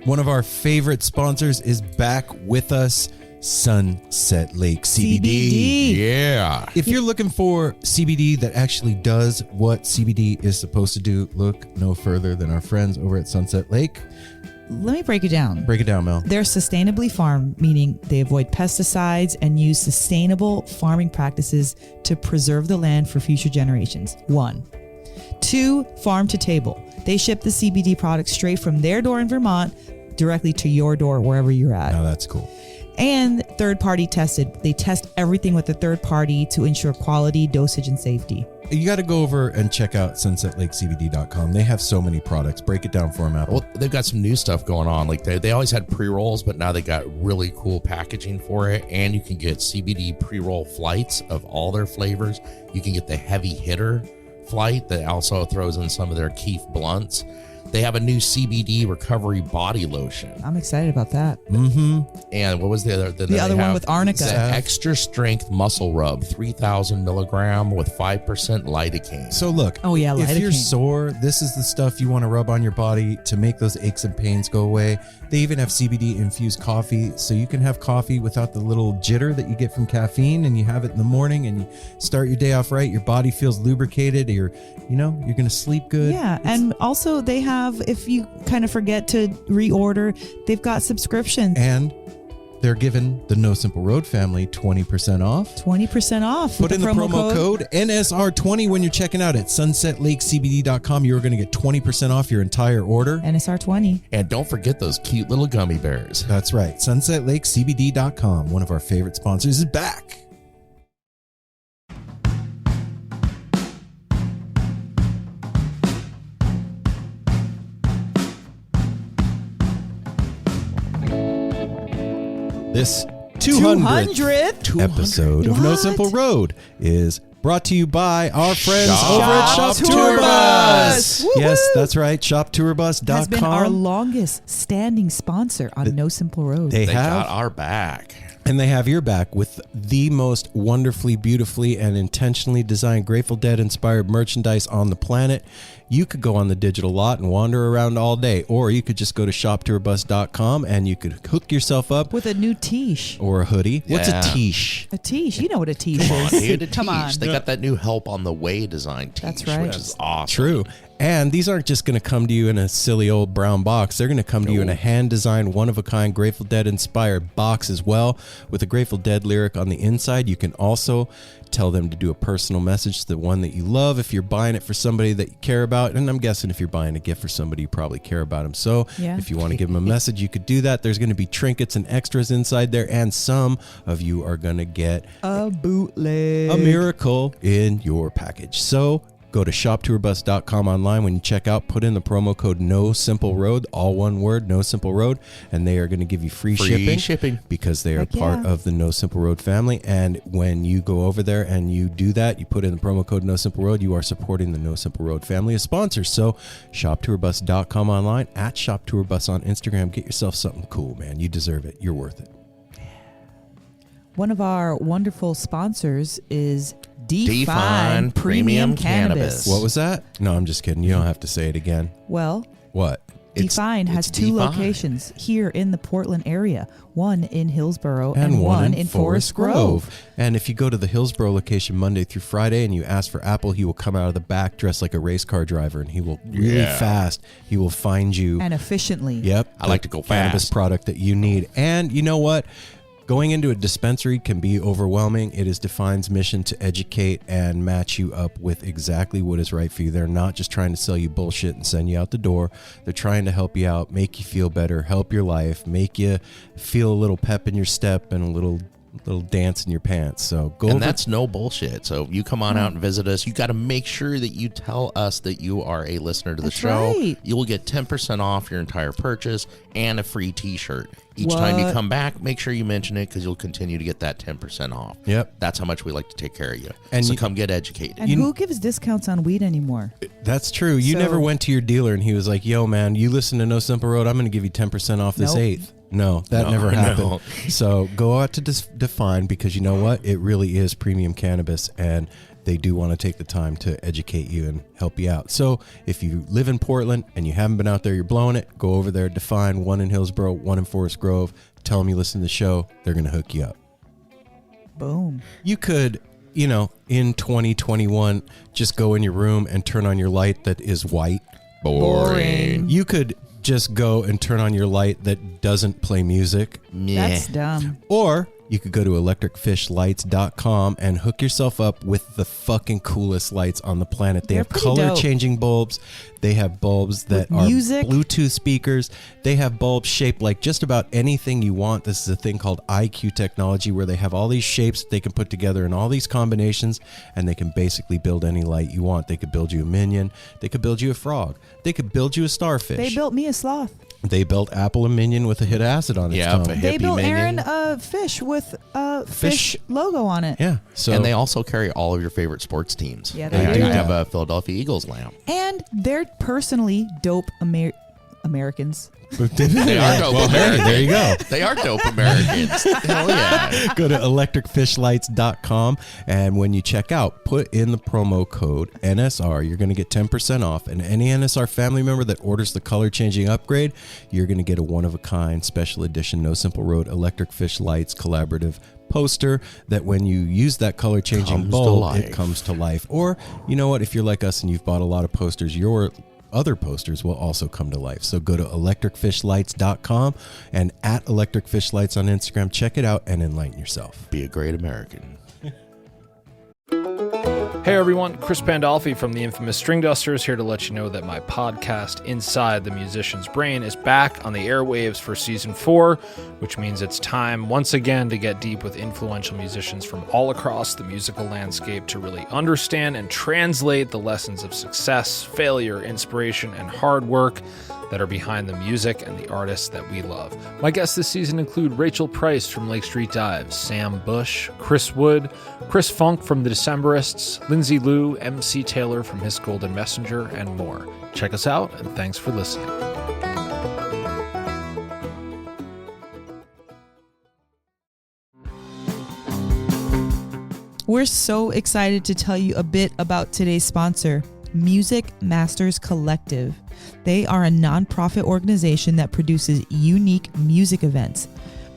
One of our favorite sponsors is back with us, Sunset Lake CBD. Yeah. If you're looking for CBD that actually does what CBD is supposed to do, look no further than our friends over at Sunset Lake. Let me break it down. Break it down, Mel. They're sustainably farmed, meaning they avoid pesticides and use sustainable farming practices to preserve the land for future generations. 1. 2, farm to table. They ship the CBD products straight from their door in Vermont directly to your door wherever you're at. Now that's cool. And third party tested. They test everything with a third party to ensure quality, dosage, and safety. You got to go over and check out sunsetlakecbd.com. They have so many products. Break it down for them, Apple. Well, they've got some new stuff going on. Like they always had pre-rolls, but now they got really cool packaging for it. And you can get CBD pre-roll flights of all their flavors. You can get the heavy hitter flight that also throws in some of their Keef blunts. They have a new CBD recovery body lotion. I'm excited about that. Mm-hmm. And what was the other? The other one with arnica. The extra strength muscle rub, 3,000 milligram with 5% lidocaine. So look, Oh, yeah, if you're lidocaine. sore, this is the stuff you want to rub on your body to make those aches and pains go away. They even have CBD infused coffee, so you can have coffee without the little jitter that you get from caffeine, and you have it in the morning and you start your day off right. Your body feels lubricated. You're going to sleep good. Yeah, and also they have, if you kind of forget to reorder, they've got subscriptions. And they're giving the No Simple Road family 20% off. 20% off. Put with in the promo code NSR20 when you're checking out at sunsetlakecbd.com. You're going to get 20% off your entire order. NSR20. And don't forget those cute little gummy bears. That's right. sunsetlakecbd.com. One of our favorite sponsors is back. This 200th episode of No Simple Road is brought to you by our friends over at Shop Tour Bus. Yes, that's right. ShopTourBus.com has been our longest standing sponsor on No Simple Road. They got our back. And they have your back with the most wonderfully, beautifully, and intentionally designed Grateful Dead inspired merchandise on the planet. You could go on the digital lot and wander around all day, or you could just go to shoptourbus.com and you could hook yourself up with a new tiche. Or a hoodie. Yeah. What's a tiche? A tiche. You know what a tiche Come on, is. dude, a Come tiche. on. They got that new Help on the Way design tiche, That's right. which is awesome. True. And these aren't just going to come to you in a silly old brown box. They're going to come to you in a hand-designed, one-of-a-kind Grateful Dead-inspired box as well, with a Grateful Dead lyric on the inside. You can also tell them to do a personal message to the one that you love if you're buying it for somebody that you care about. And I'm guessing if you're buying a gift for somebody, you probably care about them. So if you want to give them a message, you could do that. There's going to be trinkets and extras inside there, and some of you are going to get a bootleg, a miracle in your package. So go to shoptourbus.com online. When you check out, put in the promo code No Simple Road, all one word, No Simple Road, and they are going to give you free shipping because they are part of the No Simple Road family. And when you go over there and you do that, you put in the promo code No Simple Road, you are supporting the No Simple Road family of sponsors. So shoptourbus.com online, at shoptourbus on Instagram. Get yourself something cool, man. You deserve it. You're worth it. One of our wonderful sponsors is Define Premium Cannabis. What was that? No, I'm just kidding. You don't have to say it again. Well, what? Define has two locations here in the Portland area, one in Hillsboro and one in Forest Grove. And if you go to the Hillsboro location Monday through Friday and you ask for Apple, he will come out of the back dressed like a race car driver, and he will really fast. He will find you. And efficiently. Yep. I like to go cannabis fast. product that you need. And you know what? Going into a dispensary can be overwhelming. It is Define's mission to educate and match you up with exactly what is right for you. They're not just trying to sell you bullshit and send you out the door. They're trying to help you out, make you feel better, help your life, make you feel a little pep in your step and a little dance in your pants. So go. And that's no bullshit. So you come on out and visit us. You got to make sure that you tell us that you are a listener to the show. Right. You will get 10% off your entire purchase and a free t-shirt. Each time you come back, make sure you mention it because you'll continue to get that 10% off. Yep. That's how much we like to take care of you. And so come get educated. And who gives discounts on weed anymore? That's true. You never went to your dealer and he was like, yo, man, you listen to No Simple Road. I'm going to give you 10% off this 8th. No, that never happened. No. So go out to Define because you know what? It really is premium cannabis, and they do want to take the time to educate you and help you out. So if you live in Portland and you haven't been out there, you're blowing it, go over there, Define, one in Hillsboro, one in Forest Grove. Tell them you listen to the show. They're going to hook you up. Boom. You could, in 2021, just go in your room and turn on your light that is white. Boring. You could just go and turn on your light that doesn't play music. That's dumb. Or you could go to electricfishlights.com and hook yourself up with the fucking coolest lights on the planet. They have color changing bulbs. They have bulbs that are Bluetooth speakers. They have bulbs shaped like just about anything you want. This is a thing called IQ technology where they have all these shapes that they can put together in all these combinations, and they can basically build any light you want. They could build you a minion. They could build you a frog. They could build you a starfish. They built me a sloth. They built Apple a minion with a hit acid on its tongue. They built Aaron a fish with a fish logo on it. Yeah. And they also carry all of your favorite sports teams. Yeah, they do. I have a Philadelphia Eagles lamp. And they're personally dope Americans. They are dope Americans. There you go. They are dope Americans. Hell yeah. Go to electricfishlights.com, and when you check out, put in the promo code NSR. You're going to get 10% off. And any NSR family member that orders the color changing upgrade, you're going to get a one-of-a-kind special edition No Simple Road Electric Fish Lights collaborative poster that when you use that color changing bulb, it comes to life. Or, you know what, if you're like us and you've bought a lot of posters, your other posters will also come to life. So go to electricfishlights.com and at electricfishlights on Instagram. Check it out and enlighten yourself. Be a great American. Hey everyone, Chris Pandolfi from the infamous String Dusters here to let you know that my podcast, Inside the Musician's Brain, is back on the airwaves for Season 4, which means it's time once again to get deep with influential musicians from all across the musical landscape to really understand and translate the lessons of success, failure, inspiration, and hard work that are behind the music and the artists that we love. My guests this season include Rachel Price from Lake Street Dives, Sam Bush, Chris Wood, Chris Funk from The Decemberists, Lindsay Liu, MC Taylor from His Golden Messenger, and more. Check us out, and thanks for listening. We're so excited to tell you a bit about today's sponsor, Music Masters Collective. They are a nonprofit organization that produces unique music events,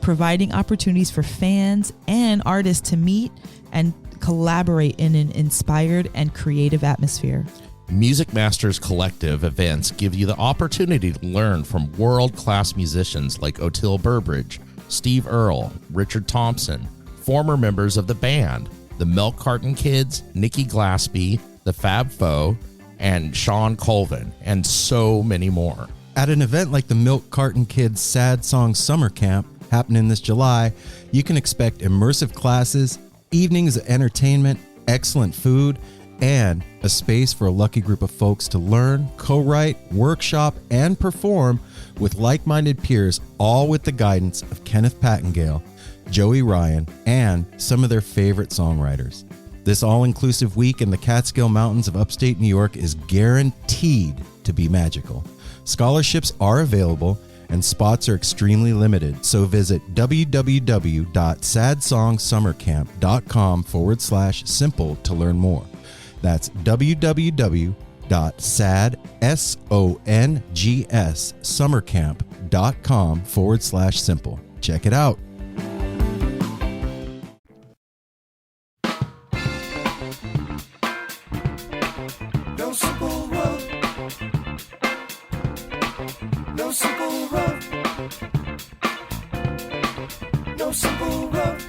providing opportunities for fans and artists to meet and collaborate in an inspired and creative atmosphere. Music Masters Collective events give you the opportunity to learn from world-class musicians like Otil Burbridge, Steve Earle, Richard Thompson, former members of the band, the Milk Carton Kids, Nikki Glaspie, the Fab Four, and Sean Colvin, and so many more. At an event like the Milk Carton Kids Sad Song Summer Camp happening this July, you can expect immersive classes, evenings of entertainment, excellent food, and a space for a lucky group of folks to learn, co-write, workshop, and perform with like-minded peers, all with the guidance of Kenneth Pattengale, Joey Ryan, and some of their favorite songwriters. This all-inclusive week in the Catskill Mountains of upstate New York is guaranteed to be magical. Scholarships are available and spots are extremely limited, so visit www.sadsongsummercamp.com/simple to learn more. That's www.sadsongsummercamp.com/simple. Check it out. No simple road. No simple road. No simple road.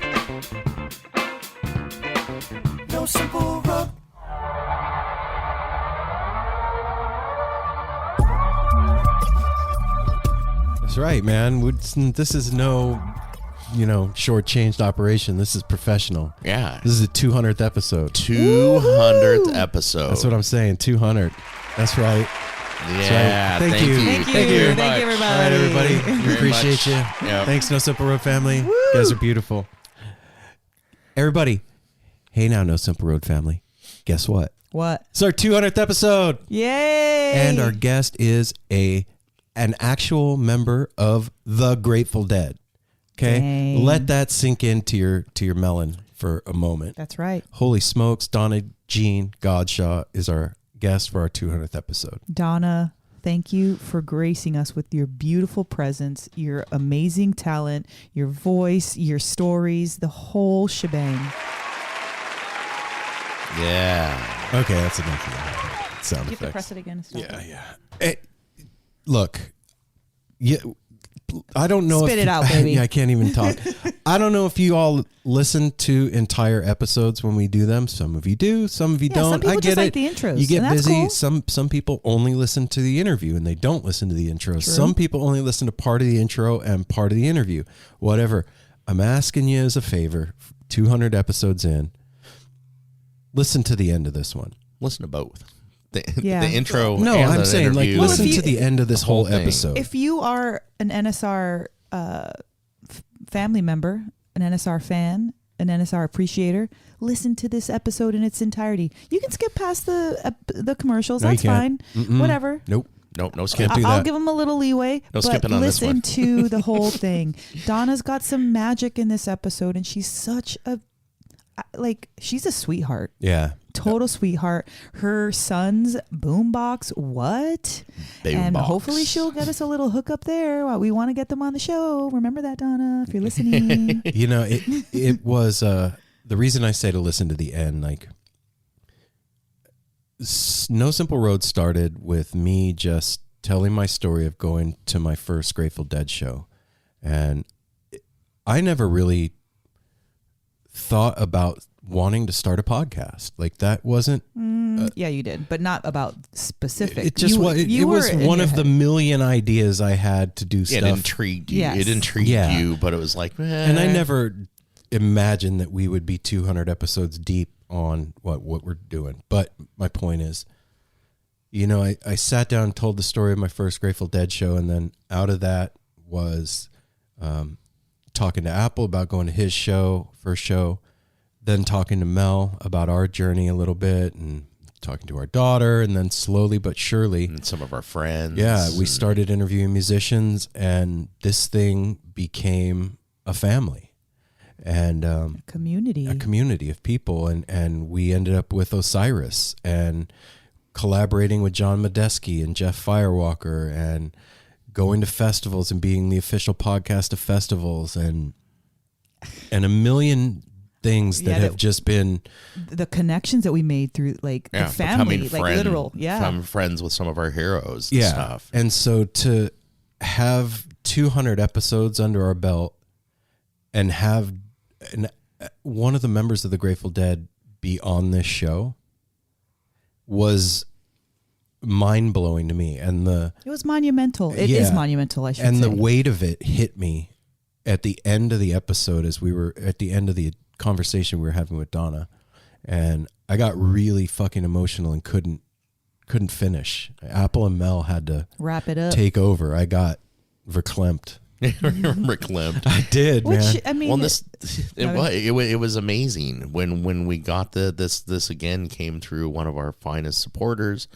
No simple road. That's right, man. This is no, shortchanged operation. This is professional. Yeah. This is the 200th episode. 200th episode. That's what I'm saying. 200. That's right. Yeah. Thank you. Thank you, everybody. All right, everybody. We Very appreciate much. you. Yeah. Thanks, No Simple Road family. You guys are beautiful. Everybody. Hey now, No Simple Road family. Guess what? What? It's our 200th episode. Yay! And our guest is an actual member of the Grateful Dead. Okay? Dang. Let that sink into your melon for a moment. That's right. Holy smokes, Donna Jean Godchaux is our guest for our 200th episode. Donna, thank you for gracing us with your beautiful presence, your amazing talent, your voice, your stories, the whole shebang. Yeah. Okay, that's enough. Sound You have to effects. press it again. To stop it. Yeah. Look, yeah, I don't know. Spit it out, baby. Yeah, I can't even talk. I don't know if you all listen to entire episodes when we do them. Some of you do, some of you don't. Some people I get just it. like the intros, You get and that's busy. cool. Some people only listen to the interview and they don't listen to the intro. True. Some people only listen to part of the intro and part of the interview. Whatever. I'm asking you as a favor. 200 episodes in, listen to the end of this one. Listen to both. The Yeah. intro. No, and I'm the saying like interview. listen Well, if to you- the end of this whole thing. episode. If you are an NSR family member, an NSR fan, an NSR appreciator, listen to this episode in its entirety. You can skip past the commercials. No, you That's fine. can't. Mm-mm. Whatever. Nope. Nope, no Can't skip. do I'll that. give them a little leeway, No but skipping on this listen one. to the whole thing. Donna's got some magic in this episode, and she's such a she's a sweetheart. Yeah. Total sweetheart. Her son's boombox. What? And Boombox. hopefully she'll get us a little hookup there. We want to get them on the show. Remember that, Donna, if you're listening. You know, it was the reason I say to listen to the end. Like, No Simple Road started with me just telling my story of going to my first Grateful Dead show, and I never really thought about wanting to start a podcast. Like that wasn't. Yeah, you did, but not about specific. It just was. It you was were in one your of the head. million ideas I had to do It stuff. intrigued you. Yes. It intrigued Yeah. you, but it was like, And I never imagined that we would be 200 episodes deep on what we're doing. But my point is, you know, I sat down and told the story of my first Grateful Dead show, and then out of that was talking to Apple about going to his first show, then talking to Mel about our journey a little bit, and talking to our daughter, and then slowly but surely, And some of our friends. yeah, we started interviewing musicians, and this thing became a family and community. a community of people. And we ended up with Osiris and collaborating with John Medeski and Jeff Firewalker and going to festivals and being the official podcast of festivals and a million things that Yeah, have that- just been The connections that we made through the family, becoming like literal. Yeah. Become friends with some of our heroes and yeah. stuff. And so to have 200 episodes under our belt and have one of the members of the Grateful Dead be on this show was mind-blowing to me. And It was monumental. It is Yeah. monumental, I should and say. the weight of it hit me at the end of the episode as we were at the end of the conversation we were having with Donna. And I got really fucking emotional and couldn't finish. Apple and Mel had to Wrap it up. take over. I got verklempt. Rick Limp. I did, Which, man. I mean, Well, it was amazing when we got this again came through one of our finest supporters,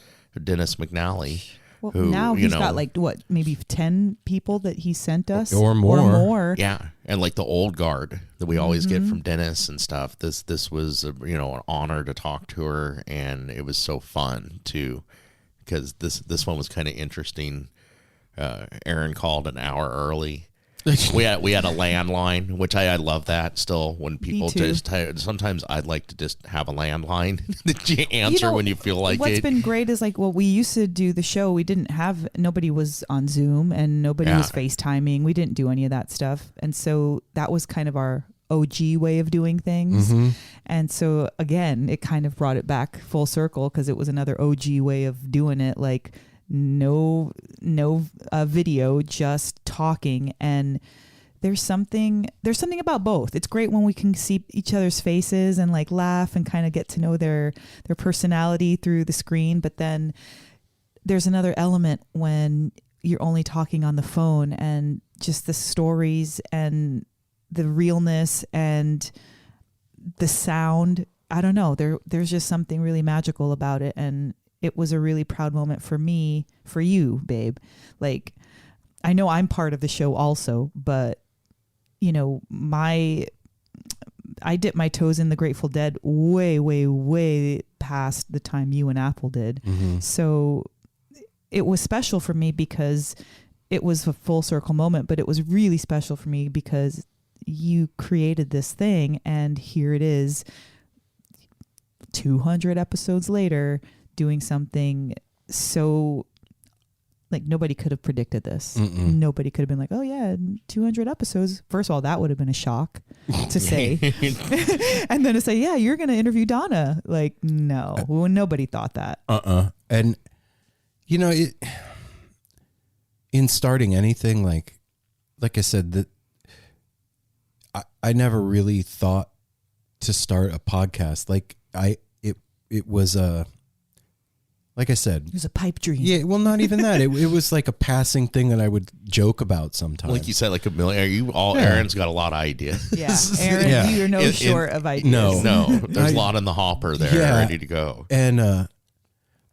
Dennis McNally. well, who, now you he's know, got like what, maybe 10 people that he sent us Or more. Yeah, and like the old guard that we always get from Dennis and stuff. This was an honor to talk to her, and it was so fun too, because this one was kind of interesting. Aaron called an hour early. we had a landline, which I love that still. When people too. sometimes I'd like to just have a landline that you answer when you feel like what's it. been great is like, well, we used to do the show. We didn't have, nobody was on Zoom and nobody was FaceTiming. We didn't do any of that stuff. And so that was kind of our OG way of doing things. And so again, it kind of brought it back full circle because it was another OG way of doing it. Like no video, just talking. And there's something about both. It's great when we can see each other's faces and like laugh and kind of get to know their personality through the screen. But then there's another element when you're only talking on the phone, and just the stories and the realness and the sound. I don't know. There's just something really magical about it. And it was a really proud moment for me, for you, babe. Like, I know I'm part of the show also, but you know, I dipped my toes in the Grateful Dead way, way, way past the time you and Apple did. So it was special for me because it was a full circle moment, but it was really special for me because you created this thing, and here it is 200 episodes later doing something so like nobody could have predicted this. Nobody could have been like, oh yeah, 200 episodes. First of all, that would have been a shock to say. And then to say, yeah, you're going to interview Donna. Like, no, nobody thought that. And you know, in starting anything, like I said, that I never really thought to start a podcast. Like it was a, like I said, it was a pipe dream. Yeah, well, not even that. It was like a passing thing that I would joke about sometimes. Like you said, like a million. Aaron's got a lot of ideas. Yeah, Aaron, you're no short of ideas. No, there's a lot in the hopper there, ready to go. And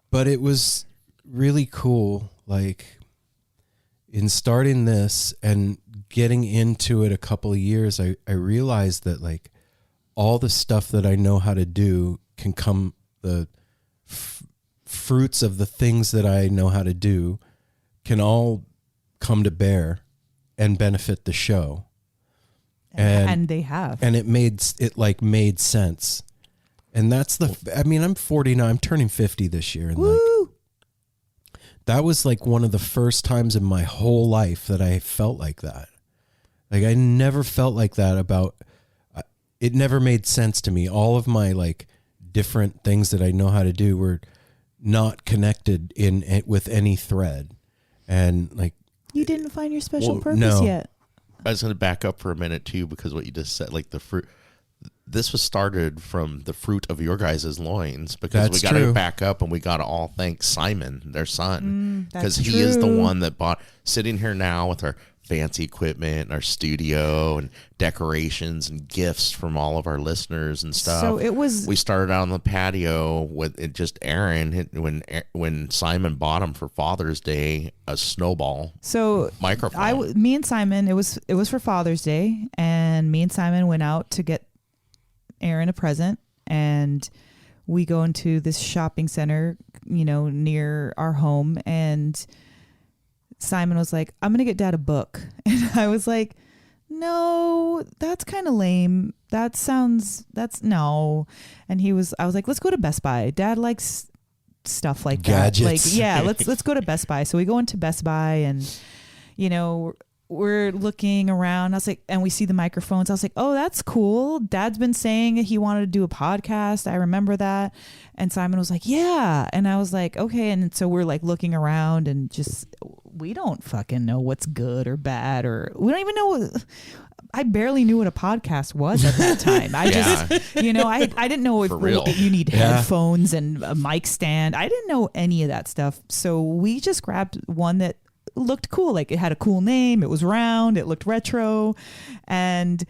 but it was really cool. Like in starting this and getting into it a couple of years, I realized that like all the stuff that I know how to do can come the fruits of the things that I know how to do can all come to bear and benefit the show. And they have. And it made sense. And that's I'm 49, I'm turning 50 this year. And Woo! Like, that was like one of the first times in my whole life that I felt like that. Like I never felt like that about, it never made sense to me. All of my like different things that I know how to do were not connected with any thread. And like, you didn't find your special purpose yet. I was going to back up for a minute too, because what you just said, like the fruit, this was started from the fruit of your guys' loins, because we got to back up and we got to all thank Simon, their son, because he is the one that bought, sitting here now with our fancy equipment and our studio and decorations and gifts from all of our listeners and stuff. So it was, we started out on the patio with it, just Aaron, when Simon bought him for Father's Day a snowball microphone. Me and Simon, it was for Father's Day, and me and Simon went out to get Aaron a present, and we go into this shopping center, near our home, and Simon was like, I'm going to get Dad a book. And I was like, no, that's kind of lame. No. And I was like, let's go to Best Buy. Dad likes stuff like gadgets. That. Like, yeah, let's go to Best Buy. So we go into Best Buy, and, we're looking around. I was like, and we see the microphones. I was like, oh, that's cool. Dad's been saying he wanted to do a podcast. I remember that. And Simon was like, yeah. And I was like, okay. And so we're like looking around, and just, we don't fucking know what's good or bad, or we don't even know. I barely knew what a podcast was at that time. I just, I didn't know if you need headphones and a mic stand. I didn't know any of that stuff. So we just grabbed one that looked cool. Like, it had a cool name. It was round. It looked retro. And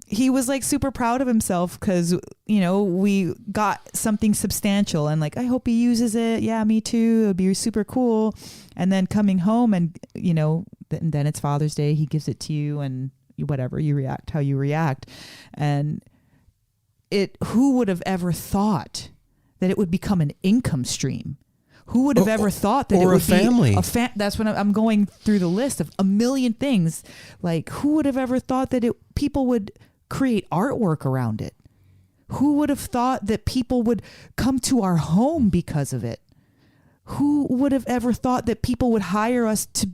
he was like super proud of himself because, we got something substantial, and like, I hope he uses it. Yeah, me too. It would be super cool. And then coming home, and, then it's Father's Day. He gives it to you, and whatever, you react how you react. And who would have ever thought that it would become an income stream? Who would have ever thought that it would family? Be that's when I'm going through the list of a million things. Like, who would have ever thought that people would create artwork around it? Who would have thought that people would come to our home because of it? Who would have ever thought that people would hire us to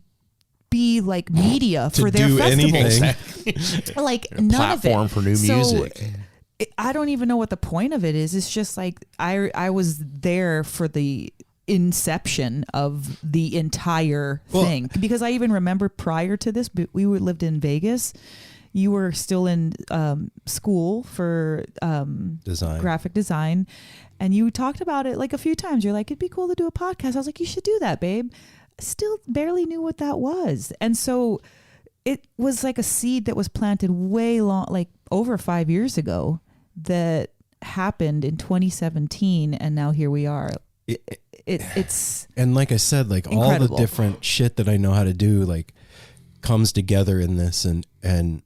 be like media for their festivals? Anything. Like, a none platform of it. for new music. I don't even know what the point of it is. It's just like I was there for the inception of the entire thing, because I even remember prior to this, we lived in Vegas. You were still in school for graphic design, and you talked about it like a few times. You're like, it'd be cool to do a podcast. I was like, you should do that, babe. Still barely knew what that was. And so it was like a seed that was planted way long, like over 5 years ago, that happened in 2017. And now here we are. It's and like I said, like incredible. All the different shit that I know how to do, like, comes together in this, and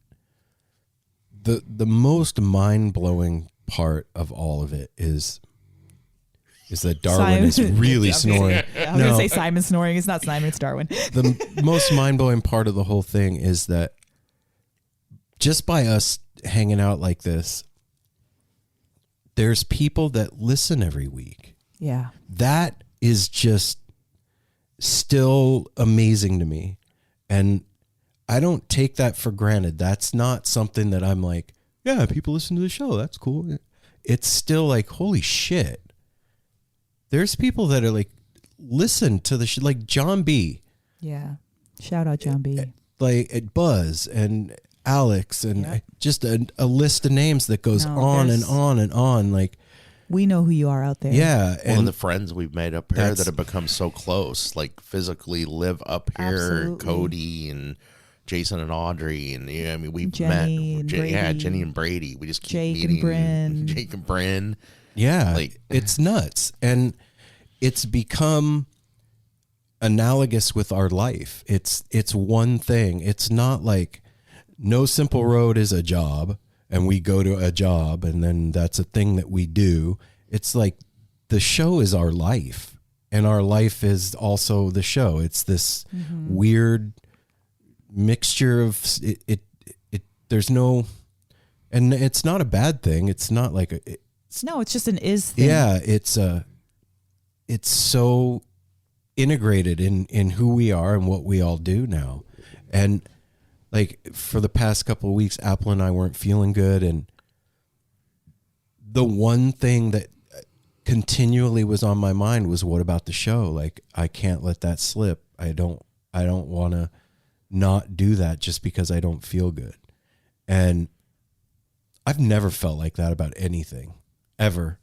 the most mind-blowing part of all of it is that Darwin is really snoring. I was going to say Simon snoring. It's not Simon, it's Darwin. The most mind-blowing part of the whole thing is that just by us hanging out like this, there's people that listen every week. Yeah. That is just still amazing to me. And I don't take that for granted. That's not something that I'm like, yeah, people listen to the show. That's cool. It's still like, holy shit. There's people that are like, listen to the show, like John B. Yeah. Shout out John B. Like Buzz and Alex and just a list of names that goes on and on and on. Like, we know who you are out there. yeah. And the friends we've made up here that have become so close, like physically live up here. Absolutely. Cody and Jason and Audrey, and I mean we've Jenny met and Brady. Jenny and Brady. We just keep Jake and meeting Bryn. Jake and Bryn. Yeah, Like, it's nuts. And it's become analogous with our life. It's one thing. It's not like No Simple Road is a job and we go to a job and then that's a thing that we do. It's like the show is our life and our life is also the show. It's this weird mixture of it. There's no, and it's not a bad thing. It's not like No, it's just an is thing. yeah, it's so integrated in who we are and what we all do now. And like for the past couple of weeks, Apple and I weren't feeling good. And the one thing that continually was on my mind was, what about the show? Like, I can't let that slip. I don't want to not do that just because I don't feel good. And I've never felt like that about anything ever,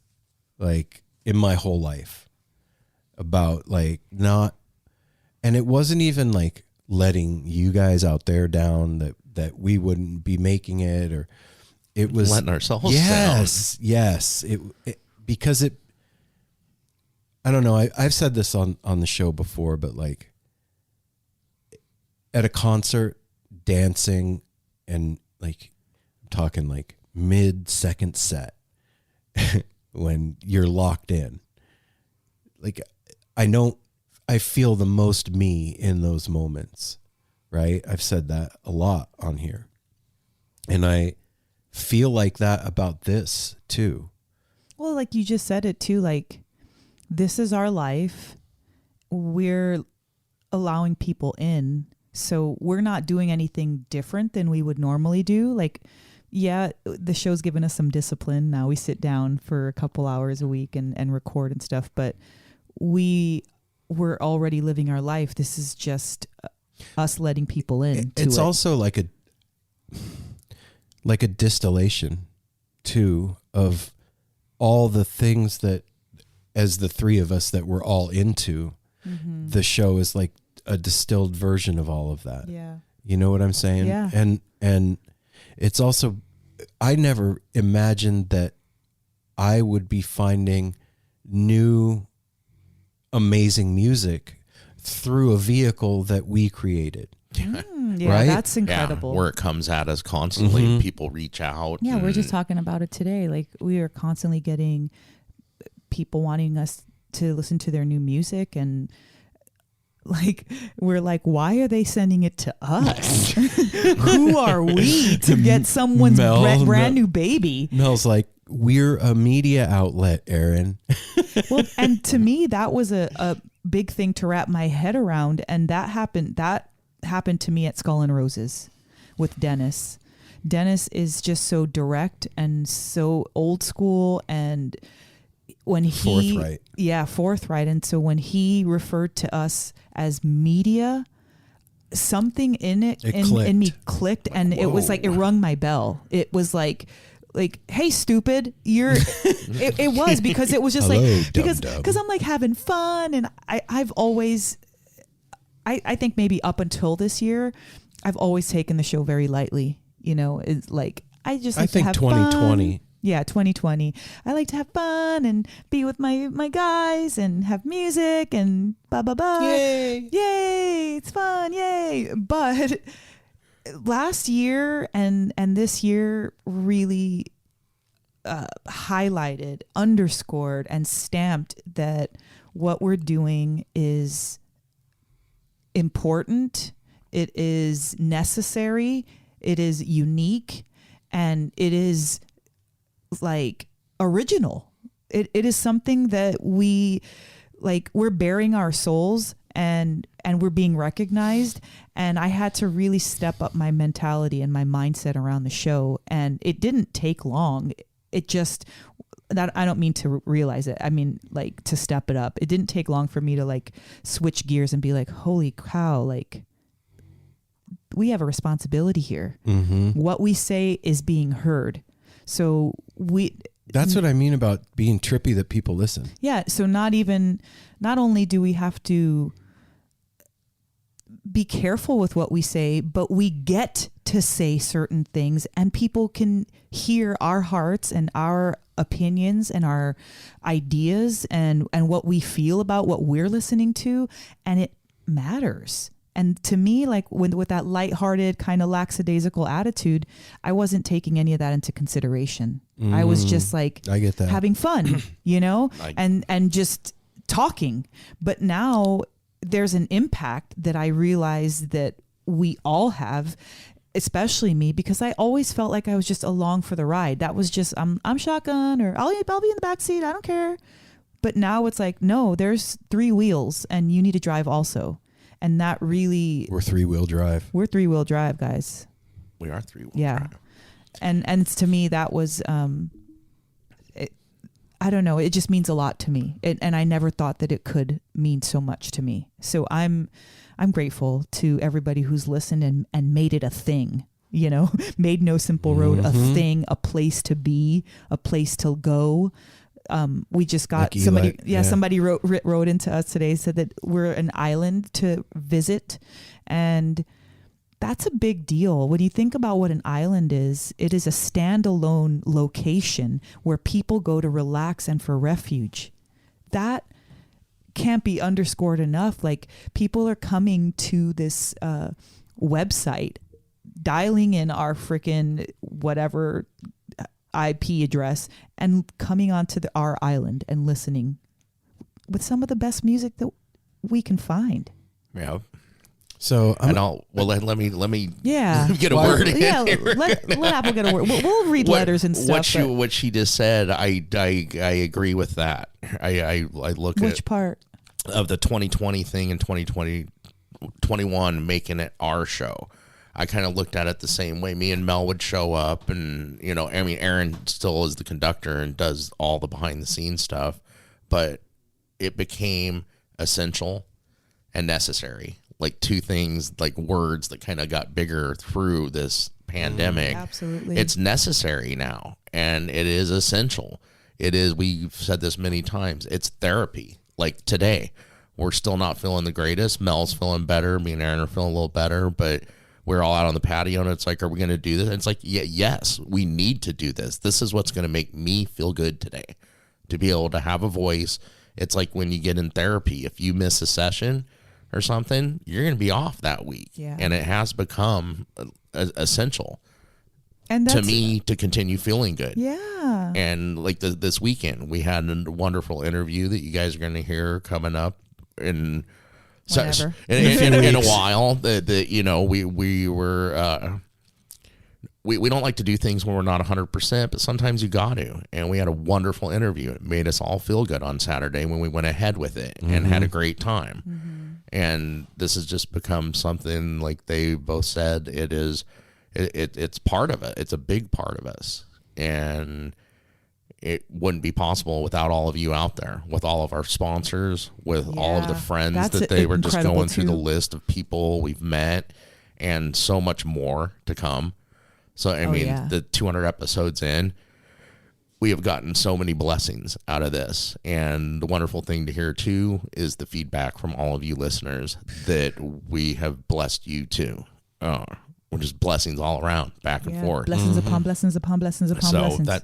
like in my whole life, about like not, and it wasn't even like letting you guys out there down that we wouldn't be making it, or it was letting ourselves down. Yes. It because it, I don't know. I've said this on the show before, but like at a concert, dancing and like, I'm talking like mid-second set when you're locked in. Like I feel the most me in those moments, right? I've said that a lot on here. And I feel like that about this too. Well, like you just said it too, like this is our life. We're allowing people in. So we're not doing anything different than we would normally do. Like, yeah, the show's given us some discipline. Now we sit down for a couple hours a week and record and stuff, but we're already living our life. This is just us letting people in. It's also like a distillation too of all the things that, as the three of us, that we're all into. Mm-hmm. The show is like a distilled version of all of that. Yeah. You know what I'm saying? Yeah. And it's also, I never imagined that I would be finding new amazing music through a vehicle that we created. Yeah, right? That's incredible. Yeah, where it comes at us constantly. Mm-hmm. People reach out. Yeah, we're just talking about it today. Like we are constantly getting people wanting us to listen to their new music, and like we're like, why are they sending it to us? Who are we to get someone's brand new baby? Mel's like, we're a media outlet, Aaron. Well, and to me, that was a big thing to wrap my head around, and that happened to me at Skull and Roses with Dennis. Dennis is just so direct and so old school, and when he forthright. And so when he referred to us as media, something in it in me clicked, and it was like it rung my bell. It was like, hey, stupid, you're. it was because it was just like because I'm like having fun, and I've always. I think maybe up until this year, I've always taken the show very lightly. You know, it's like I think to have 2020. Fun. Yeah, 2020. I like to have fun and be with my guys and have music and blah blah blah. Yay! Yay! It's fun. Yay! But last year and this year really highlighted, underscored, and stamped that what we're doing is important. It is necessary. It is unique, and it is like original. It is something that we're bearing our souls, and we're being recognized. And I had to really step up my mentality and my mindset around the show. And it didn't take long. It just, that I don't mean to realize it. I mean, like, to step it up. It didn't take long for me to like switch gears and be like, holy cow, like, we have a responsibility here. Mm-hmm. What we say is being heard. So that's what I mean about being trippy, that people listen. Yeah. So not only do we have to be careful with what we say, but we get to say certain things, and people can hear our hearts and our opinions and our ideas and what we feel about what we're listening to. And it matters. And to me, like, with that lighthearted kind of lackadaisical attitude, I wasn't taking any of that into consideration. I was just like, I get that, having fun, and just talking. But now there's an impact that I realize that we all have, especially me, because I always felt like I was just along for the ride. That was just, I'm shotgun, or I'll be in the back seat. I don't care. But now it's like, no, there's 3 wheels and you need to drive also. And that really... We're 3-wheel drive. We're 3-wheel drive, guys. We are 3-wheel yeah. drive. And to me, that was... I don't know. It just means a lot to me. And I never thought that it could mean so much to me. So I'm grateful to everybody who's listened and made it a thing, made No Simple Road a thing, a place to be, a place to go. We just got like somebody. Eli, Somebody wrote into us today, said that we're an island to visit, and that's a big deal. When you think about what an island is, it is a standalone location where people go to relax and for refuge. That can't be underscored enough. Like, people are coming to this website, dialing in our freaking whatever IP address, and coming onto our island and listening with some of the best music that we can find. Yeah. So let me yeah get a word in. Yeah, here. let Apple get a word. We'll read letters and stuff. What she just said, I agree with that. I look at which part of the 2020 thing and 2021 making it our show. I kind of looked at it the same way. Me and Mel would show up, and Aaron still is the conductor and does all the behind the scenes stuff, but it became essential and necessary. Like, 2 things, like words that kind of got bigger through this pandemic. Absolutely. It's necessary now, and it is essential. It is, we've said this many times, it's therapy. Like, today, we're still not feeling the greatest. Mel's feeling better. Me and Aaron are feeling a little better, but we're all out on the patio, and it's like, are we going to do this? And it's like, yes, we need to do this. This is what's going to make me feel good today, to be able to have a voice. It's like when you get in therapy, if you miss a session or something, you're going to be off that week. Yeah. And it has become essential and to me to continue feeling good. Yeah. And like this weekend, we had a wonderful interview that you guys are going to hear coming up in a while. We don't like to do things when we're not 100%, but sometimes you got to. And we had a wonderful interview. It made us all feel good on Saturday when we went ahead with it and had a great time. Mm-hmm. And this has just become something, like they both said, it's part of it. It's a big part of us. And it wouldn't be possible without all of you out there, with all of our sponsors, with all of the friends that they were just going through the list of people we've met, and so much more to come. So, I mean, the 200 episodes in, we have gotten so many blessings out of this. And the wonderful thing to hear, too, is the feedback from all of you listeners that we have blessed you, too. We're just blessings all around, back and forth. Blessings upon blessings upon blessings upon blessings. So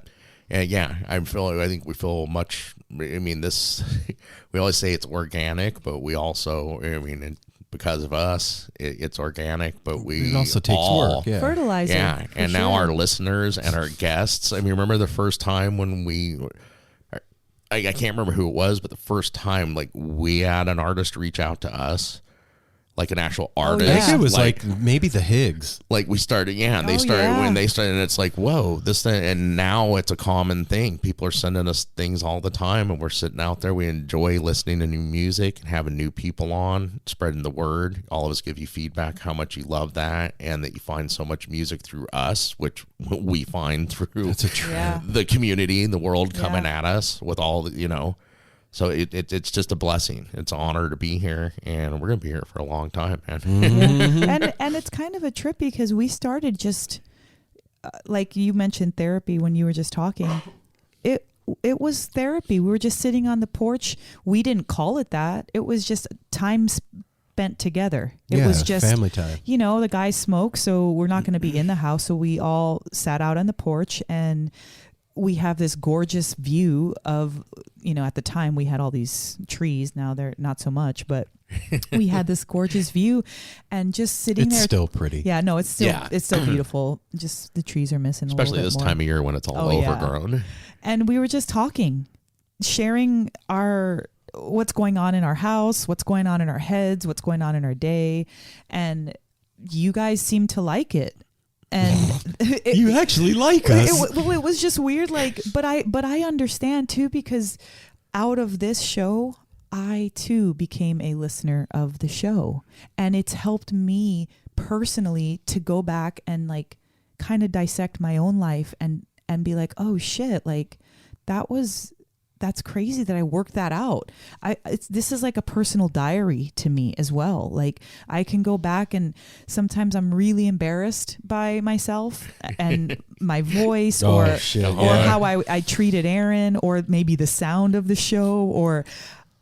And yeah, I think we feel much. I mean, this we always say it's organic, but we also, I mean, because of us, it's organic. But it also takes work. Yeah. Fertilizer. Yeah, and now our listeners and our guests. I mean, remember the first time when I can't remember who it was, but the first time like we had an artist reach out to us. Like an actual artist. I think it was like maybe the Higgs. Like we started, they started when they started, and it's like, whoa, this thing, and now it's a common thing. People are sending us things all the time, and we're sitting out there. We enjoy listening to new music and having new people on, spreading the word. All of us give you feedback how much you love that, and that you find so much music through us, which we find through the community, the world coming at us with all the, So it's just a blessing. It's an honor to be here, and we're gonna be here for a long time, man. and it's kind of a trip because we started just like you mentioned therapy when you were just talking. It was therapy. We were just sitting on the porch. We didn't call it that. It was just time spent together. It was just family time. The guys smoke, so we're not going to be in the house. So we all sat out on the porch and. We have this gorgeous view of, at the time we had all these trees. Now they're not so much, but we had this gorgeous view and just sitting there. It's still pretty. Yeah, no, it's still beautiful. Just the trees are missing Especially a little bit this more. time of year when it's all overgrown. Yeah. And we were just talking, sharing what's going on in our house, what's going on in our heads, what's going on in our day. And you guys seem to like it. And you actually like us. It was just weird. But I understand too, because out of this show, I too became a listener of the show, and it's helped me personally to go back and kind of dissect my own life and be like, oh shit, that's crazy that I worked that out. This is like a personal diary to me as well. Like I can go back and sometimes I'm really embarrassed by myself and my voice or how I treated Aaron, or maybe the sound of the show, or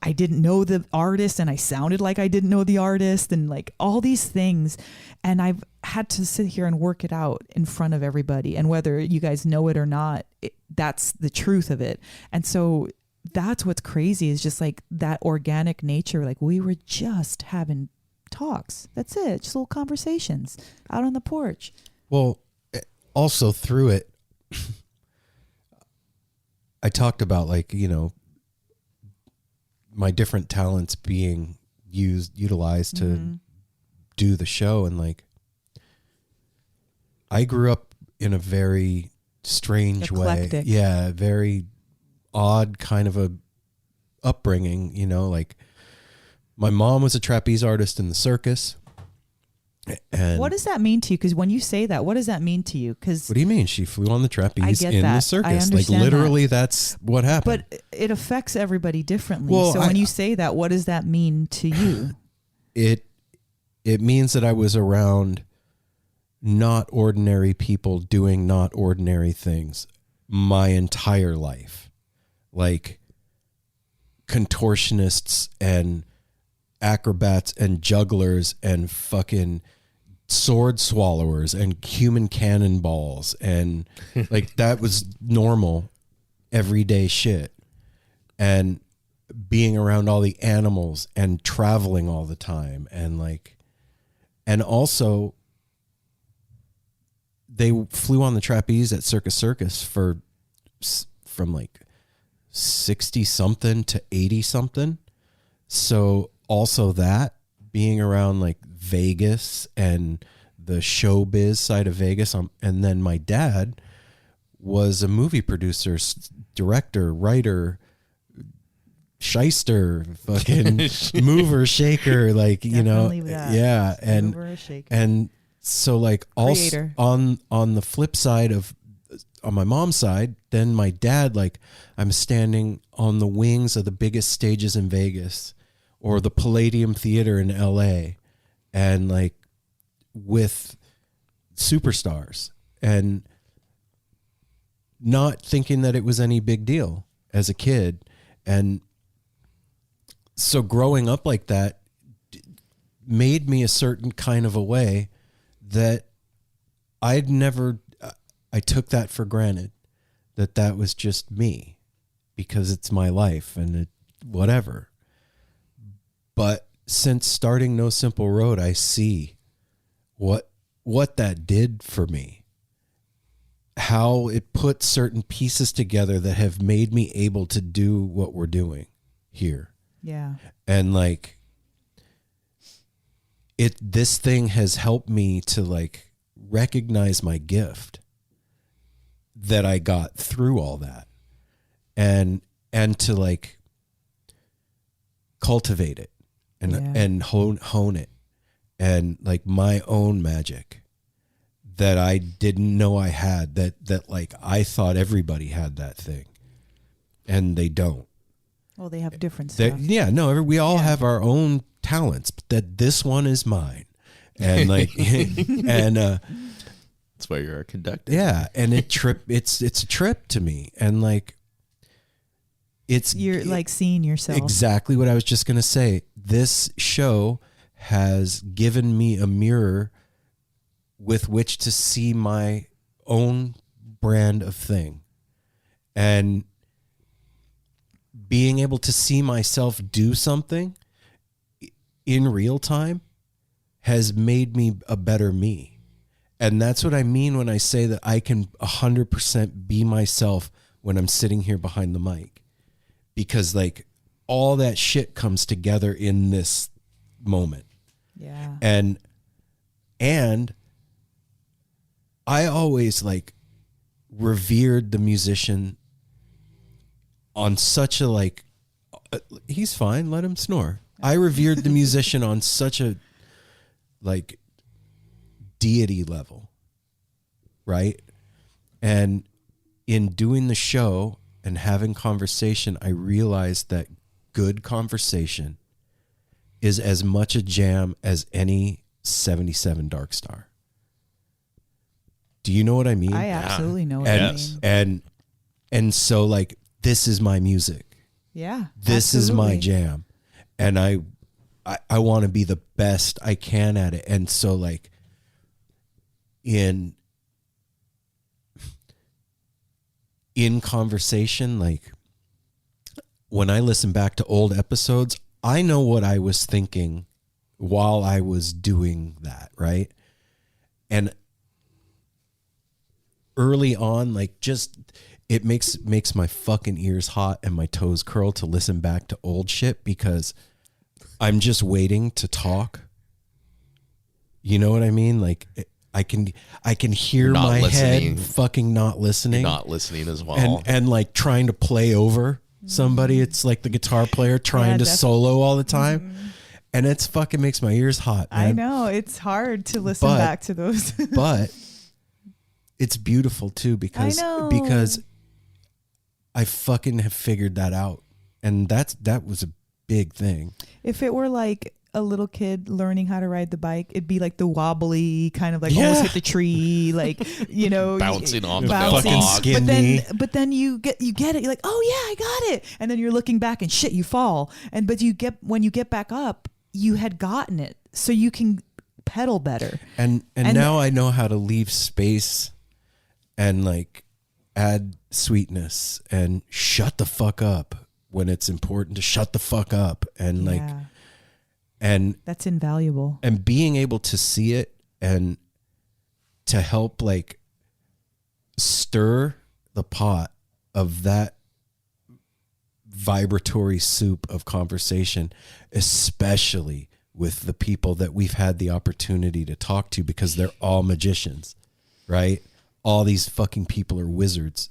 I didn't know the artist and I sounded like I didn't know the artist, and all these things. And I've had to sit here and work it out in front of everybody. And whether you guys know it or not, that's the truth of it. And so that's what's crazy, is just that organic nature. We were just having talks. That's it. Just little conversations out on the porch. Well, also through it, I talked about my different talents being utilized to do the show. And I grew up in a very strange eclectic way. Yeah. Very odd kind of a upbringing, my mom was a trapeze artist in the circus. And what does that mean to you? Because when you say that, what does that mean to you? Because what do you mean? She flew on the trapeze in the circus. I understand literally that's what happened. But it affects everybody differently. Well, so when you say that, what does that mean to you? It means that I was around not ordinary people doing not ordinary things my entire life. Like contortionists and acrobats and jugglers and fucking sword swallowers and human cannonballs, and that was normal everyday shit. And being around all the animals and traveling all the time, and also they flew on the trapeze at Circus from 60 something to 80 something. So also that being around Vegas and the showbiz side of Vegas. And then my dad was a movie producer, director, writer, shyster, fucking mover, shaker, yeah. And, mover, shaker. And so also on the flip side of, on my mom's side, then my dad, I'm standing on the wings of the biggest stages in Vegas or the Palladium Theater in LA, and with superstars, and not thinking that it was any big deal as a kid. And so growing up like that made me a certain kind of a way that I took that for granted, that was just me because it's my life and whatever. But since starting No Simple Road, I see what that did for me, how it put certain pieces together that have made me able to do what we're doing here. Yeah. And like this thing has helped me to like recognize my gift that I got through all that, and to like cultivate it and hone it, and like my own magic that I didn't know I had, that like I thought everybody had that thing and they don't. Well, they have different stuff. We all have our own talents, but that this one is mine. And like, and, that's why you're a conductor. Yeah. And it's a trip to me. And like, you're like seeing yourself. Exactly what I was just going to say. This show has given me a mirror with which to see my own brand of thing, and being able to see myself do something in real time has made me a better me. And that's what I mean when I say that I can 100% be myself when I'm sitting here behind the mic, because like all that shit comes together in this moment. Yeah. And I always like revered the musician on such a like, he's fine, let him snore. I revered the musician on such a like deity level, right? And in doing the show and having conversation, I realized that good conversation is as much a jam as any 77 Dark Star. Do you know what I mean? I absolutely know what I mean. And so like, this is my music. Yeah. This is my jam. And I want to be the best I can at it. And so like in conversation, like when I listen back to old episodes, I know what I was thinking while I was doing that, right? And early on, like just it makes my fucking ears hot and my toes curl to listen back to old shit, because I'm just waiting to talk. You know what I mean? Like I can hear my head fucking not listening. You're not listening as well. And like trying to play over somebody. It's like the guitar player trying to solo all the time. Mm-hmm. And it's fucking makes my ears hot, man. I know. It's hard to listen back to those. But it's beautiful too, because I fucking have figured that out. And that was a big thing. If it were like a little kid learning how to ride the bike, it'd be like the wobbly kind of like almost hit the tree, like, you know, bouncing off the fucking skinny. But then you get it. You're like, oh yeah, I got it. And then you're looking back and shit, you fall. But when you get back up, you had gotten it, so you can pedal better. And now I know how to leave space and like add sweetness and shut the fuck up when it's important to shut the fuck up, and like. And that's invaluable. And being able to see it and to help like stir the pot of that vibratory soup of conversation, especially with the people that we've had the opportunity to talk to, because they're all magicians, right? All these fucking people are wizards.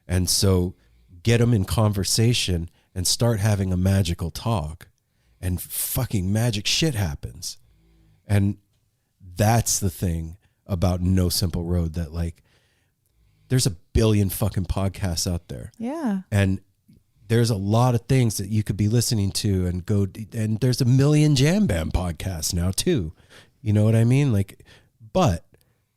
And so get them in conversation and start having a magical talk. And fucking magic shit happens. And that's the thing about No Simple Road, that like there's a billion fucking podcasts out there. Yeah. And there's a lot of things that you could be listening to and there's a million jam band podcasts now too. You know what I mean? Like, but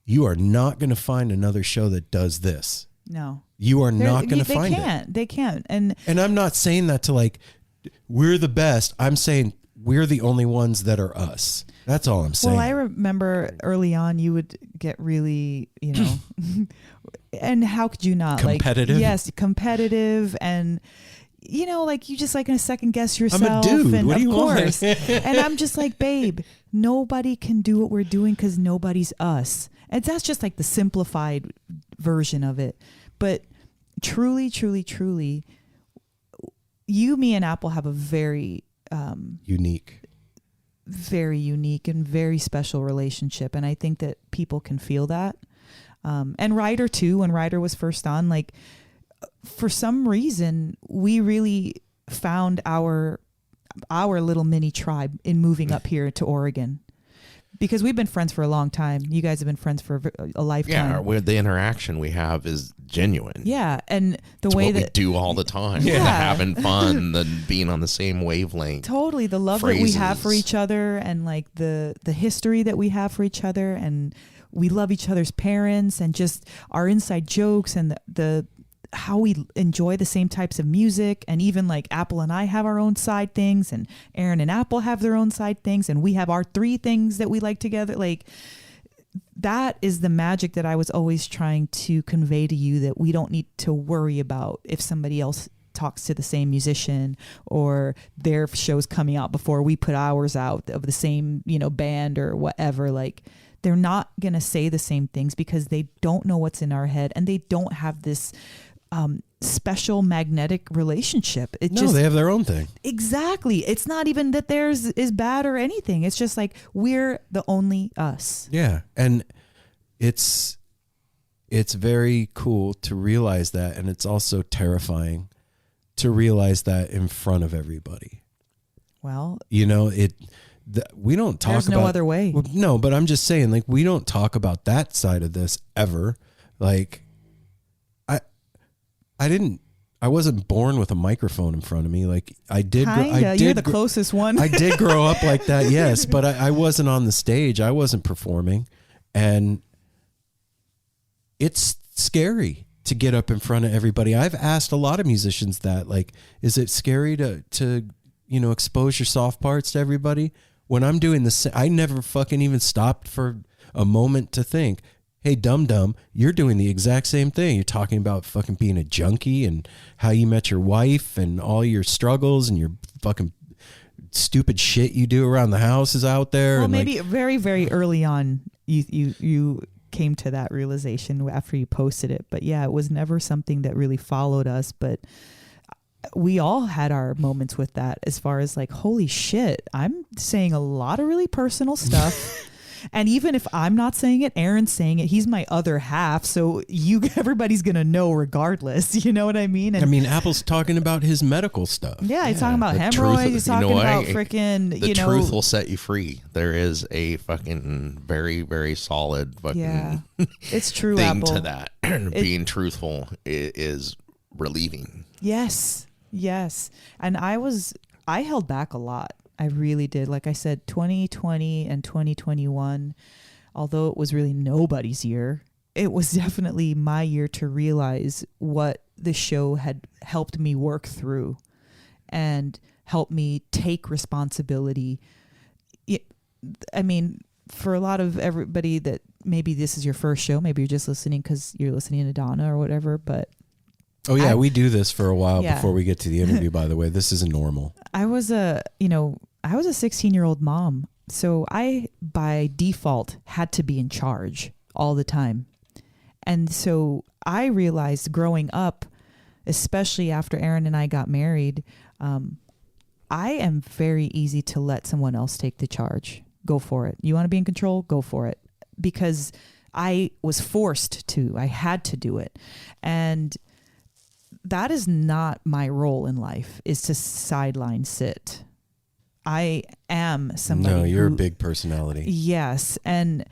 you are not going to find another show that does this. No. You are not going to find it. They can't. And I'm not saying that to like, we're the best. I'm saying we're the only ones that are us. That's all I'm saying. Well, I remember early on you would get really, And how could you not? Competitive? Like, yes, competitive, and like you just like gonna second guess yourself. I'm a dude. And what do you of course. want? And I'm just like, babe, nobody can do what we're doing because nobody's us. And that's just like the simplified version of it. But truly, truly, truly, you, me, and Apple have a very unique, very unique and very special relationship. And I think that people can feel that. And Ryder too, when Ryder was first on, like for some reason, we really found our little mini tribe in moving up here to Oregon. Because we've been friends for a long time. You guys have been friends for a lifetime. Yeah, the interaction we have is genuine. Yeah, and the it's way what that we do all the time, Yeah. having fun, and being on the same wavelength. Totally, the love that we have for each other, and like the history that we have for each other, and we love each other's parents, and just our inside jokes, and the how we enjoy the same types of music. And even like Apple and I have our own side things, and Aaron and Apple have their own side things, and we have our 3 things that we like together. Like that is the magic that I was always trying to convey to you, that we don't need to worry about if somebody else talks to the same musician or their show's coming out before we put ours out of the same, band or whatever. Like they're not going to say the same things because they don't know what's in our head, and they don't have this special magnetic relationship. They have their own thing. Exactly. It's not even that theirs is bad or anything. It's just like we're the only us. Yeah, and it's very cool to realize that, and it's also terrifying to realize that in front of everybody. Well, we don't talk there's about no other way. Well, no, but I'm just saying, like, we don't talk about that side of this ever. Like, I wasn't born with a microphone in front of me. Like I did. You're the closest one. I did grow up like that. Yes. But I wasn't on the stage. I wasn't performing, and it's scary to get up in front of everybody. I've asked a lot of musicians that, like, is it scary to expose your soft parts to everybody? When I'm doing this, I never fucking even stopped for a moment to think, hey, dum-dum, you're doing the exact same thing. You're talking about fucking being a junkie and how you met your wife and all your struggles and your fucking stupid shit you do around the house is out there. Well, and maybe very, very early on, you came to that realization after you posted it. But yeah, it was never something that really followed us. But we all had our moments with that, as far as like, holy shit, I'm saying a lot of really personal stuff. And even if I'm not saying it, Aaron's saying it. He's my other half, so everybody's gonna know regardless. You know what I mean? And Apple's talking about his medical stuff. Yeah, he's talking about hemorrhoids. He's talking about freaking. The truth will set you free. There is a fucking very, very solid fucking it's true. thing Apple. to that. Being truthful is relieving. Yes, and I held back a lot. I really did. Like I said, 2020 and 2021, although it was really nobody's year, it was definitely my year to realize what the show had helped me work through and help me take responsibility. I mean, for a lot of everybody that maybe this is your first show, maybe you're just listening because you're listening to Donna or whatever, but oh yeah, we do this for a while before we get to the interview, by the way. This isn't normal. I was a 16-year-old mom. So I, by default, had to be in charge all the time. And so I realized growing up, especially after Aaron and I got married, I am very easy to let someone else take the charge. Go for it. You want to be in control? Go for it. Because I was forced to. I had to do it. And that is not my role in life, is to sideline sit. I am somebody. No, you're a big personality. Yes. And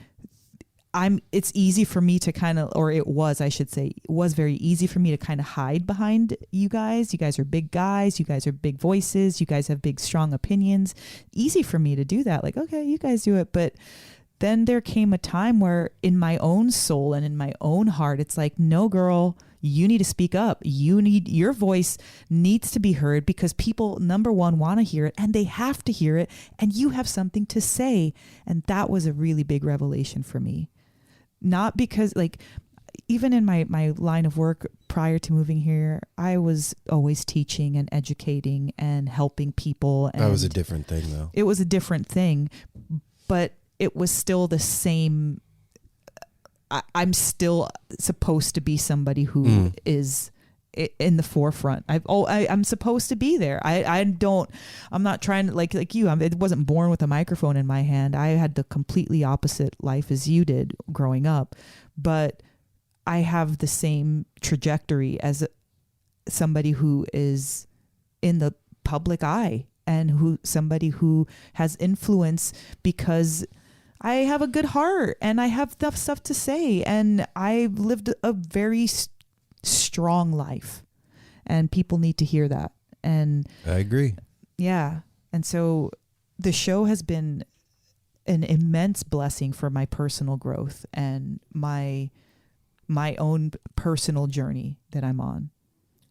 it's easy for me to kind of, or it was, I should say, it was very easy for me to kind of hide behind you guys. You guys are big guys. You guys are big voices. You guys have big, strong opinions. Easy for me to do that. Like, okay, you guys do it. But then there came a time where in my own soul and in my own heart, it's like, no, girl, you need to speak up. Your voice needs to be heard, because people, number one, want to hear it, and they have to hear it, and you have something to say. And that was a really big revelation for me. Not because, like, even in my line of work prior to moving here, I was always teaching and educating and helping people. And that was a different thing, though. It was a different thing, but it was still the same. I'm still supposed to be somebody who is in the forefront. I'm supposed to be there. I'm not trying to like you. I wasn't born with a microphone in my hand. I had the completely opposite life as you did growing up, but I have the same trajectory as somebody who is in the public eye and somebody who has influence because I have a good heart and I have stuff to say, and I lived a very strong life, and people need to hear that. And I agree. Yeah. And so the show has been an immense blessing for my personal growth and my own personal journey that I'm on.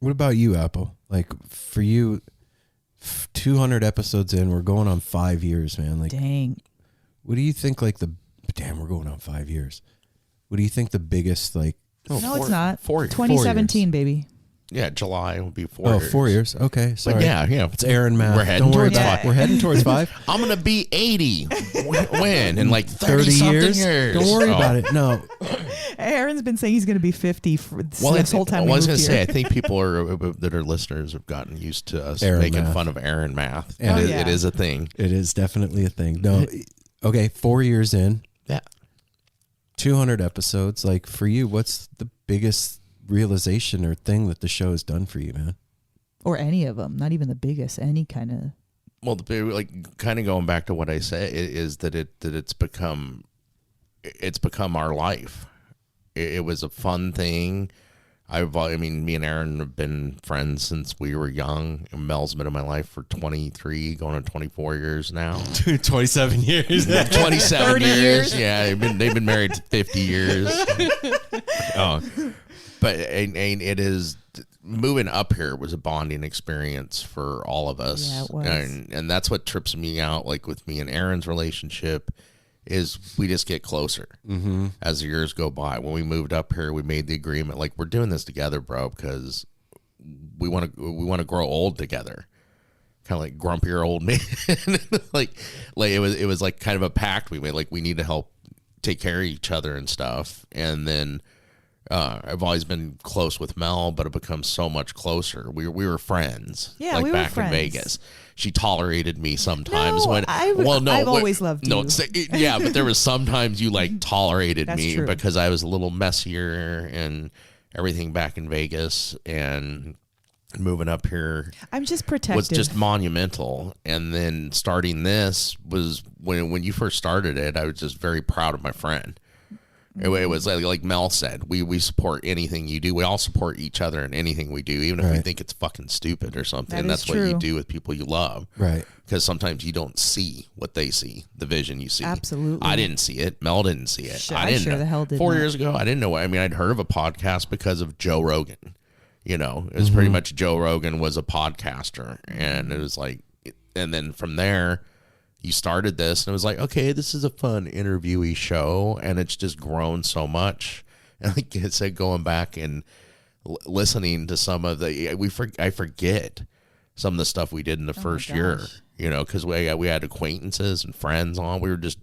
What about you, Apple? Like for you, 200 episodes in, we're going on 5 years, man. Like, dang. What do you think? We're going on 5 years. What do you think the biggest No, it's not. 4 years. 2017, baby. Yeah, July will be 4 years. 4 years. Okay, sorry. But yeah. It's Aaron math. We're heading towards 5. We're heading towards 5. I'm going to be 80 when? In like 30 years? Don't worry about it. No. Aaron's been saying he's going to be 50 for this whole time. I was going to say, I think people that are listeners have gotten used to us making fun of Aaron math. And it is a thing. It is definitely a thing. No. Okay, 4 years in. Yeah. 200 episodes. Like for you, what's the biggest realization or thing that the show has done for you, man? Or any of them, not even the biggest, any kind of. Well, kind of going back to what I said is that it's become our life. It was a fun thing. Me and Aaron have been friends since we were young. Mel's been in my life for 23, going on 24 years now. 27 years. 27 years. Yeah, they've been married 50 years. But it is, moving up here was a bonding experience for all of us. Yeah, it was. And that's what trips me out, like with me and Aaron's relationship, is we just get closer as the years go by. When we moved up here, we made the agreement, like, we're doing this together, bro, because we want to grow old together. Kind of like grumpier old men. like it was like kind of a pact we made. Like, we need to help take care of each other and stuff. And then I've always been close with Mel, but it becomes so much closer. We were friends. Yeah, like we were back friends. in Vegas. She tolerated me sometimes I've always loved you. Yeah, but there was sometimes you tolerated That's me true. because I was a little messier and everything back in Vegas, and moving up here I'm just protective. was just monumental. And then starting this was when you first started it, I was just very proud of my friend. It was like Mel said, we support anything you do. We all support each other in anything we do, even if we think it's fucking stupid or something. That is That's true. what you do with people you love. Right. Because sometimes you don't see what they see, the vision you see. Absolutely. I didn't see it. Mel didn't see it. I didn't sure know. the hell did 4 not. years ago, I didn't know. I'd heard of a podcast because of Joe Rogan. It was pretty much Joe Rogan was a podcaster. And it was like, and then from there, you started this, and it was like, okay, this is a fun interviewee show, and it's just grown so much. And like I said, going back and listening to some of I forget some of the stuff we did in the first year, because we had acquaintances and friends on. We were just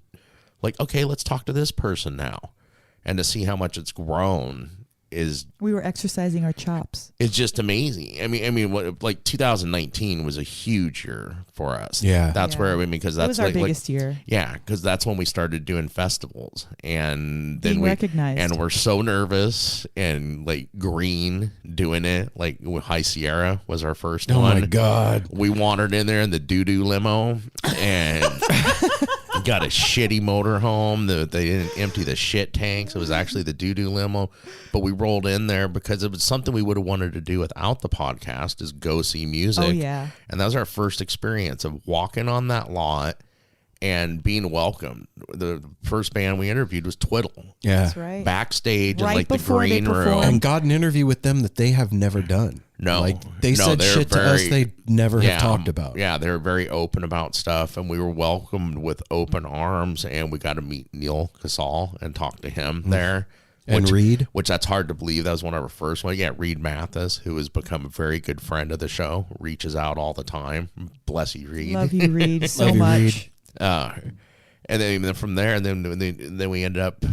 like, okay, let's talk to this person now, and to see how much it's grown we were exercising our chops. It's just amazing. I mean, what 2019 was a huge year for us. Yeah, that's where because that's it was our biggest year. Yeah, because that's when we started doing festivals, and then being recognized. And we're so nervous and green doing it. Like High Sierra was our first one. Oh my God, we wandered in there in the doo-doo limo and. Got a shitty motorhome. They didn't empty the shit tanks. It was actually the doo-doo limo. But we rolled in there because it was something we would have wanted to do without the podcast, is go see music. Oh, yeah. And that was our first experience of walking on that lot and being welcomed. The first band we interviewed was Twiddle. Yeah. That's right. Backstage Right in the before they green room. performed. And got an interview with them that they have never done. No. They said they're shit to us they never have talked about. Yeah, they were very open about stuff, and we were welcomed with open arms, and we got to meet Neil Casal and talk to him there. And Reed? Which that's hard to believe. That was one of our first ones. Yeah, Reed Mathis, who has become a very good friend of the show, reaches out all the time. Bless you, Reed. Love you, Reed, so Love you, much. Reed. And then from there, then we ended up,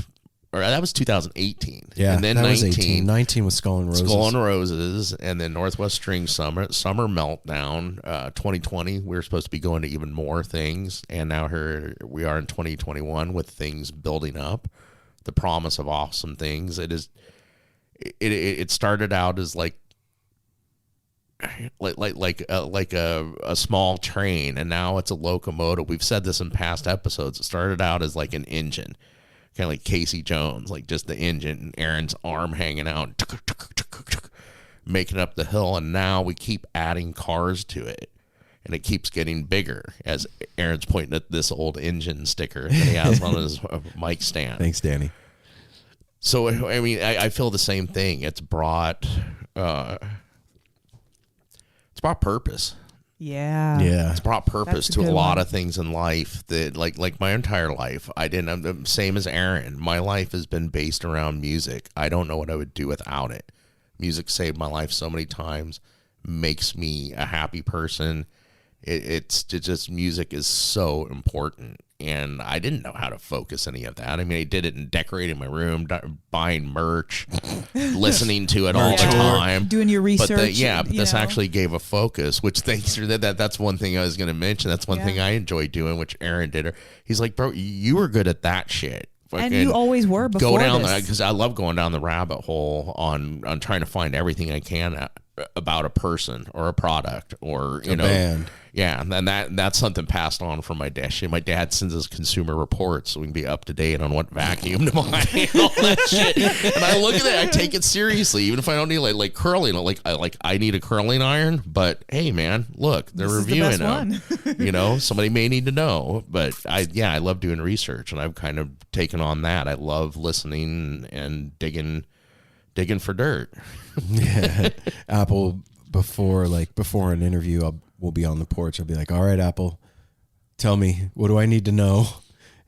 or that was 2018. Yeah, and then that 19, was 18. 19 was Skull and Roses. Skull and Roses, and then Northwest String Summer Meltdown. 2020, we were supposed to be going to even more things, and now here we are in 2021 with things building up. The promise of awesome things. It started out as like a small train, and now it's a locomotive. We've said this in past episodes. It started out as like an engine, kind of like Casey Jones, like just the engine, and Aaron's arm hanging out, making up the hill, and now we keep adding cars to it. And it keeps getting bigger as Aaron's pointing at this old engine sticker that he has on his mic stand. Thanks, Danny. So, I mean, I feel the same thing. It's brought purpose. Yeah. Yeah. It's brought purpose That's a to a good lot one. of things in life that, like my entire life, I'm the same as Aaron. My life has been based around music. I don't know what I would do without it. Music saved my life so many times, makes me a happy person. It's just music is so important, and I didn't know how to focus any of that. I mean, I did it in decorating my room, buying merch, listening to it all the time, Doing your research. But this actually gave a focus. Which thanks to that's one thing I was going to mention. That's one thing I enjoy doing, which Aaron did. He's like, bro, you were good at that shit. And you always were before go down this. because I love going down the rabbit hole on trying to find everything I can about a person or a product or a band. Yeah, and that's something passed on from my dad. My dad sends us consumer reports so we can be up to date on what vacuum to buy and all that shit. And I look at it, I take it seriously, even if I don't need like curling. I need a curling iron, but hey, man, look, they're This is the reviewing best them. one. Somebody may need to know, but I love doing research, and I've kind of taken on that. I love listening and digging for dirt. Yeah. Apple, before an interview, we'll be on the porch. I'll be like, all right, Apple, tell me, what do I need to know?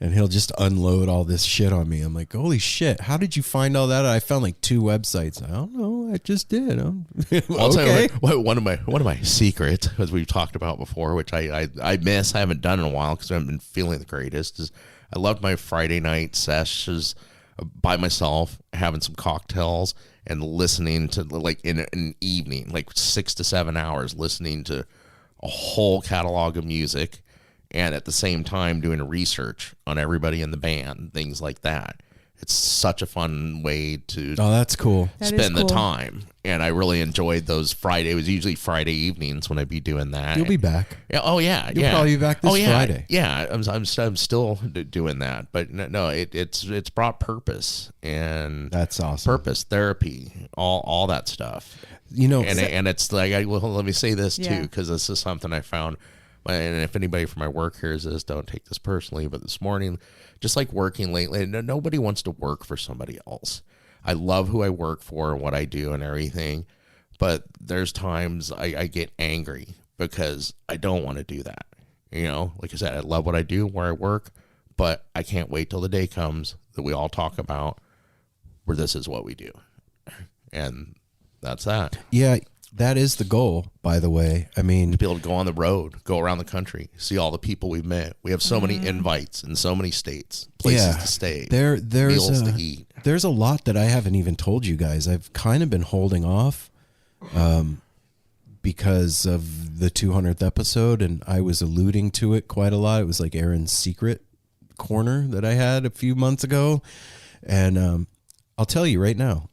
And he'll just unload all this shit on me. I'm like, holy shit, how did you find all that? I found like 2 websites. I don't know. I just did. I'll tell you one of my secrets, as we've talked about before, which I miss. I haven't done in a while because I haven't been feeling the greatest, is I loved my Friday night sessions by myself, having some cocktails and listening to, like, in an evening, like 6 to 7 hours, listening to a whole catalog of music, and at the same time doing research on everybody in the band, things like that. It's such a fun way to that's cool. spend the time. And I really enjoyed those Friday. It was usually Friday evenings when I'd be doing that. You'll be back. Yeah. Oh yeah. You'll probably be back this Friday. Yeah. I'm still doing that, but no, it's brought purpose, and That's awesome. purpose, therapy, all that stuff. And it's like, let me say this too, because this is something I found. And if anybody from my work hears this, don't take this personally, but this morning, just like working lately, nobody wants to work for somebody else. I love who I work for and what I do and everything, but there's times I get angry because I don't want to do that. Like I said, I love what I do, where I work, but I can't wait till the day comes that we all talk about where this is what we do. And that's that. Yeah, that is the goal, by the way. I mean, To be able to go on the road, go around the country, see all the people we've met. We have so many invites in so many states, places to stay, there's meals to eat. There's a lot that I haven't even told you guys. I've kind of been holding off because of the 200th episode, and I was alluding to it quite a lot. It was like Aaron's secret corner that I had a few months ago, and I'll tell you right now.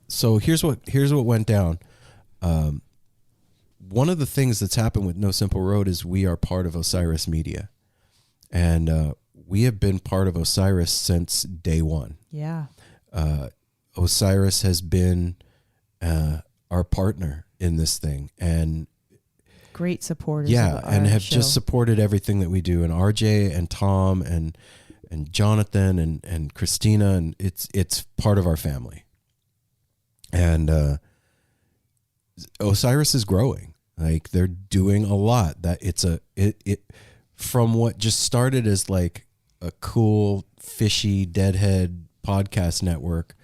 So here's what went down. One of the things that's happened with No Simple Road is we are part of Osiris Media, and we have been part of Osiris since day one. Yeah. Osiris has been our partner in this thing, and Great supporters. yeah, of and our have show. just supported everything that we do. And RJ and Tom and Jonathan and Christina, and it's part of our family. And Osiris is growing. Like, they're doing a lot. That it from what just started as like a cool, fishy, deadhead podcast network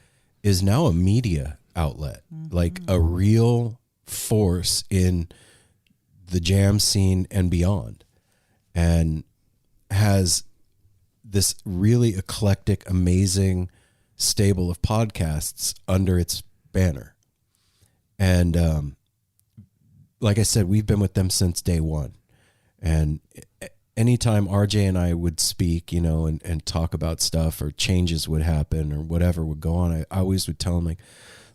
is now a media outlet, like a real force in the jam scene and beyond, and has this really eclectic, amazing stable of podcasts under its banner. And like I said, we've been with them since day one. And anytime RJ and I would speak, and talk about stuff, or changes would happen or whatever would go on, I always would tell him, like,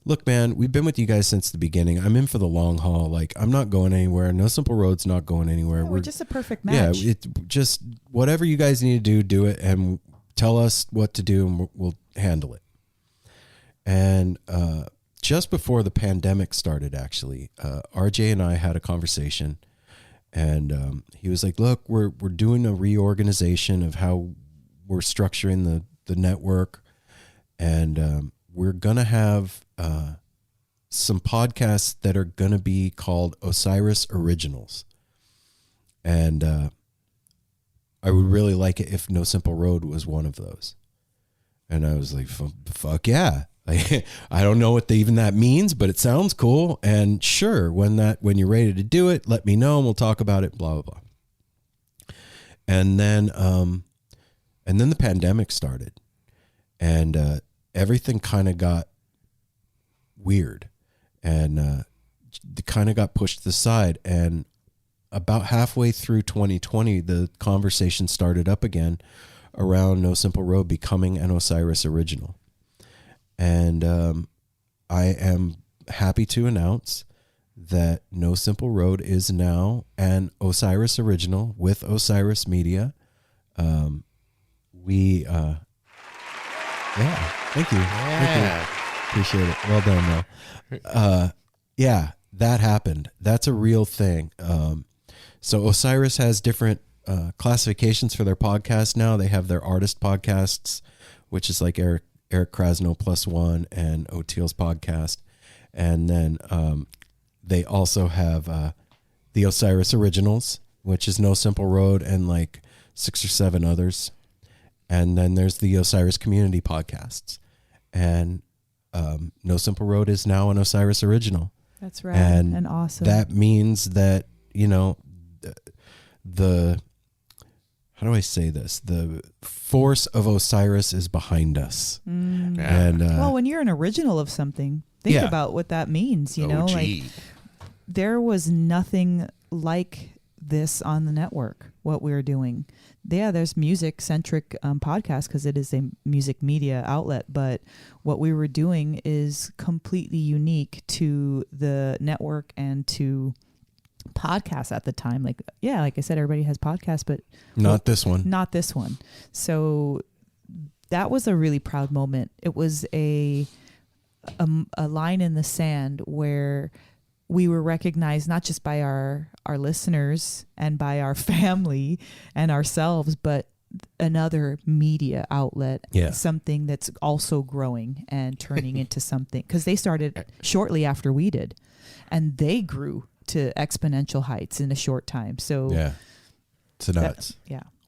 look, man, we've been with you guys since the beginning. I'm in for the long haul. Like, I'm not going anywhere. No Simple Road's not going anywhere. We're just a perfect match. Yeah, just whatever you guys need to do it, and tell us what to do, and we'll handle it. And just before the pandemic started, actually, RJ and I had a conversation, and he was like, look, we're doing a reorganization of how we're structuring the network, and we're going to have some podcasts that are going to be called Osiris Originals. And I would really like it if No Simple Road was one of those. And I was like, fuck yeah. Like, I don't know what even that means, but it sounds cool. And sure, when you're ready to do it, let me know and we'll talk about it, blah, blah, blah. And then the pandemic started, and everything kind of got weird, and kind of got pushed to the side. And about halfway through 2020, the conversation started up again around No Simple Road becoming an Osiris original. And I am happy to announce that No Simple Road is now an Osiris original with Osiris Media. Thank you. Yeah. Thank you. Appreciate it. Well done, though. Yeah, that happened. That's a real thing. So Osiris has different classifications for their podcast now. They have their artist podcasts, which is like Eric Krasno Plus One and Oteil's podcast. And then they also have the Osiris Originals, which is No Simple Road and like 6 or 7 others. And then there's the Osiris Community podcasts. And No Simple Road is now an Osiris Original. That's right. And awesome. That means that, the how do I say this? The force of Osiris is behind us. Mm. Yeah. And well, when you're an original of something, think about what that means. OG. Like there was nothing like this on the network. What we were doing, there's music centric podcasts because it is a music media outlet. But what we were doing is completely unique to the network and to podcasts at the time. Like I said, everybody has podcasts, but not this one. Not this one. So that was a really proud moment. It was a line in the sand where we were recognized not just by our listeners and by our family and ourselves, but another media outlet, something that's also growing and turning into something, because they started shortly after we did, and they grew to exponential heights in a short time. So it's nuts.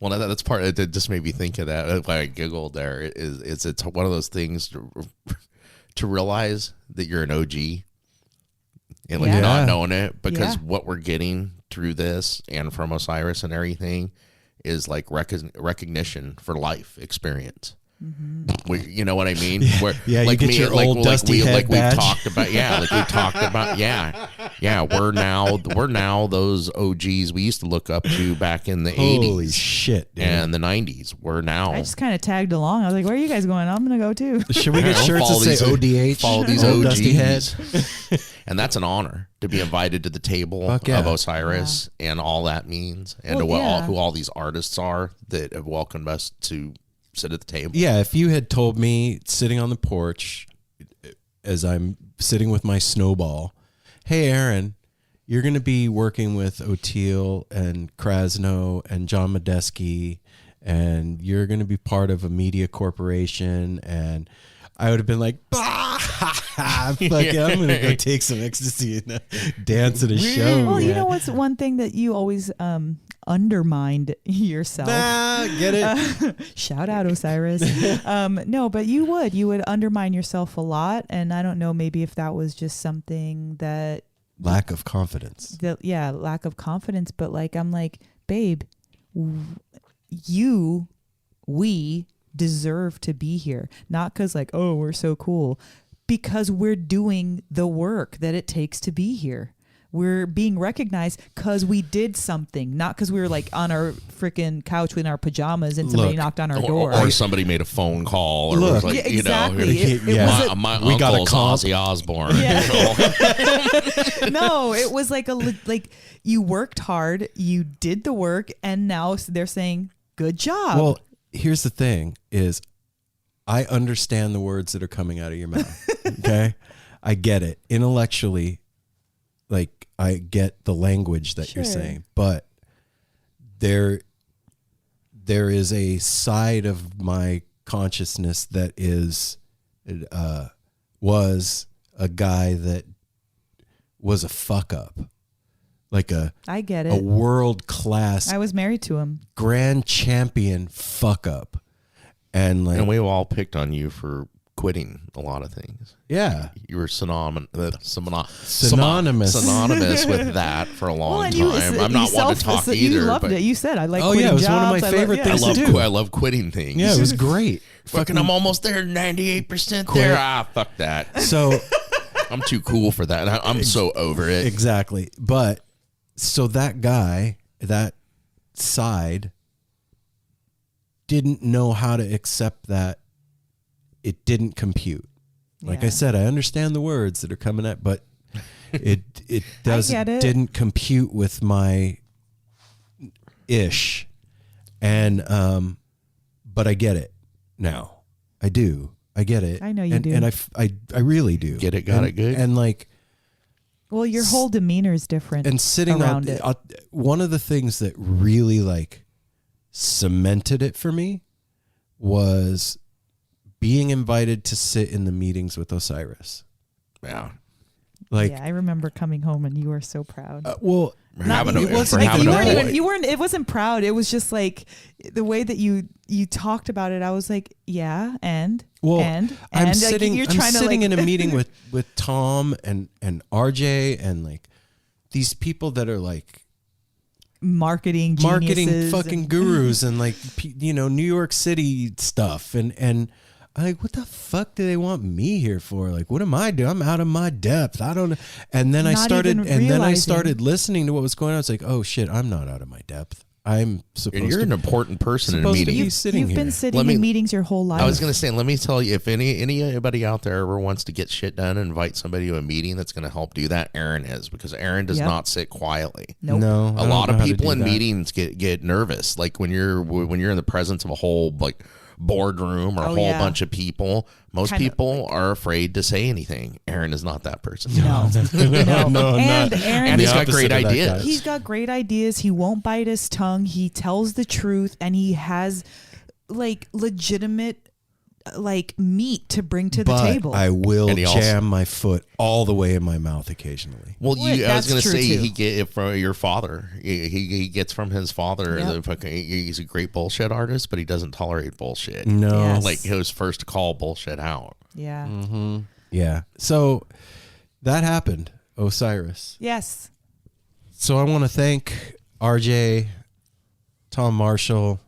Well, that's part. It just made me think of that. Why I giggled there. It's one of those things to realize that you're an OG and like not knowing it, because what we're getting through this and from Osiris and everything is like recognition for life experience. Mm-hmm. You know what I mean? Where, like you get your old dusty head badge. We've talked about. We're now those OGs we used to look up to back in the 80s. Holy shit, dude. And the 90s. We're now. I just kind of tagged along. I was like, "Where are you guys going? I'm gonna go too." Should we get shirts that say ODH? Follow these old OGs. Dusty head. And that's an honor to be invited to the table of Osiris and all that means, and who all these artists are that have welcomed us to sit at the table. Yeah, if you had told me sitting on the porch as I'm sitting with my snowball, hey, Aaron, you're going to be working with Oteil and Krasno and John Medeski, and you're going to be part of a media corporation, and I would have been like, fuck it, I'm going to go take some ecstasy and dance at a show. Well, you know what's one thing that you always undermined yourself. Get it? Shout out, Osiris. No, but you would undermine yourself a lot. And I don't know, maybe if that was just something that Lack of confidence. lack of confidence. But like, I'm like, babe, we deserve to be here. Not because like, oh, we're so cool. Because we're doing the work that it takes to be here. We're being recognized because we did something, not because we were like on our freaking couch in our pajamas and somebody knocked on our door. Or somebody made a phone call. Or was like, yeah, exactly. my We got a uncle's comp. Ozzy Osbourne. Yeah. No, it was like like you worked hard, you did the work, and now they're saying, good job. Well, here's the thing is I understand the words that are coming out of your mouth. Okay? I get it. Intellectually, like I get the language that you're saying, but there is a side of my consciousness that was a guy that was a fuck up. Like I get a it. world class I was married to him. grand champion fuck up. And like, And we've all picked on you for quitting a lot of things. yeah, You were synonymous Synonymous. with that for a long and time. I'm not one to talk either. You loved but it. You said I like. Oh, quitting yeah, it was one of my jobs. favorite things I to love do. I love quitting things. yeah, it was great. Fucking, I'm almost there, 98% Quit. there. Fuck that. So I'm too cool for that. I'm so over it. exactly. But so that guy, that side, didn't know how to accept that it didn't compute. Like I Yeah. said, I understand the words that are coming at, but it get it. didn't compute with my ish. And but I get it now. I do. I get it. I know you do. And I really do. Get it, got And- it good. And like, Well, your whole demeanor is different. and sitting around it. one of the things that really like cemented it for me was being invited to sit in the meetings with Osiris. Yeah. Like, yeah, I remember coming home and you were so proud. well, We're having a, it wasn't for like having you a weren't boy. even, you weren't. It wasn't proud. It was just like the way that you talked about it. I was like, yeah, and I'm like, sitting. you're I'm trying to sitting like, in a meeting with Tom and RJ and like these people that are like marketing marketing fucking and- gurus and like New York City stuff and I'm like, what the fuck do they want me here for? Like, what am I doing? I'm out of my depth. I don't know. And then I Not started even realizing. started listening to what was going on. I was like, oh shit, I'm not out of my depth. I'm supposed And you're to an important person in a supposed to meeting. be sitting You've here. been sitting Let me- in meetings your whole life. I was going to say, let me tell you, if anybody out there ever wants to get shit done and invite somebody to a meeting that's going to help do that, Aaron is, because Aaron does Yep. not sit quietly. Nope. No, I A don't lot know of how to people do in that. meetings get nervous, like when you're in the presence of a whole like boardroom or a Oh, whole yeah. bunch of people. Most Kind of people are afraid to say anything. Aaron is not that person. No, No, I'm and not. Aaron, And he's The got opposite great of that ideas. guy. he's got great ideas. He won't bite his tongue. He tells the truth, and he has like legitimate like meat to bring to the But table. I will And he also- jam my foot all the way in my mouth occasionally. Well, Well, I was that's going to true, say too. he get it from your father. He gets from his father. Yep. The fucking, he's a great bullshit artist, but he doesn't tolerate bullshit. No. Yes. Like he was first to call bullshit out. yeah. Yeah. So that happened, Osiris. Yes. So I want to thank RJ, Tom Marshall,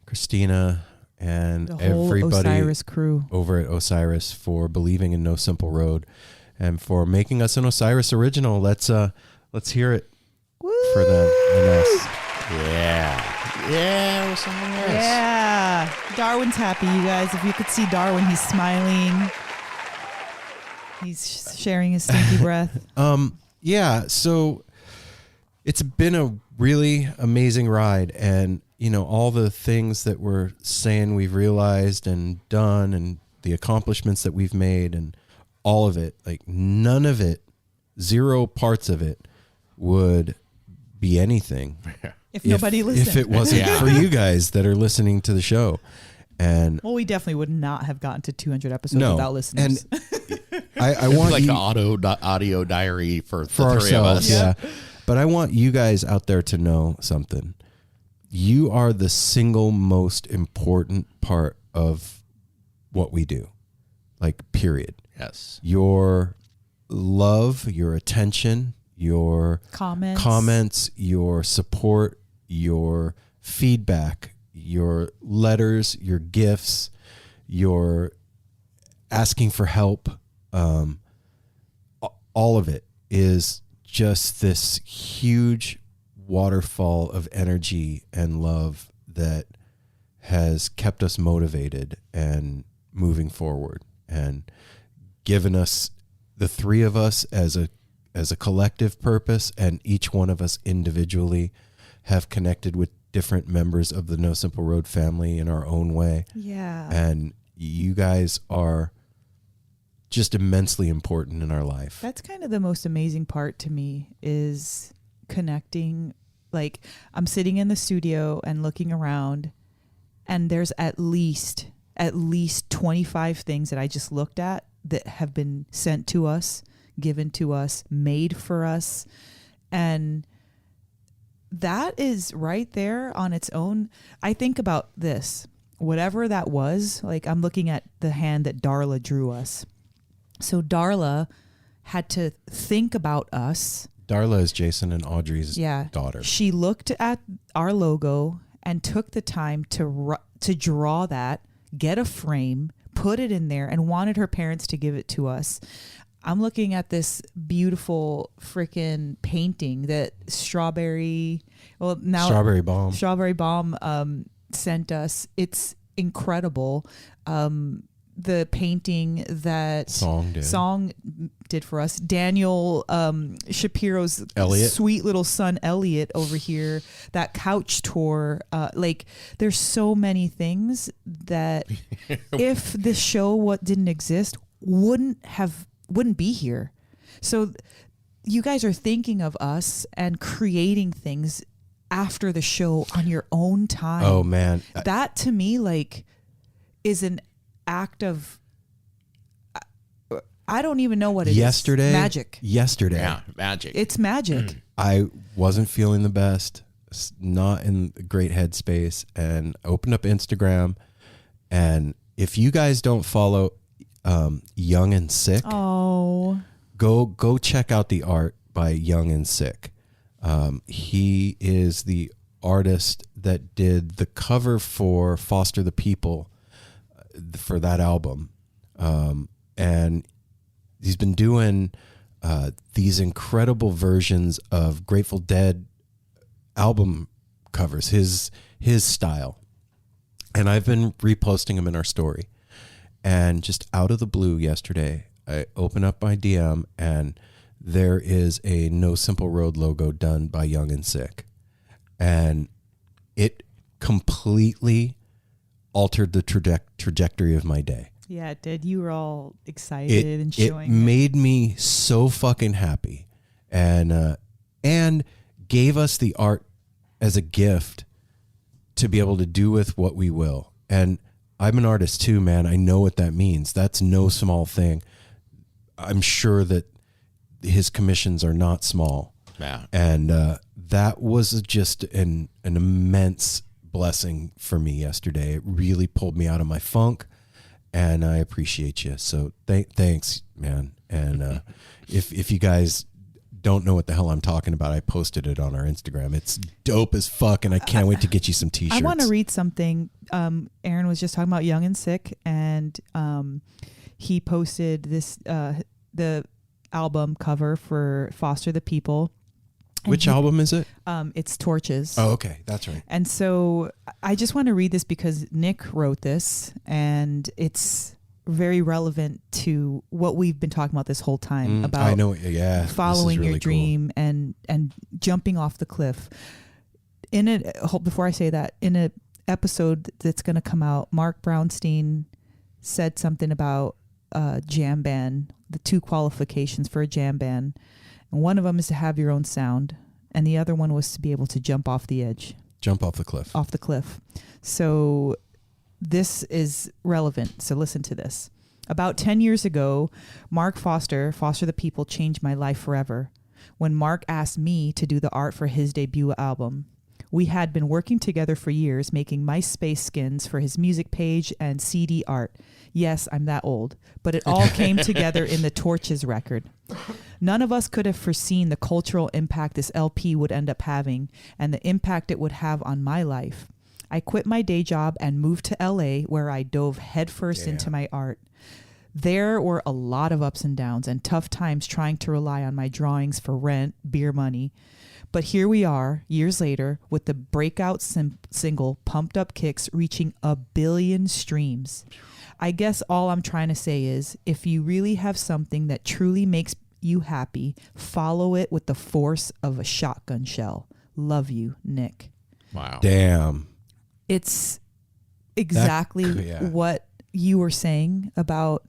Christina, and The whole everybody Osiris crew. over at Osiris for believing in No Simple Road and for making us an Osiris original. Let's hear it for them and us. Yeah, Osiris. Yeah. Darwin's happy, you guys. If you could see Darwin, he's smiling. He's sharing his stinky breath. Yeah, so it's been a really amazing ride, and all the things that we're saying we've realized and done and the accomplishments that we've made and all of it, like none of it, 0 parts of it would be anything If nobody listened. if it wasn't for you guys that are listening to the show. And Well, we definitely would not have gotten to 200 episodes no, without listeners. and I want like you, an audio diary for the for three of ourselves, us. yeah. But I want you guys out there to know something. you are the single most important part of what we do. Like, period. Yes. Your love, your attention, your comments, your support, your feedback, your letters, your gifts, your asking for help, all of it is just this huge waterfall of energy and love that has kept us motivated and moving forward and given us, the three of us as a collective purpose, and each one of us individually have connected with different members of the No Simple Road family in our own way. Yeah. And you guys are just immensely important in our life. That's kind of the most amazing part to me, is connecting. Like, I'm sitting in the studio and looking around, and there's at least 25 things that I just looked at that have been sent to us, given to us, made for us. And that is right there on its own. I think about this, whatever that was, like, I'm looking at the hand that Darla drew us. So Darla had to think about us. Darla is Jason and Audrey's daughter. She looked at our logo and took the time to draw that, get a frame, put it in there, and wanted her parents to give it to us. I'm looking at this beautiful freaking painting that Strawberry Bomb sent us. It's incredible. The painting that Song did for us. Daniel Shapiro's sweet little son Elliot over here. That couch tour. Like, there's so many things that if this show didn't exist, wouldn't be here. So you guys are thinking of us and creating things after the show on your own time. Oh man, that to me, like, is an act of, I don't even know what it is. Magic. Yesterday. Yeah, magic. It's magic. I wasn't feeling the best, not in a great headspace, and opened up Instagram. And if you guys don't follow Young and Sick, go check out the art by Young and Sick. He is the artist that did the cover for Foster the People for that album. And he's been doing these incredible versions of Grateful Dead album covers, his style. And I've been reposting them in our story. And just out of the blue yesterday, I open up my DM and there is a No Simple Road logo done by Young and Sick. And it completely altered the trajectory of my day. Yeah, it did. You were all excited and showing. It made me so fucking happy, and gave us the art as a gift to be able to do with what we will. And I'm an artist too, man. I know what that means. That's no small thing. I'm sure that his commissions are not small. Yeah. And that was just an immense blessing for me yesterday. It really pulled me out of my funk, and I appreciate you. So thanks, man. And if you guys don't know what the hell I'm talking about, I posted it on our Instagram. It's dope as fuck, and I can't wait to get you some t-shirts. I want to read something. Aaron was just talking about Young and Sick, and he posted this the album cover for Foster the People. Which album is it? It's Torches. Oh, okay. That's right. And so I just want to read this because Nick wrote this, and it's very relevant to what we've been talking about this whole time about I know, yeah, following really your dream and jumping off the cliff. Before I say that, in an episode that's going to come out, Mark Brownstein said something about jam band, the 2 qualifications for a jam band. And one of them is to have your own sound, and the other one was to be able to jump off the edge. Jump off the cliff. Off the cliff. So this is relevant. So listen to this. About 10 years ago, Mark Foster the People, changed my life forever. When Mark asked me to do the art for his debut album, We had been working together for years, making MySpace skins for his music page and CD art. Yes, I'm that old, but it all came together in the Torches record. None of us could have foreseen the cultural impact this LP would end up having and the impact it would have on my life. I quit my day job and moved to LA, where I dove headfirst into my art. There were a lot of ups and downs and tough times trying to rely on my drawings for rent, beer money. But here we are, years later, with the breakout single Pumped Up Kicks reaching 1 billion streams. I guess all I'm trying to say is, if you really have something that truly makes you happy, follow it with the force of a shotgun shell. Love you, Nick. Wow. Damn. It's exactly what you were saying about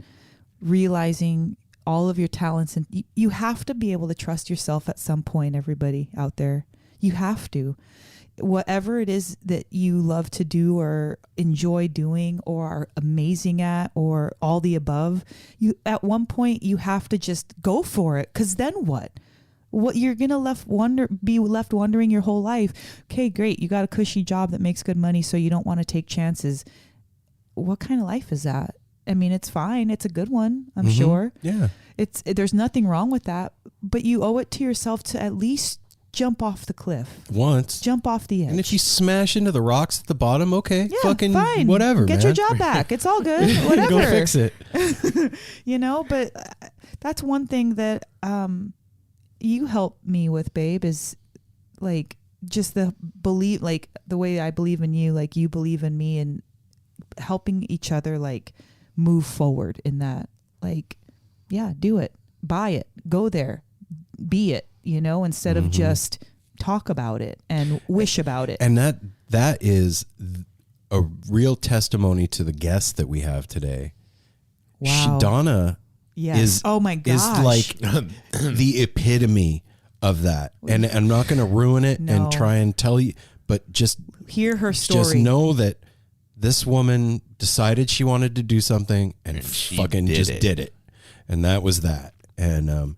realizing all of your talents, and you have to be able to trust yourself at some point. Everybody out there, you have to. Whatever it is that you love to do or enjoy doing or are amazing at or all the above, you at one point you have to just go for it, because then what you're gonna be left wondering your whole life. Okay, great, you got a cushy job that makes good money, so you don't want to take chances. What kind of life is that? I mean, it's fine. It's a good one, I'm sure. Yeah. There's nothing wrong with that, but you owe it to yourself to at least jump off the cliff. Once. Jump off the edge. And if you smash into the rocks at the bottom, okay, yeah, fucking fine. whatever, Get man. your job back. It's all good. Whatever. Go fix it. But that's one thing that you helped me with, babe, is like just the belief, like the way I believe in you, like you believe in me, and helping each other like move forward in that. Like, yeah, do it, buy it, go there, be it, instead of just talk about it and wish about it. And that is a real testimony to the guest that we have today. Wow. Donna yes. Oh my gosh. is like the epitome of that. And I'm not going to ruin it and try and tell you, but just hear her story. Just know that this woman decided she wanted to do something and fucking did it. And that was that. And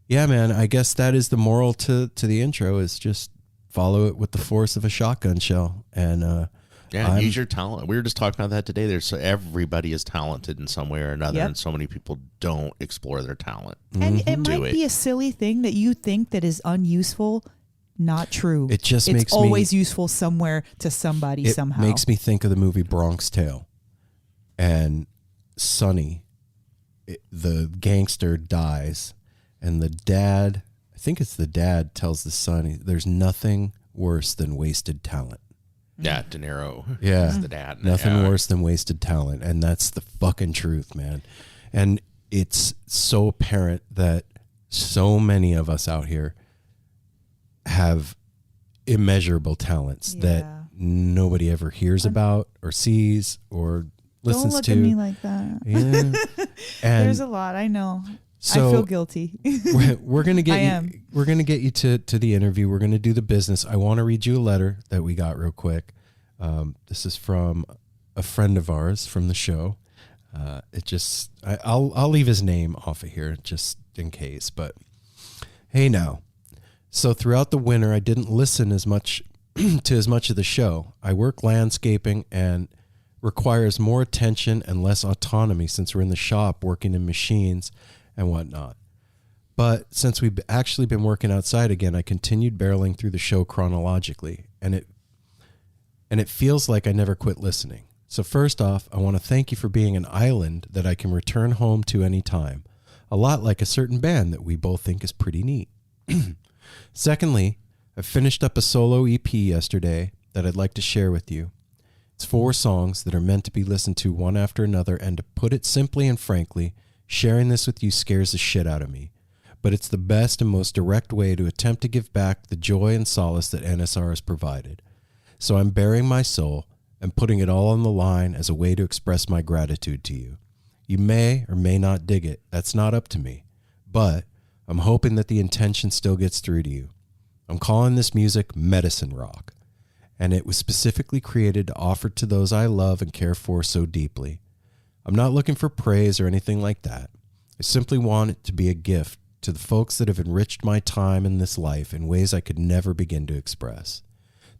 yeah, man, I guess that is the moral to the intro, is just follow it with the force of a shotgun shell. And use your talent. We were just talking about that today. Everybody is talented in some way or another, and so many people don't explore their talent. And it might be a silly thing that you think that is unuseful. Not true. It just it's always useful somewhere to somebody somehow. It makes me think of the movie Bronx Tale. And Sonny, the gangster, dies, and the dad, I think it's the dad, tells the son, there's nothing worse than wasted talent. Yeah, De Niro. Yeah, is the dad. Nothing worse than wasted talent, and that's the fucking truth, man. And it's so apparent that so many of us out here have immeasurable talents that nobody ever hears about or sees or listens to. Don't look at me like that. Yeah. And there's a lot, I know. So I feel guilty. we're gonna get we're gonna get you to the interview. We're gonna do the business. I want to read you a letter that we got real quick. This is from a friend of ours from the show. I'll leave his name off of here just in case. But hey, now, so throughout the winter, I didn't listen as much to as much of the show. I work landscaping and requires more attention and less autonomy since we're in the shop working in machines and whatnot. But since we've actually been working outside again, I continued barreling through the show chronologically, and it feels like I never quit listening. So first off, I want to thank you for being an island that I can return home to any time, a lot like a certain band that we both think is pretty neat. Secondly, I finished up a solo EP yesterday that I'd like to share with you. It's 4 songs that are meant to be listened to one after another, and to put it simply and frankly, sharing this with you scares the shit out of me. But it's the best and most direct way to attempt to give back the joy and solace that NSR has provided. So I'm bearing my soul and putting it all on the line as a way to express my gratitude to you. You may or may not dig it. That's not up to me. But I'm hoping that the intention still gets through to you. I'm calling this music medicine rock, and it was specifically created to offer to those I love and care for so deeply. I'm not looking for praise or anything like that. I simply want it to be a gift to the folks that have enriched my time in this life in ways I could never begin to express.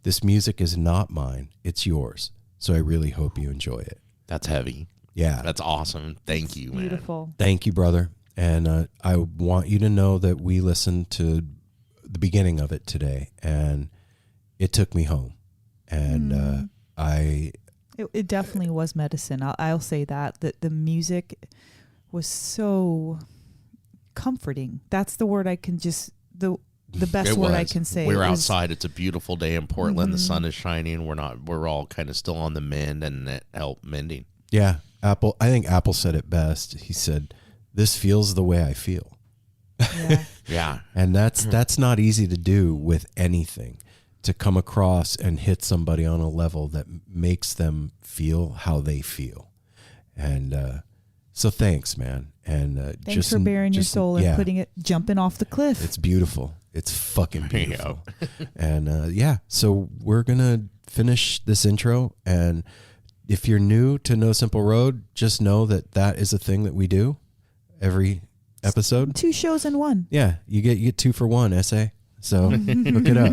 this music is not mine. It's yours. So I really hope you enjoy it. That's heavy. Yeah. That's awesome. Thank you, man. Beautiful. Thank you, brother. And I want you to know that we listened to the beginning of it today, and it took me home. And It definitely was medicine. I'll say that the music was so comforting. That's the word I can just the best word I can say. We're outside. It's a beautiful day in Portland. The sun is shining. We're all kind of still on the mend, and it helped mending. yeah, I think Apple said it best. He said, "This feels the way I feel." Yeah. Yeah. And that's not easy to do with anything, to come across and hit somebody on a level that makes them feel how they feel. And so thanks, man. And Thanks for bearing your soul and jumping off the cliff. It's beautiful. It's fucking beautiful. And so we're going to finish this intro. And if you're new to No Simple Road, just know that is a thing that we do every episode. 2 shows in one. Yeah, you get 2 for 1 essay. So look it up.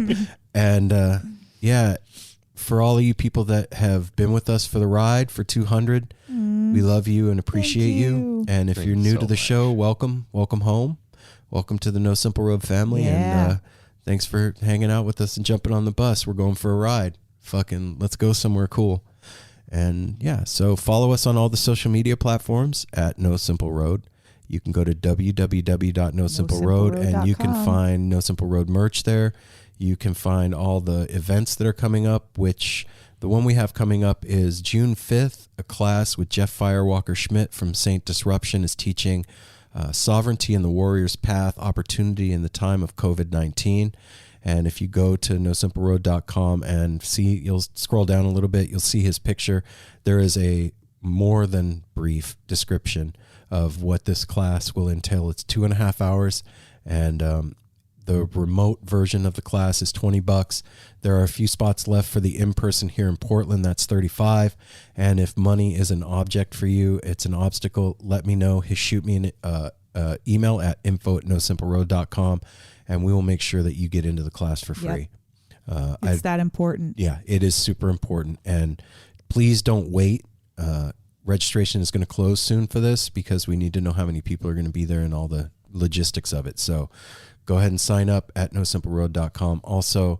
And for all of you people that have been with us for the ride for 200, we love you and appreciate you. And if you're new to the show, welcome home. Welcome to the No Simple Road family. Yeah. And thanks for hanging out with us and jumping on the bus. We're going for a ride. Fucking let's go somewhere cool. And so follow us on all the social media platforms at No Simple Road. You can go to www.nosimpleroad and you can find No Simple Road merch there. You can find all the events that are coming up, which the one we have coming up is June 5th, a class with Jeff Firewalker Schmidt from Saint Disruption is teaching Sovereignty in the Warrior's Path, Opportunity in the Time of COVID-19. And if you go to nosimpleroad.com and you'll scroll down a little bit, you'll see his picture. There is a more than brief description of what this class will entail. It's 2.5 hours, and the remote version of the class is $20. There are a few spots left for the in-person here in Portland. That's $35. And if money is an object for you, it's an obstacle, let me know. Shoot me an email at info@nosimpleroad.com, and we will make sure that you get into the class for free. It's that important. Yeah, it is super important. And please don't wait. Registration is going to close soon for this because we need to know how many people are going to be there and all the logistics of it. So go ahead and sign up at nosimpleroad.com. Also,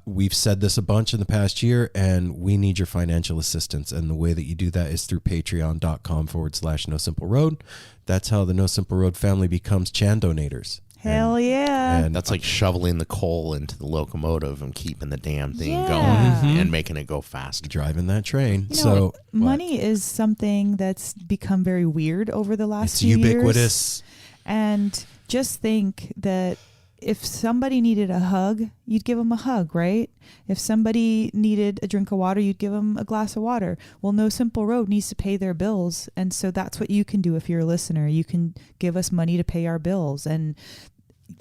we've said this a bunch in the past year, and we need your financial assistance. And the way that you do that is through patreon.com/nosimpleroad. That's how the No Simple Road family becomes Chan donators. Hell yeah. And That's like shoveling the coal into the locomotive and keeping the damn thing going and making it go faster. driving that train. So money is something that's become very weird over the last It's few ubiquitous. years. And just think that if somebody needed a hug, you'd give them a hug, right? If somebody needed a drink of water, you'd give them a glass of water. Well, No Simple Road needs to pay their bills. And so that's what you can do if you're a listener. You can give us money to pay our bills and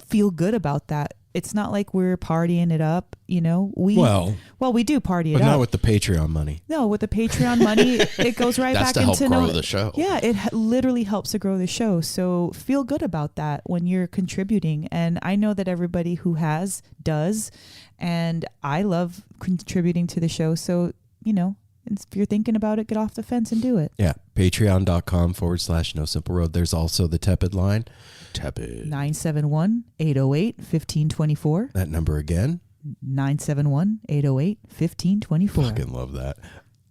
feel good about that. It's not like we're partying it up, we do party it but up. not with the Patreon money. No, with the Patreon money, it goes right That's back to help into grow the show. Yeah, it literally helps to grow the show. So feel good about that when you're contributing. And I know that everybody who does. And I love contributing to the show. So, if you're thinking about it, get off the fence and do it. Yeah, patreon.com/No Simple Road. There's also the Tepid line. Tepid. 971-808-1524. That number again. 971-808-1524. Fucking love that.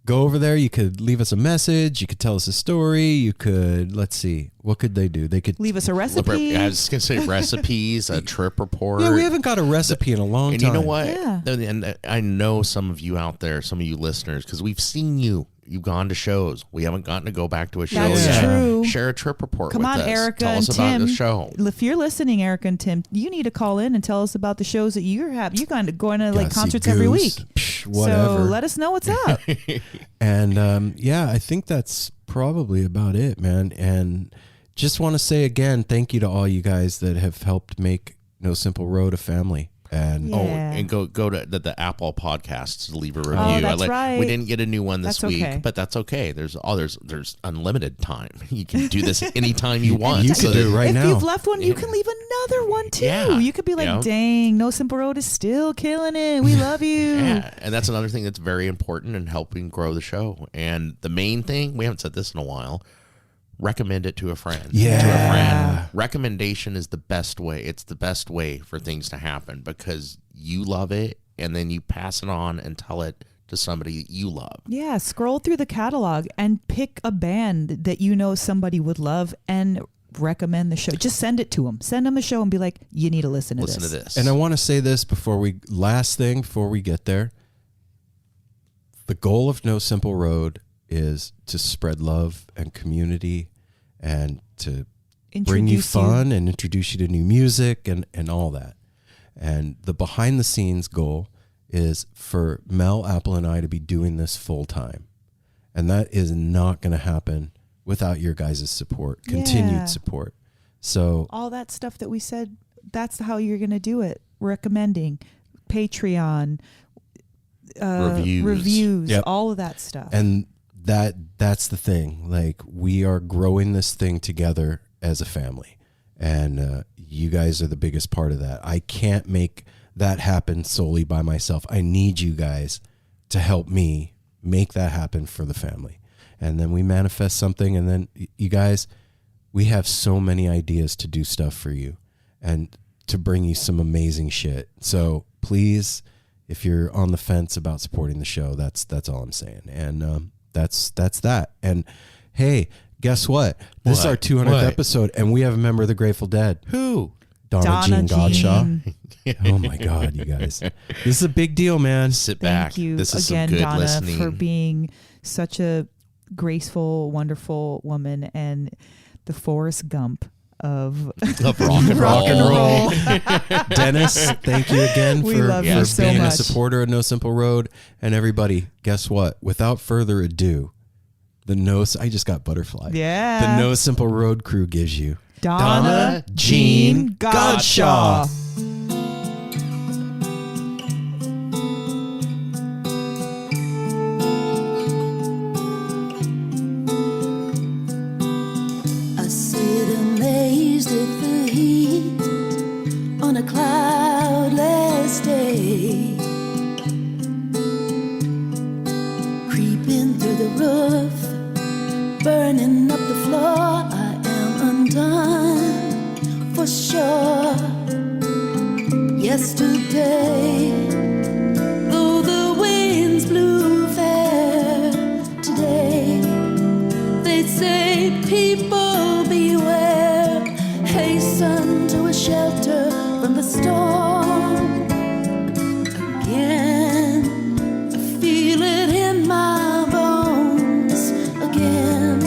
Go over there. You could leave us a message. You could tell us a story. You could, let's see, what could they do? They could Leave us a recipe. I was going to say recipes, a trip report. Yeah, we haven't got a recipe in a long And time. you know what? Yeah. And I know some of you out there, some of you listeners, because we've seen you. You've gone to shows. We haven't gotten to go back to a show That's yet. true. Share a trip report Come with on, us. Erica Tell and us about Tim. the show. If you're listening, Erica and Tim, you need to call in and tell us about the shows that you're having. You're going to Gotta see concerts every week. Goose. Psh, whatever. So let us know what's up. And I think that's probably about it, man. And just want to say again, thank you to all you guys that have helped make No Simple Road a family. And Yeah. and go to the Apple Podcasts to leave a review. Oh, that's right. We didn't get a new one this That's week, okay. but that's okay. There's unlimited time. You can do this anytime you want. You can do it right if now. you've left one, you can leave another one too. Yeah. You could be like, Yeah. dang, No Simple Road is still killing it. We love you. Yeah, and that's another thing that's very important in helping grow the show. And the main thing, we haven't said this in a while, recommend it to a friend. Yeah. To a friend. Recommendation is the best way. It's the best way for things to happen because you love it and then you pass it on and tell it to somebody that you love. Yeah, scroll through the catalog and pick a band that you know somebody would love and recommend the show. Just send it to them. Send them the show and be like, you need to listen to this. And I want to say this before we get there. The goal of No Simple Road is to spread love and community and to bring you fun and introduce you to new music and all that. And the behind the scenes goal is for Mel, Apple, and I to be doing this full time. And that is not going to happen without your guys' support, continued support. So all that stuff that we said, that's how you're going to do it. Recommending, Patreon, reviews, Yep. all of that stuff. And that's the thing. Like, we are growing this thing together as a family, and you guys are the biggest part of that. I can't make that happen solely by myself. I need you guys to help me make that happen for the family. And then we manifest something, and then you guys, we have so many ideas to do stuff for you and to bring you some amazing shit. So please, if you're on the fence about supporting the show, that's all I'm saying. And that's that. And hey, guess what? This is our 200th episode, and we have a member of the Grateful Dead. Who? Donna Jean Godchaux. Oh my God, you guys. This is a big deal, man. Sit back. Thank you This is again, some good Donna, listening. for being such a graceful, wonderful woman and the Forrest Gump of Of rock and roll. Dennis, thank you again We for love you so being much. a supporter of No Simple Road. And everybody, guess what? Without further ado, I just got butterfly. Yeah. The No Simple Road crew gives you Donna Jean Godchaux. I sit amazed at the heat on a cloudless day, creeping through the roof, burning up the floor. I am undone for sure. Yesterday, though the winds blew fair, today they say, people beware, hasten to a shelter from the storm. Again, I feel it in my bones. Again,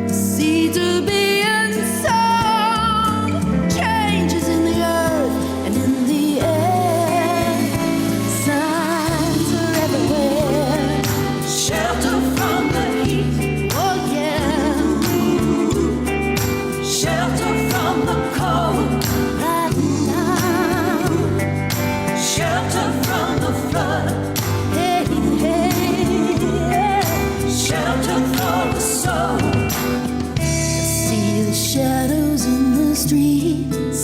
the seeds are being sown. Changes in the earth and in the air. Signs are everywhere. Shelter from the heat. Oh yeah. Shelter from the cold right now. Shelter from the flood. Hey, hey. Shelter for the soul. I see the shadows in the streets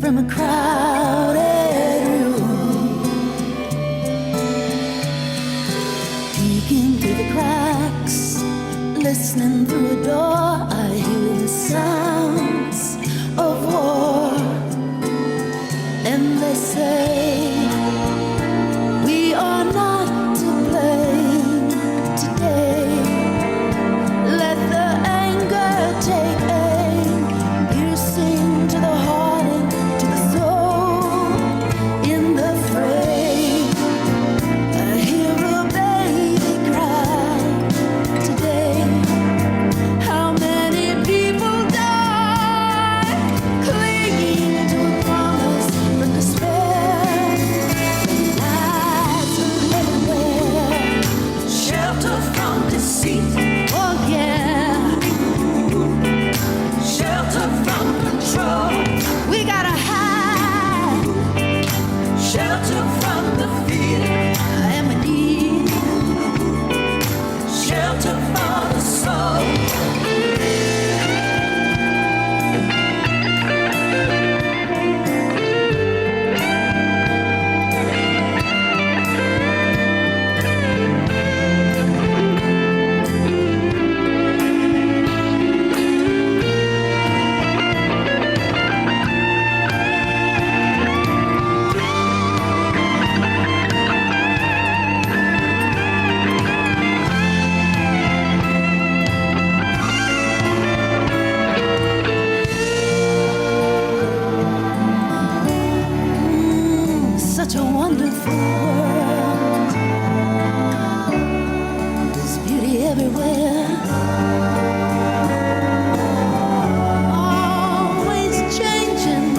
from a crowded room. Peeking through the cracks, listening through a door, I hear the sounds of war. And they say, we are not to blame today. Let the anger take aim, piercing to the heart and to the soul. In the fray, I hear a baby cry today. How for the soul. Such a wonderful world. There's beauty everywhere. Always changing.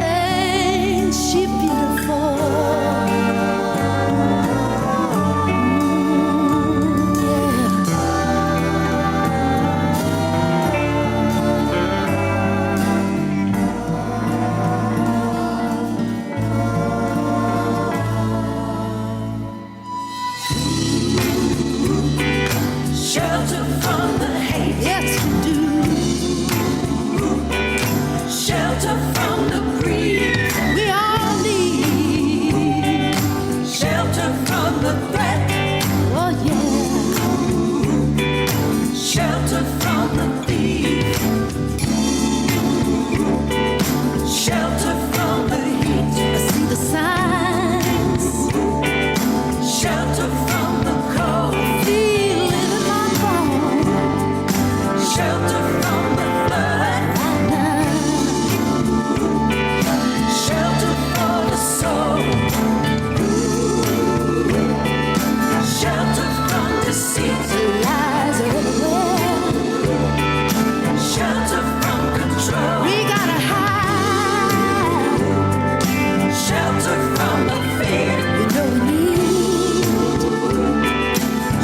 Ain't she beautiful? Shelter from the hate. Yes, we do. Shelter from the greed. We all need shelter from the threat. Oh, yeah. Shelter from the thief. Shelter from the heat. I see the signs. Shelter from the cold. Feel it in my bones. Shelter from the flood. Shelter for the soul. Shelter from deceit. Lies are everywhere. Shelter from control. We gotta hide. Shelter from the fear. You know we need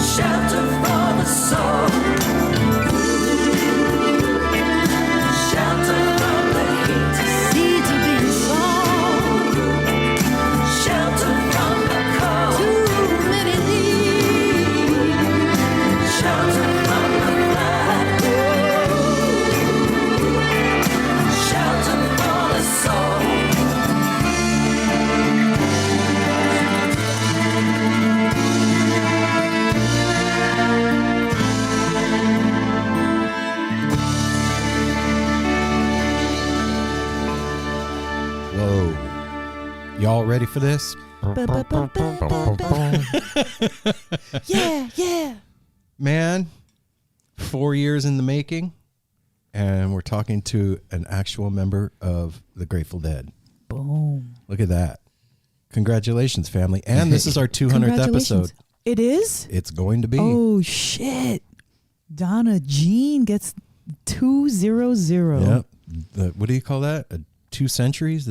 shelter for the soul. Shelter from the heat. Seeds are being sown. Shelter from the cold. Too many need shelter from the flood. Shelter for the soul. Whoa. Y'all ready for this? Yeah, yeah. Man, 4 years in the making, and we're talking to an actual member of the Grateful Dead. Boom. Look at that. Congratulations, family. And this is our 200th episode. It is? It's going to be. Oh, shit. Donna Jean gets 200. Yep. What do you call that? 2 centuries?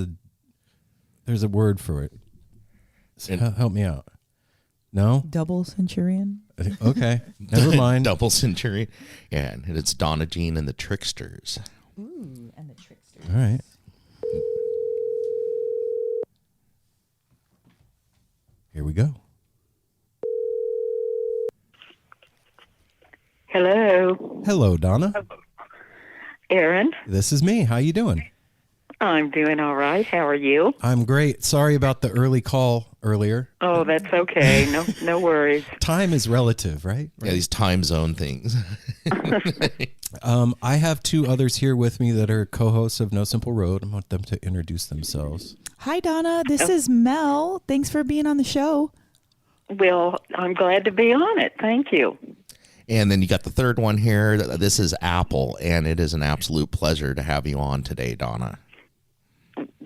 There's a word for it. So help me out. No? Double centurion. Okay. Never mind. Double Centurion. Yeah, and it's Donna Jean and the Tricksters. Ooh, and the Tricksters. All right. Here we go. Hello, Hello, Donna. Aaron. This is me. How you doing? I'm doing all right. How are you? I'm great. Sorry about the early call earlier. Oh, that's okay. No worries. Time is relative, right? Yeah, these time zone things. I have 2 others here with me that are co-hosts of No Simple Road. I want them to introduce themselves. Hi, Donna. This is Mel. Thanks for being on the show. Well, I'm glad to be on it. Thank you. And then you got the third one here. This is Apple, and it is an absolute pleasure to have you on today, Donna.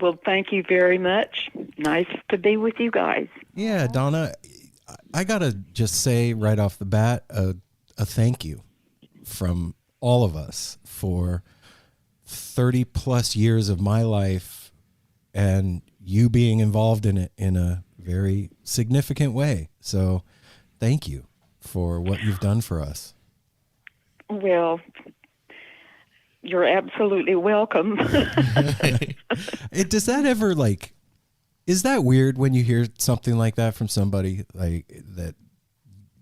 Well, thank you very much. Nice to be with you guys. Yeah, Donna, I got to just say right off the bat a thank you from all of us for 30 plus years of my life and you being involved in it in a very significant way. So thank you for what you've done for us. Well, you're absolutely welcome. Does that ever is that weird when you hear something like that from somebody like that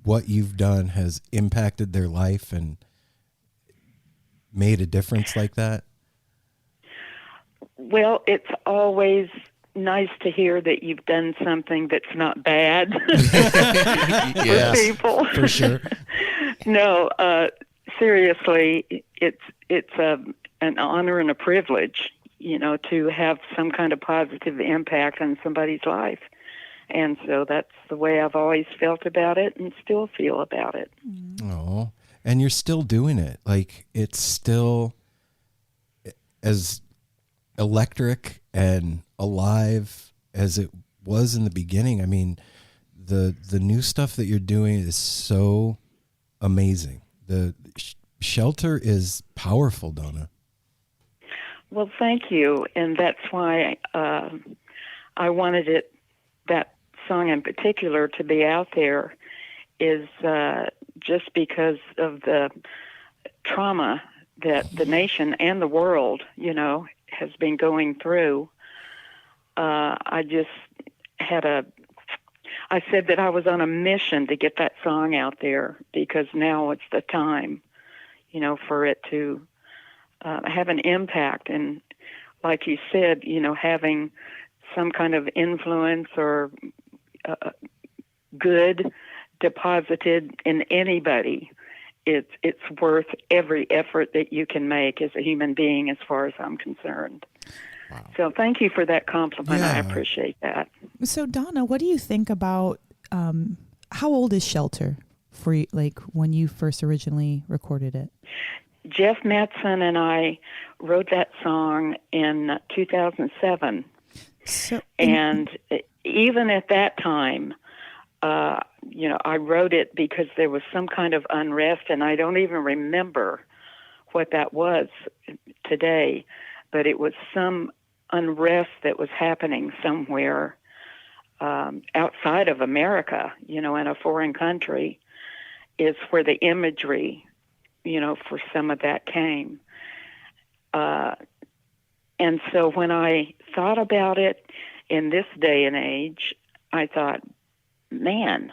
what you've done has impacted their life and made a difference like that? Well, it's always nice to hear that you've done something that's not bad for people. For sure. No, seriously, it's an honor and a privilege, to have some kind of positive impact on somebody's life. And so that's the way I've always felt about it and still feel about it. Oh, and you're still doing it. Like, it's still as electric and alive as it was in the beginning. I mean, the new stuff that you're doing is so amazing. The shelter is powerful, Donna. Well, thank you. And that's why I wanted that song in particular to be out there, is just because of the trauma that the nation and the world, has been going through. I just I said that I was on a mission to get that song out there, because now it's the time, for it to have an impact. And like you said, having some kind of influence or good deposited in anybody, it's worth every effort that you can make as a human being, as far as I'm concerned. Wow. So thank you for that compliment. Yeah. I appreciate that. So Donna, what do you think about how old is Shelter for you, like when you first originally recorded it? Jeff Mattson and I wrote that song in 2007. And even at that time, I wrote it because there was some kind of unrest, and I don't even remember what that was today, but it was some unrest that was happening somewhere outside of America, in a foreign country, is where the imagery, for some of that came. And so when I thought about it in this day and age, I thought, man,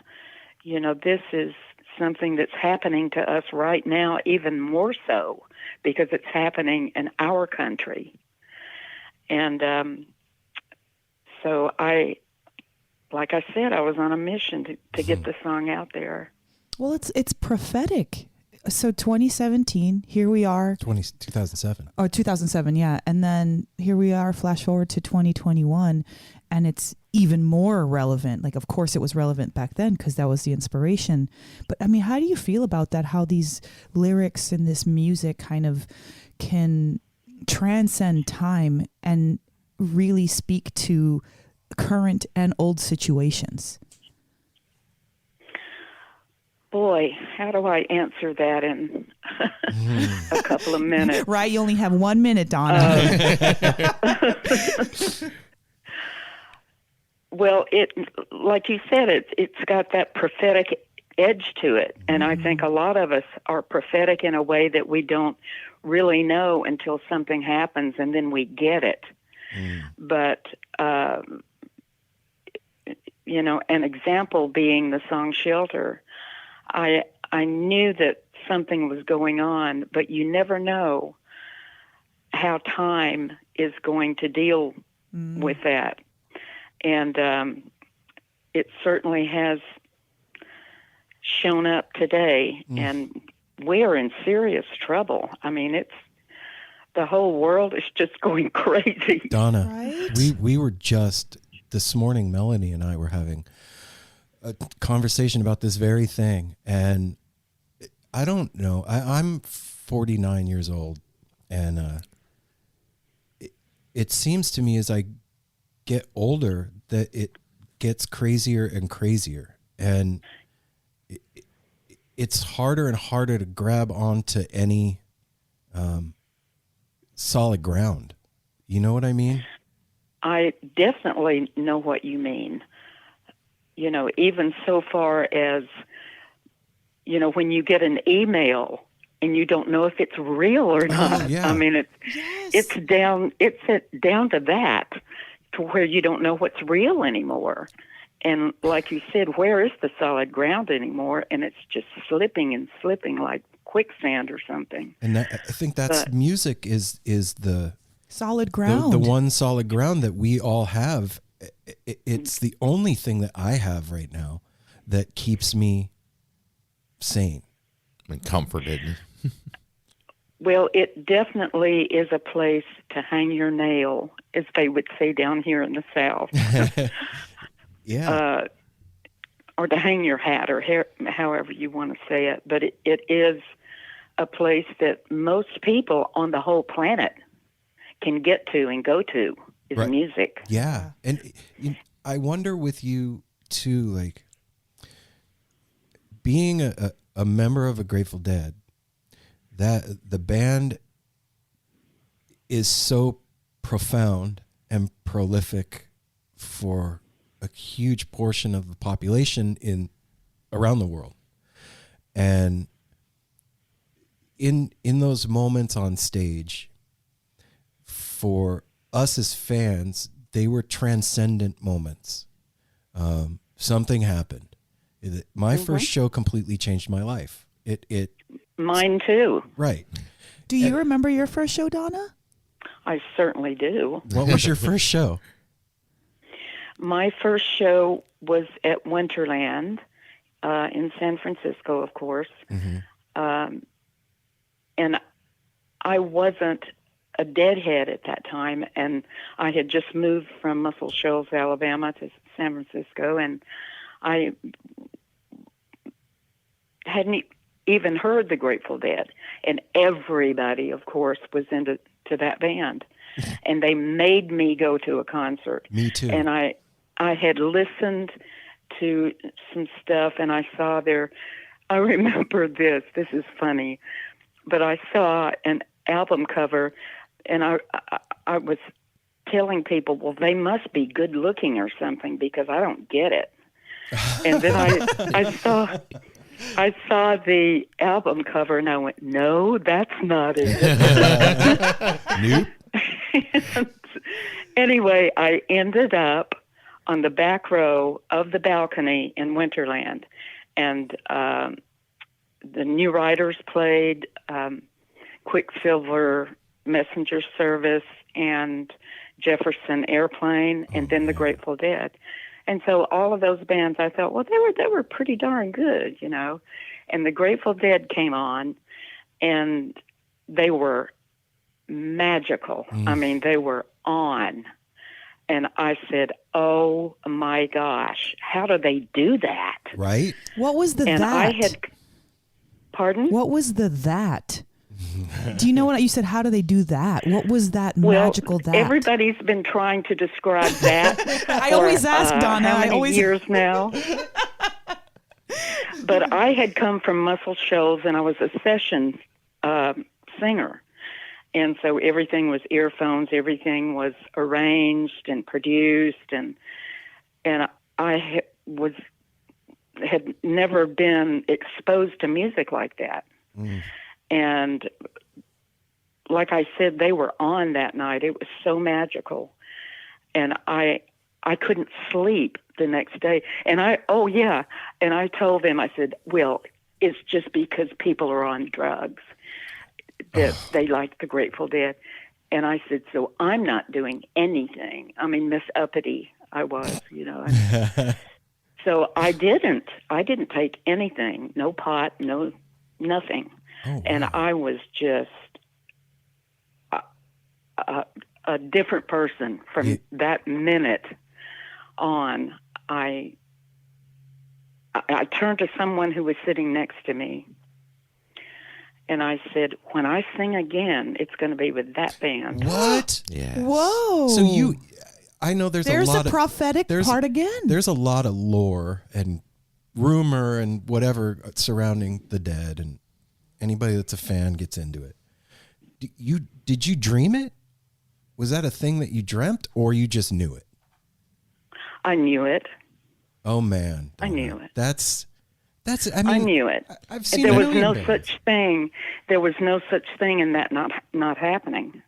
this is something that's happening to us right now, even more so because it's happening in our country. And so like I said, I was on a mission to get the song out there. Well, it's prophetic. So 2017, here we are. 2007. Oh, 2007, yeah. And then here we are, flash forward to 2021, and it's even more relevant. Like, of course, it was relevant back then because that was the inspiration. But, I mean, how do you feel about that, how these lyrics and this music kind of can transcend time and really speak to current and old situations? Boy, how do I answer that in a couple of minutes? Right, you only have 1 minute, Donna. Well, like you said, it's got that prophetic edge to it, and I think a lot of us are prophetic in a way that we don't really know until something happens, and then we get it. But an example being the song "Shelter." I knew that something was going on, but you never know how time is going to deal with that. And it certainly has shown up today, and we are in serious trouble. I mean, the whole world is just going crazy. Donna, right? we were just, this morning, Melanie and I were having a conversation about this very thing, and I don't know. I'm 49 years old, and it seems to me as I get older that it gets crazier and crazier, and it's harder and harder to grab onto any solid ground. You know what I mean? I definitely know what you mean. Even so far as, when you get an email and you don't know if it's real or not. Oh, yeah. I mean, it's down to that, to where you don't know what's real anymore. And like you said, where is the solid ground anymore? And it's just slipping and slipping like quicksand or something. And I think that's music is the solid ground. The one solid ground that we all have. It's the only thing that I have right now that keeps me sane and comforted. Well, it definitely is a place to hang your nail, as they would say down here in the South. Yeah. Or to hang your hat, or however you want to say it. But it is a place that most people on the whole planet can get to and go to, is Right. music. Yeah. And I wonder with you too, like being a member of a Grateful Dead, that the band is so profound and prolific for a huge portion of the population around the world. And in those moments on stage, for us as fans, they were transcendent moments. Something happened. My first show completely changed my life. It Mine too. Right. Do you remember your first show, Donna? I certainly do. What was your first show? My first show was at Winterland in San Francisco, of course. And I wasn't a Deadhead at that time, and I had just moved from Muscle Shoals, Alabama to San Francisco, and I hadn't even heard the Grateful Dead. And everybody, of course, was into that band. And they made me go to a concert. Me too. And I had listened to some stuff, and I saw I remember this is funny, but I saw an album cover, and I was telling people, well, they must be good looking or something, because I don't get it. And then I saw the album cover, and I went, no, that's not it. Nope. Anyway, I ended up on the back row of the balcony in Winterland, and the New Riders played, Quicksilver Messenger Service, and Jefferson Airplane, and then the Grateful Dead. And so all of those bands, I thought, well, they were pretty darn good, you know. And the Grateful Dead came on, and they were magical. I mean, they were on. And I said, oh, my gosh, how do they do that? Right? What was the And that? I had, pardon? What was the that? Do you know what you said? How do they do that? What was that Well, magical that? everybody's been trying to describe that. I always ask Donna. How I many always years now? But I had come from Muscle Shoals, and I was a session singer. And so everything was earphones, everything was arranged and produced, and I had never been exposed to music like that. And like I said, they were on that night. It was so magical. And I couldn't sleep the next day. And I told them, I said, well, it's just because people are on drugs that they like the Grateful Dead. And I said, so I'm not doing anything. I mean, Miss Uppity I was, you know. So I didn't take anything, no pot, no nothing. Oh, wow. And I was just a different person from that minute on. I turned to someone who was sitting next to me, and I said, when I sing again, it's going to be with that band. What? Yeah. Whoa. So I know there's a lot a of prophetic part again. There's a lot of lore and rumor and whatever surrounding the Dead, and anybody that's a fan gets into it. Did you dream it? Was that a thing that you dreamt, or you just knew it? I knew it. Oh man, I knew it. That's. I mean, I knew it. I've seen there a was million no bands. such thing. There was no such thing in that not happening.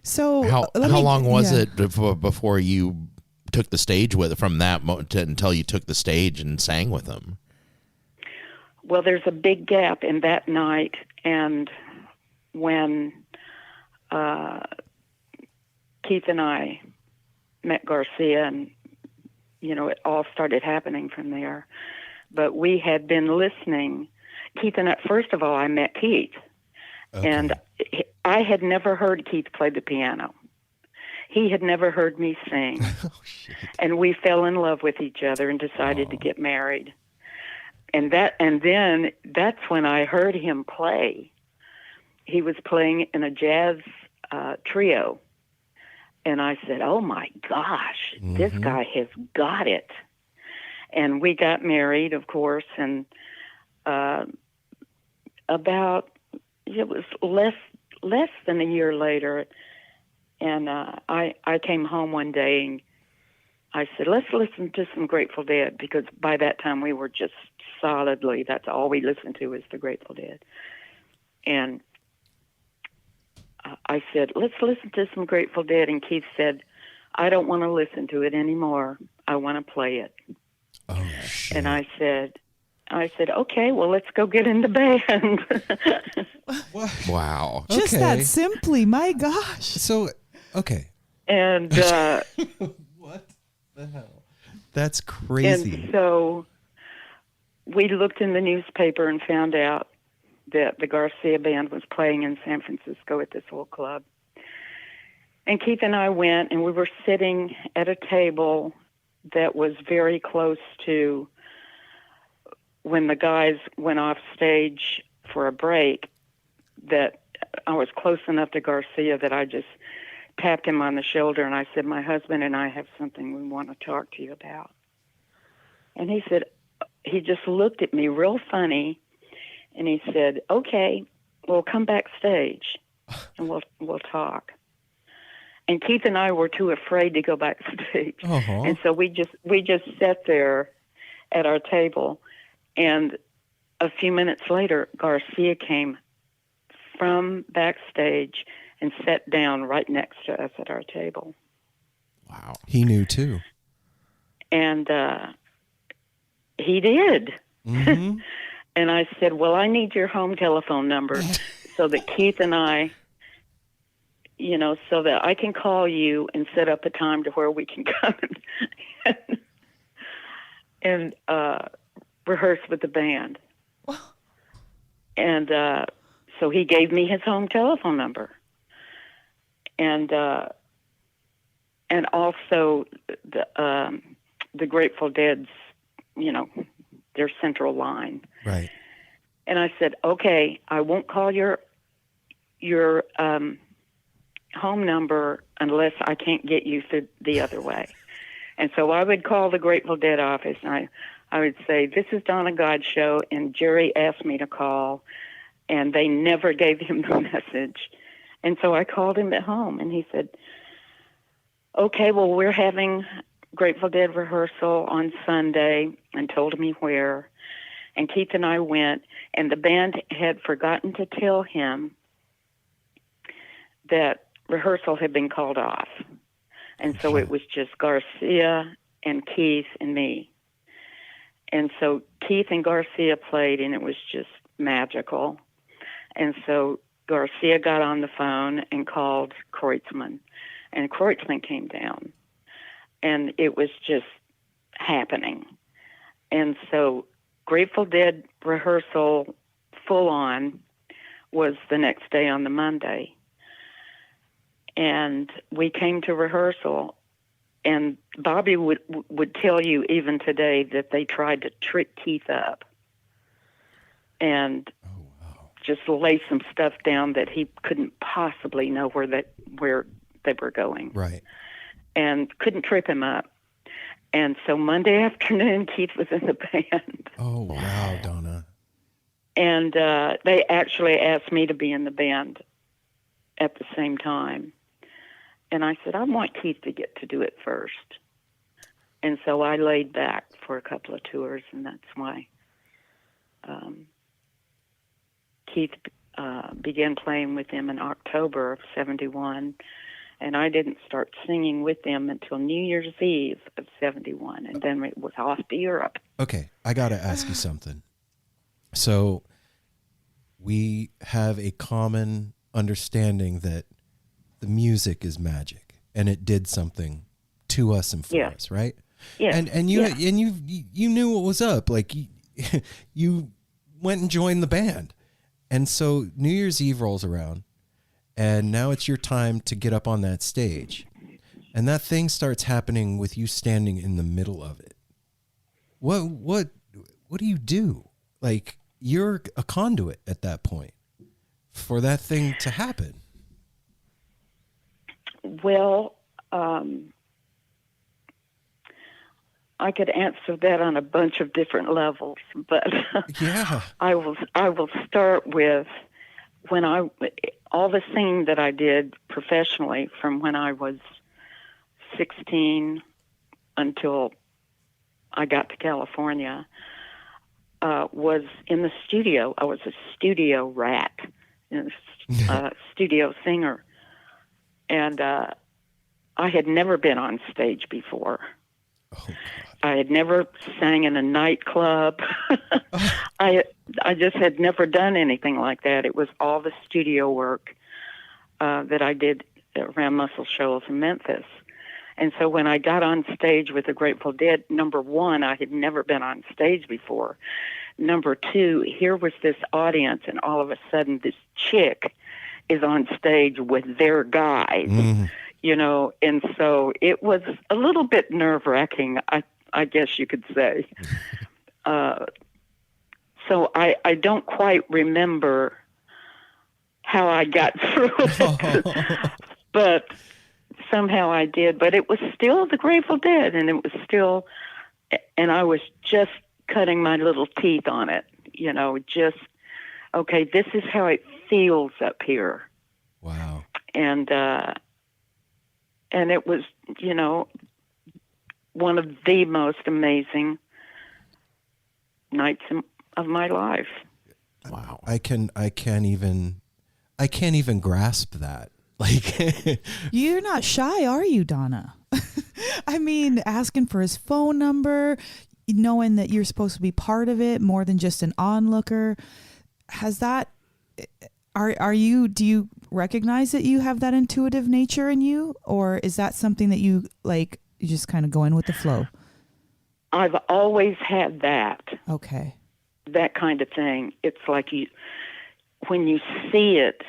So How long was it before you took the stage with from that moment until you took the stage and sang with them? Well, there's a big gap in that night and when Keith and I met Garcia, and it all started happening from there. But we had been listening. Keith and I, first of all, I met Keith, and I had never heard Keith play the piano. He had never heard me sing, and we fell in love with each other and decided to get married. And then that's when I heard him play. He was playing in a jazz trio. And I said, oh, my gosh, this guy has got it. And we got married, of course, and it was less than a year later, and I came home one day and I said, let's listen to some Grateful Dead, because by that time we were just solidly, that's all we listened to was the Grateful Dead. And I said, let's listen to some Grateful Dead. And Keith said, I don't want to listen to it anymore. I want to play it. Oh, shit. And I said, okay, well, let's go get in the band. Wow. Just that simply, my gosh. So, okay. And what the hell? That's crazy. And so we looked in the newspaper and found out that the Garcia band was playing in San Francisco at this old club. And Keith and I went, and we were sitting at a table that was very close to when the guys went off stage for a break, that I was close enough to Garcia that I just tapped him on the shoulder and I said, my husband and I have something we want to talk to you about. And he just looked at me real funny, and he said, okay, we'll come backstage and we'll talk. And Keith and I were too afraid to go backstage. And so we just sat there at our table, and a few minutes later, Garcia came from backstage and sat down right next to us at our table. Wow. He knew too. And he did. Mm-hmm. And I said, well, I need your home telephone number so that Keith and I, so that I can call you and set up a time to where we can come and rehearse with the band. And so he gave me his home telephone number. And also the Grateful Dead's, their central line. Right. And I said, okay, I won't call your home number unless I can't get you through the other way. And so I would call the Grateful Dead office, and I would say, this is Donna Godchaux, and Jerry asked me to call, and they never gave him the message. And so I called him at home, and he said, okay, well, we're having Grateful Dead rehearsal on Sunday, and told me where. And Keith and I went, and the band had forgotten to tell him that rehearsal had been called off. And so it was just Garcia and Keith and me. And so Keith and Garcia played, and it was just magical. And so Garcia got on the phone and called Kreutzmann, and Kreutzmann came down. And it was just happening. And so Grateful Dead rehearsal full on was the next day on the Monday. And we came to rehearsal, and Bobby would tell you even today that they tried to trick Keith up and just lay some stuff down that he couldn't possibly know where they were going. Right. And couldn't trip him up. And so Monday afternoon, Keith was in the band. Oh, wow, Donna. And they actually asked me to be in the band at the same time. And I said, I want Keith to get to do it first. And so I laid back for a couple of tours, and that's why Keith began playing with them in October of '71. And I didn't start singing with them until New Year's Eve of 71. And then it was off to Europe. Okay, I got to ask you something. So we have a common understanding that the music is magic, and it did something to us and for us, right? Yeah. And you knew what was up. Like you went and joined the band. And so New Year's Eve rolls around, and now it's your time to get up on that stage. And that thing starts happening with you standing in the middle of it. What do you do? Like, you're a conduit at that point for that thing to happen. Well, I could answer that on a bunch of different levels, but Yeah. I will start with all the singing that I did professionally from when I was 16 until I got to California was in the studio. I was a studio rat, studio singer, and I had never been on stage before. Oh, God. I had never sang in a nightclub. I just had never done anything like that. It was all the studio work that I did around Muscle Shoals in Memphis. And so when I got on stage with the Grateful Dead, number one, I had never been on stage before. Number two, here was this audience, and all of a sudden this chick is on stage with their guys. You know, and so it was a little bit nerve-wracking, I guess you could say. So I don't quite remember how I got through it, but somehow I did. But it was still the Grateful Dead, and it was still, and I was just cutting my little teeth on it, you know, just, okay, this is how it feels up here. Wow. And it was, you know, one of the most amazing nights of my life. Wow. I can't even grasp that. Like, You're not shy, are you, Donna? I mean, asking for his phone number, knowing that you're supposed to be part of it more than just an onlooker. Do you recognize that you have that intuitive nature in you, or is that something that you just kind of go in with the flow? I've always had that. Okay. That kind of thing. It's like when you see it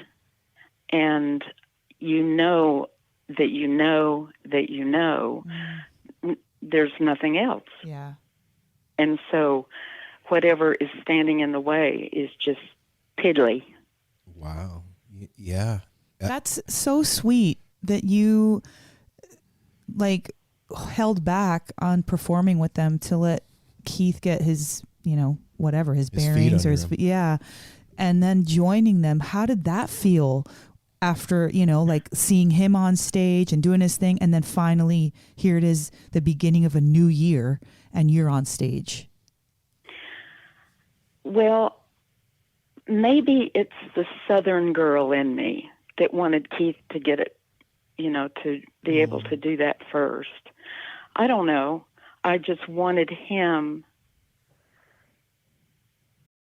and you know that you know that you know, there's nothing else. Yeah. And so whatever is standing in the way is just piddly. wow. Yeah. That's so sweet that you held back on performing with them to let Keith get his, whatever, his bearings or his, yeah. And then joining them. How did that feel after, seeing him on stage and doing his thing? And then finally, here it is, the beginning of a new year, and you're on stage. Well, maybe it's the Southern girl in me that wanted Keith to get it, to be able to do that first. I don't know. I just wanted him.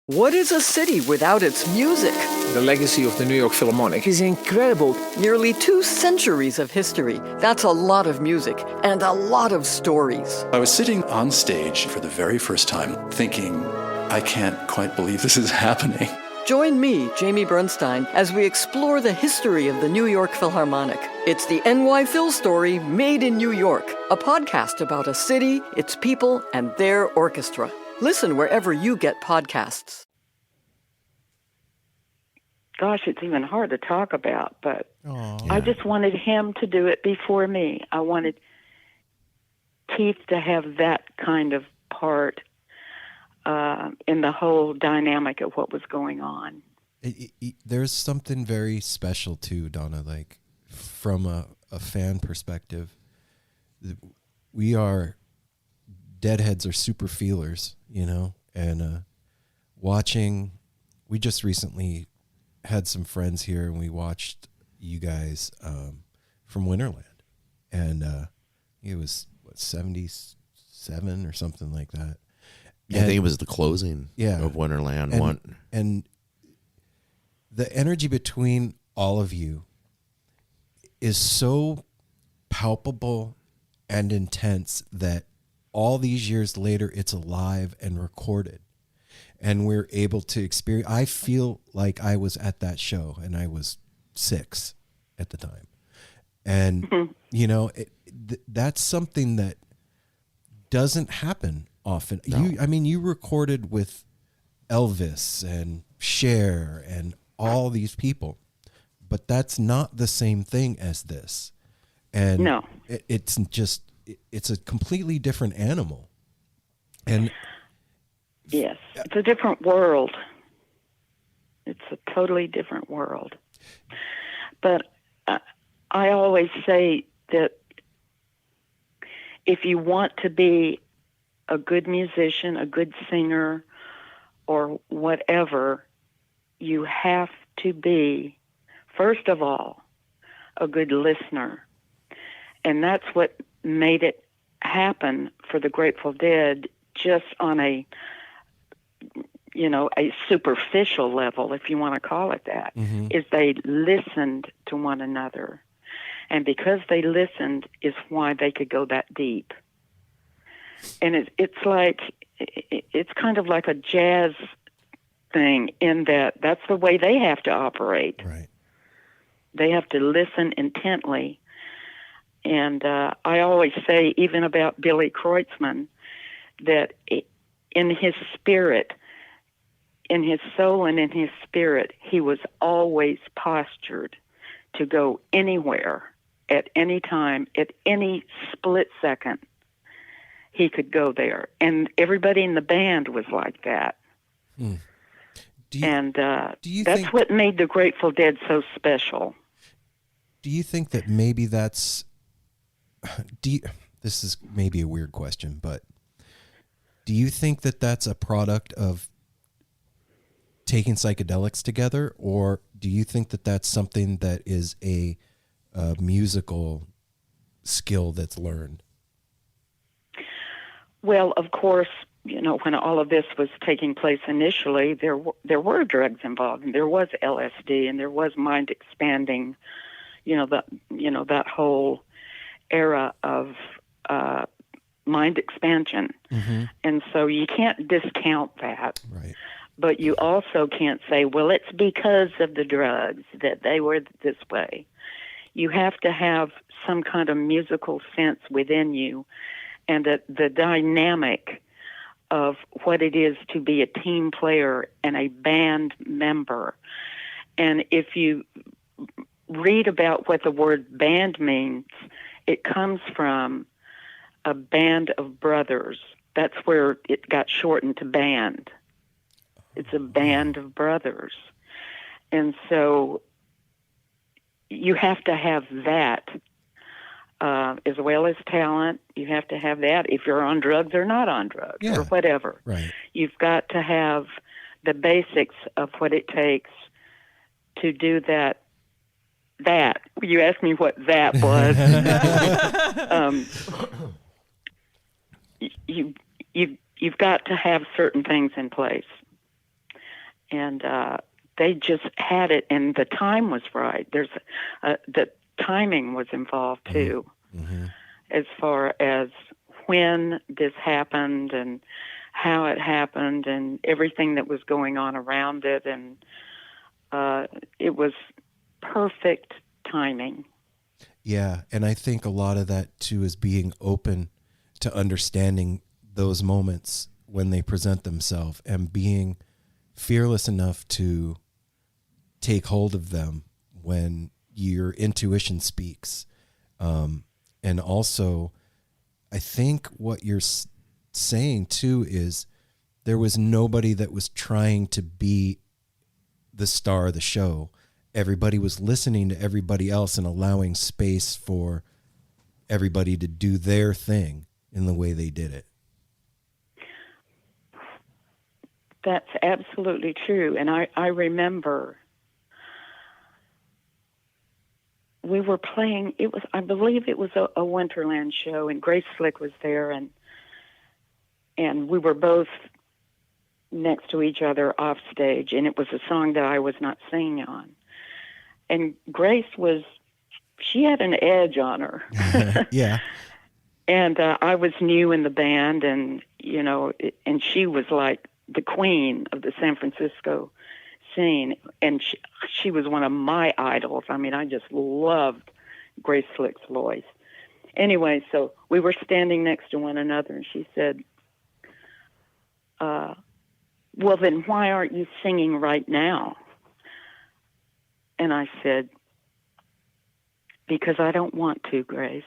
What is a city without its music? The legacy of the New York Philharmonic is incredible. Nearly 2 centuries of history. That's a lot of music and a lot of stories. I was sitting on stage for the very first time thinking, I can't quite believe this is happening. Join me, Jamie Bernstein, as we explore the history of the New York Philharmonic. It's the NY Phil story made in New York, a podcast about a city, its people, and their orchestra. Listen wherever you get podcasts. Gosh, it's even hard to talk about, but I just wanted him to do it before me. I wanted Keith to have that kind of part in the whole dynamic of what was going on. There's something very special too, Donna, like from a fan perspective. We are, Deadheads are super feelers, and we just recently had some friends here and we watched you guys from Winterland, and it was 77 or something like that. Yeah, I think it was the closing of Winterland one. And the energy between all of you is so palpable and intense that all these years later, it's alive and recorded. And we're able to experience. I feel like I was at that show, and I was 6 at the time. And, you know, that's something that doesn't happen often. No. You recorded with Elvis and Cher and all these people, but that's not the same thing as this. And No. It's a completely different animal. And yes, it's a different world. It's a totally different world. But I always say that if you want to be a good musician, a good singer, or whatever, you have to be, first of all, a good listener. And that's what made it happen for the Grateful Dead, just on a superficial level, if you want to call it that, is they listened to one another. And because they listened is why they could go that deep. And it's kind of like a jazz thing in that that's the way they have to operate. Right. They have to listen intently. And I always say, even about Billy Kreutzmann, that in his spirit, in his soul and in his spirit, he was always postured to go anywhere, at any time, at any split second. He could go there. And everybody in the band was like that. That's what made the Grateful Dead so special. Do you think that maybe this is maybe a weird question, but do you think that that's a product of taking psychedelics together, or do you think that that's something that is a musical skill that's learned? Well, of course, when all of this was taking place initially, there were drugs involved, and there was LSD, and there was mind expanding, that whole era of mind expansion. And so you can't discount that. Right. But you also can't say, well, it's because of the drugs that they were this way. You have to have some kind of musical sense within you, and the dynamic of what it is to be a team player and a band member. And if you read about what the word band means, it comes from a band of brothers. That's where it got shortened to band. It's a band of brothers. And so you have to have that, as well as talent. You have to have that if you're on drugs or not on drugs or whatever. Right. You've got to have the basics of what it takes to do that. You asked me what that was. You've got to have certain things in place. And they just had it, and the time was right. The timing was involved too, as far as when this happened and how it happened and everything that was going on around it, and it was perfect timing. Yeah, and I think a lot of that too is being open to understanding those moments when they present themselves and being fearless enough to take hold of them when your intuition speaks. And also, I think what you're saying too is there was nobody that was trying to be the star of the show. Everybody was listening to everybody else and allowing space for everybody to do their thing in the way they did it. That's absolutely true. And I remember we were playing. I believe it was a Winterland show, and Grace Slick was there, and we were both next to each other off stage, and it was a song that I was not singing on. And Grace she had an edge on her. Yeah. And I was new in the band, and and she was like the queen of the San Francisco scene, and she was one of my idols. I mean, I just loved Grace Slick's voice. Anyway, so we were standing next to one another, and she said, well, then why aren't you singing right now? And I said, because I don't want to, Grace.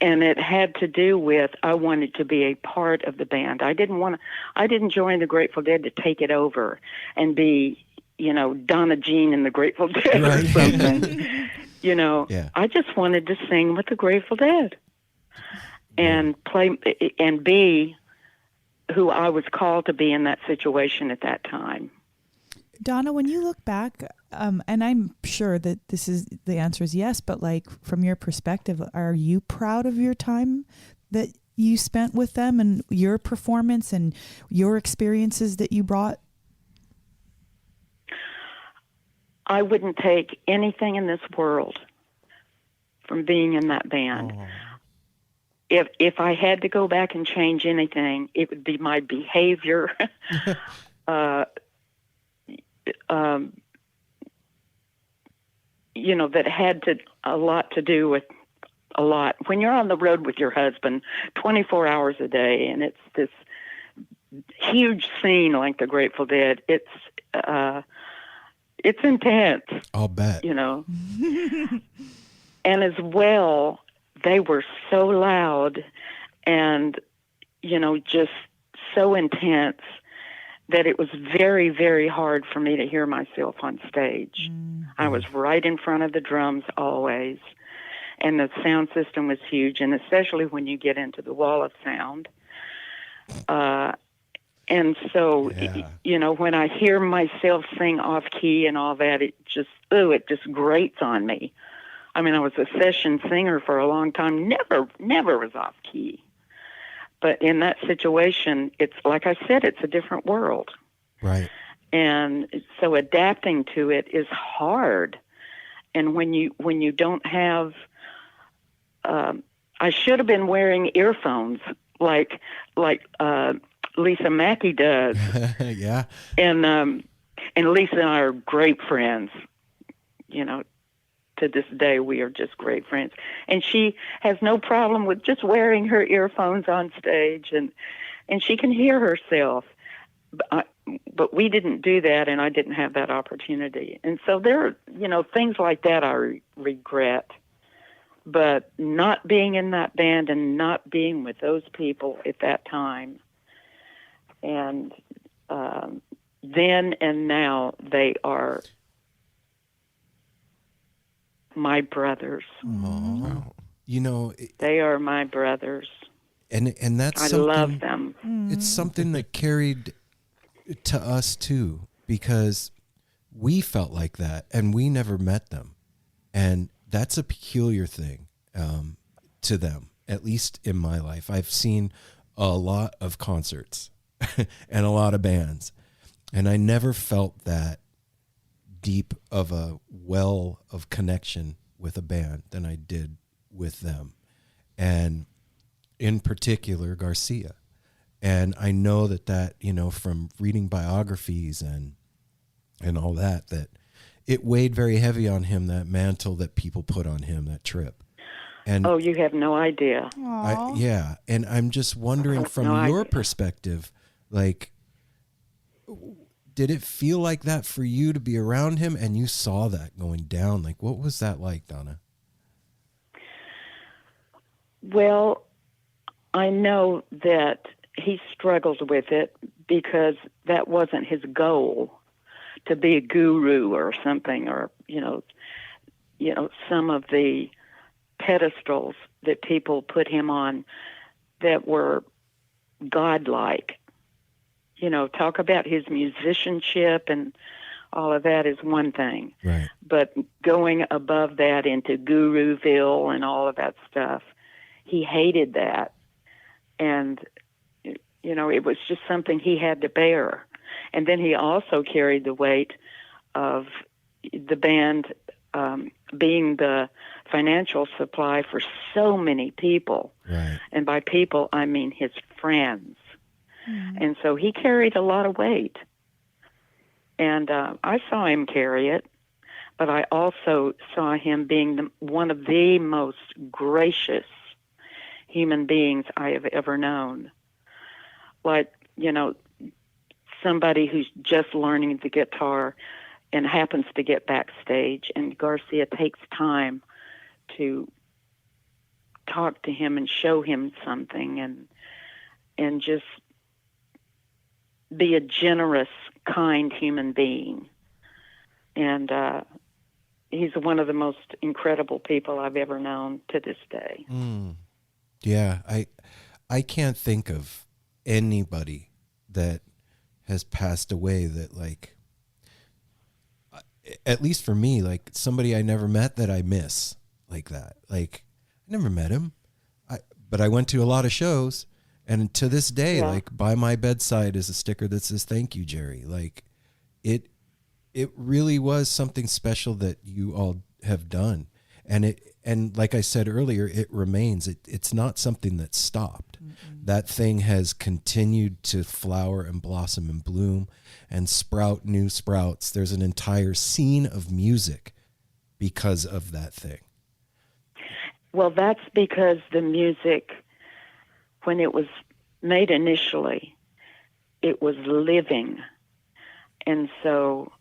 And it had to do with I wanted to be a part of the band. I didn't join the Grateful Dead to take it over and be, Donna Jean in the Grateful Dead or something. Yeah. I just wanted to sing with the Grateful Dead and play and be who I was called to be in that situation at that time. Donna, when you look back, and I'm sure that the answer is yes, but like from your perspective, are you proud of your time that you spent with them and your performance and your experiences that you brought? I wouldn't take anything in this world from being in that band. Oh. If I had to go back and change anything, it would be my behavior. That had a lot to do with a lot. When you're on the road with your husband 24 hours a day, and it's this huge scene like the Grateful Dead, it's intense. I'll bet. And as well, they were so loud and, just so intense that it was very, very hard for me to hear myself on stage. Mm-hmm. I was right in front of the drums always, and the sound system was huge, and especially when you get into the wall of sound. And so, when I hear myself sing off key and all that, it just grates on me. I mean, I was a session singer for a long time, never was off key. But in that situation, it's like I said, it's a different world. Right. And so adapting to it is hard. And when you don't have, I should have been wearing earphones like Lisa Mackey does. Yeah. And Lisa and I are great friends. To this day, we are just great friends. And she has no problem with just wearing her earphones on stage, and she can hear herself. But we didn't do that, and I didn't have that opportunity. And so there are, things like that I regret. But not being in that band and not being with those people at that time, and then and now, they are my brothers. Oh, they are my brothers, and that's I love them. It's something that carried to us too, because we felt like that, and we never met them, and that's a peculiar thing to them. At least in my life, I've seen a lot of concerts and a lot of bands, and I never felt that deep of a well of connection with a band than I did with them, and in particular Garcia. And I know that from reading biographies and all that it weighed very heavy on him, that mantle that people put on him, that trip. And you have no idea. And I'm just wondering from your perspective, like, did it feel like that for you to be around him and you saw that going down? Like, what was that like, Donna? Well, I know that he struggled with it because that wasn't his goal, to be a guru or something, or, some of the pedestals that people put him on that were godlike. Talk about his musicianship and all of that is one thing. Right. But going above that into Guruville and all of that stuff, he hated that. And, you know, it was just something he had to bear. And then he also carried the weight of the band being the financial supply for so many people. Right. And by people, I mean his friends. And so he carried a lot of weight. And I saw him carry it, but I also saw him being one of the most gracious human beings I have ever known. Like, you know, somebody who's just learning the guitar and happens to get backstage, and Garcia takes time to talk to him and show him something and just be a generous, kind human being. And he's one of the most incredible people I've ever known to this day. Yeah, I can't think of anybody that has passed away that, like, at least for me, like somebody I never met that I miss like that. Like, I never met him, but I went to a lot of shows, and to this day, like, by my bedside is a sticker that says "Thank you, Jerry." Like, it really was something special that you all have done, and like I said earlier, it remains. It's not something that stopped. Mm-hmm. That thing has continued to flower and blossom and bloom and sprout new sprouts. There's an entire scene of music because of that thing. Well, that's because the music, when it was made initially, it was living. And so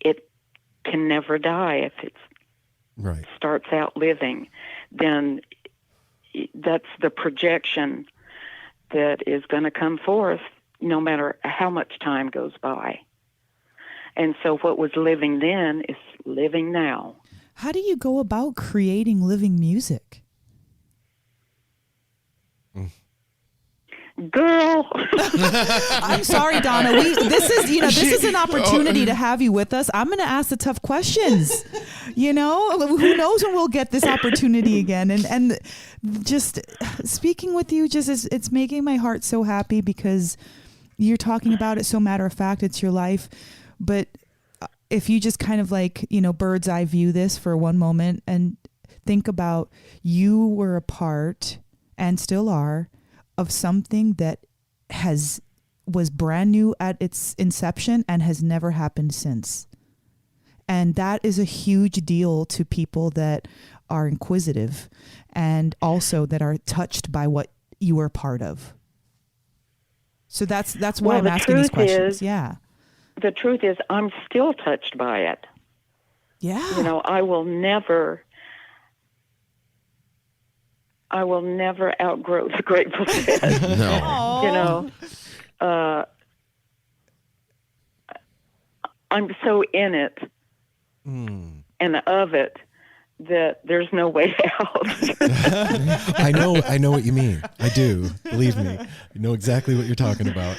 it can never die if it starts out living. Then that's the projection that is going to come forth no matter how much time goes by. And so what was living then is living now. How do you go about creating living music? Girl, I'm sorry, Donna. This is an opportunity to have you with us. I'm going to ask the tough questions. You know, who knows when we'll get this opportunity again? And just speaking with you, it's making my heart so happy because you're talking about it so matter of fact. It's your life, but if you just kind of like, you know, bird's eye view this for one moment and think about, you were a part and still are of something that was brand new at its inception and has never happened since. And that is a huge deal to people that are inquisitive and also that are touched by what you were part of. So that's why I'm asking these questions. The truth is, I'm still touched by it. Yeah. You know, I will never outgrow the Grateful Dead. No. You know, I'm so in it and of it that there's no way out. I know what you mean. I do. Believe me. I know exactly what you're talking about.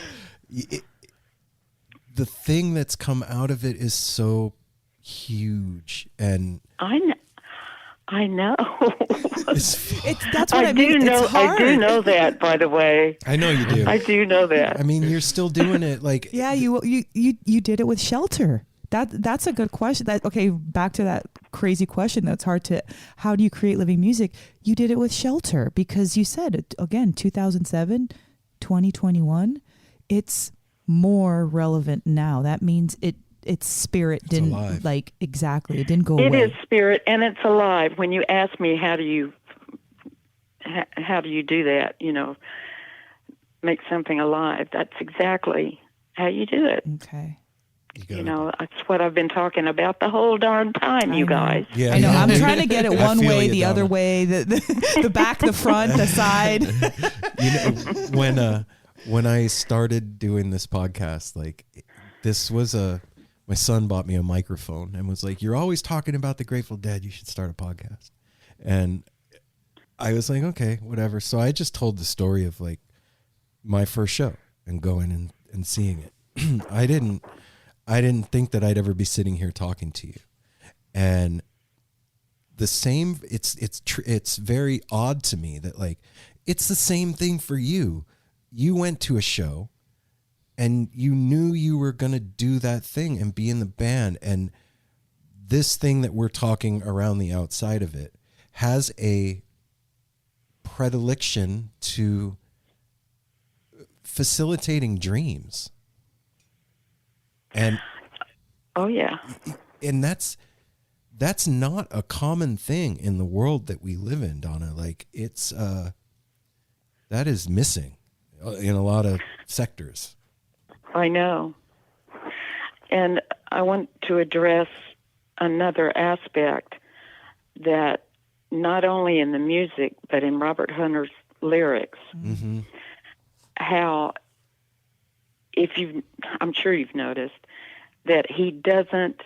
The thing that's come out of it is so huge, and I know. That's what I do mean. know. It's hard. I do know that, by the way. I know you do. I do know that. I mean, you're still doing it. Like, yeah, you did it with Shelter. That's a good question. Okay, back to that crazy question. That's hard to. How do you create living music? You did it with Shelter because you said again, 2007, 2021. It's more relevant now. That means its spirit didn't alive. Like exactly. It didn't go away. It is spirit, and it's alive. When you ask me how do you do that, you know, make something alive, that's exactly how you do it. Okay. You know, that's what I've been talking about the whole darn time, you guys. Yeah, I know. I'm trying to get it one way, the Donna. other way, the back, the front, the side. You know, when I started doing this podcast, like, this was my son bought me a microphone and was like, "You're always talking about the Grateful Dead. You should start a podcast." And I was like, "Okay, whatever." So I just told the story of like my first show and going and seeing it. I didn't think that I'd ever be sitting here talking to you. And the same, it's very odd to me that like, it's the same thing for you. You went to a show and you knew you were going to do that thing and be in the band. And this thing that we're talking around the outside of it has a predilection to facilitating dreams. And oh yeah. And that's not a common thing in the world that we live in, Donna. Like it's that is missing in a lot of sectors. I know. And I want to address another aspect that not only in the music, but in Robert Hunter's lyrics, Mm-hmm. how I'm sure you've noticed that he doesn't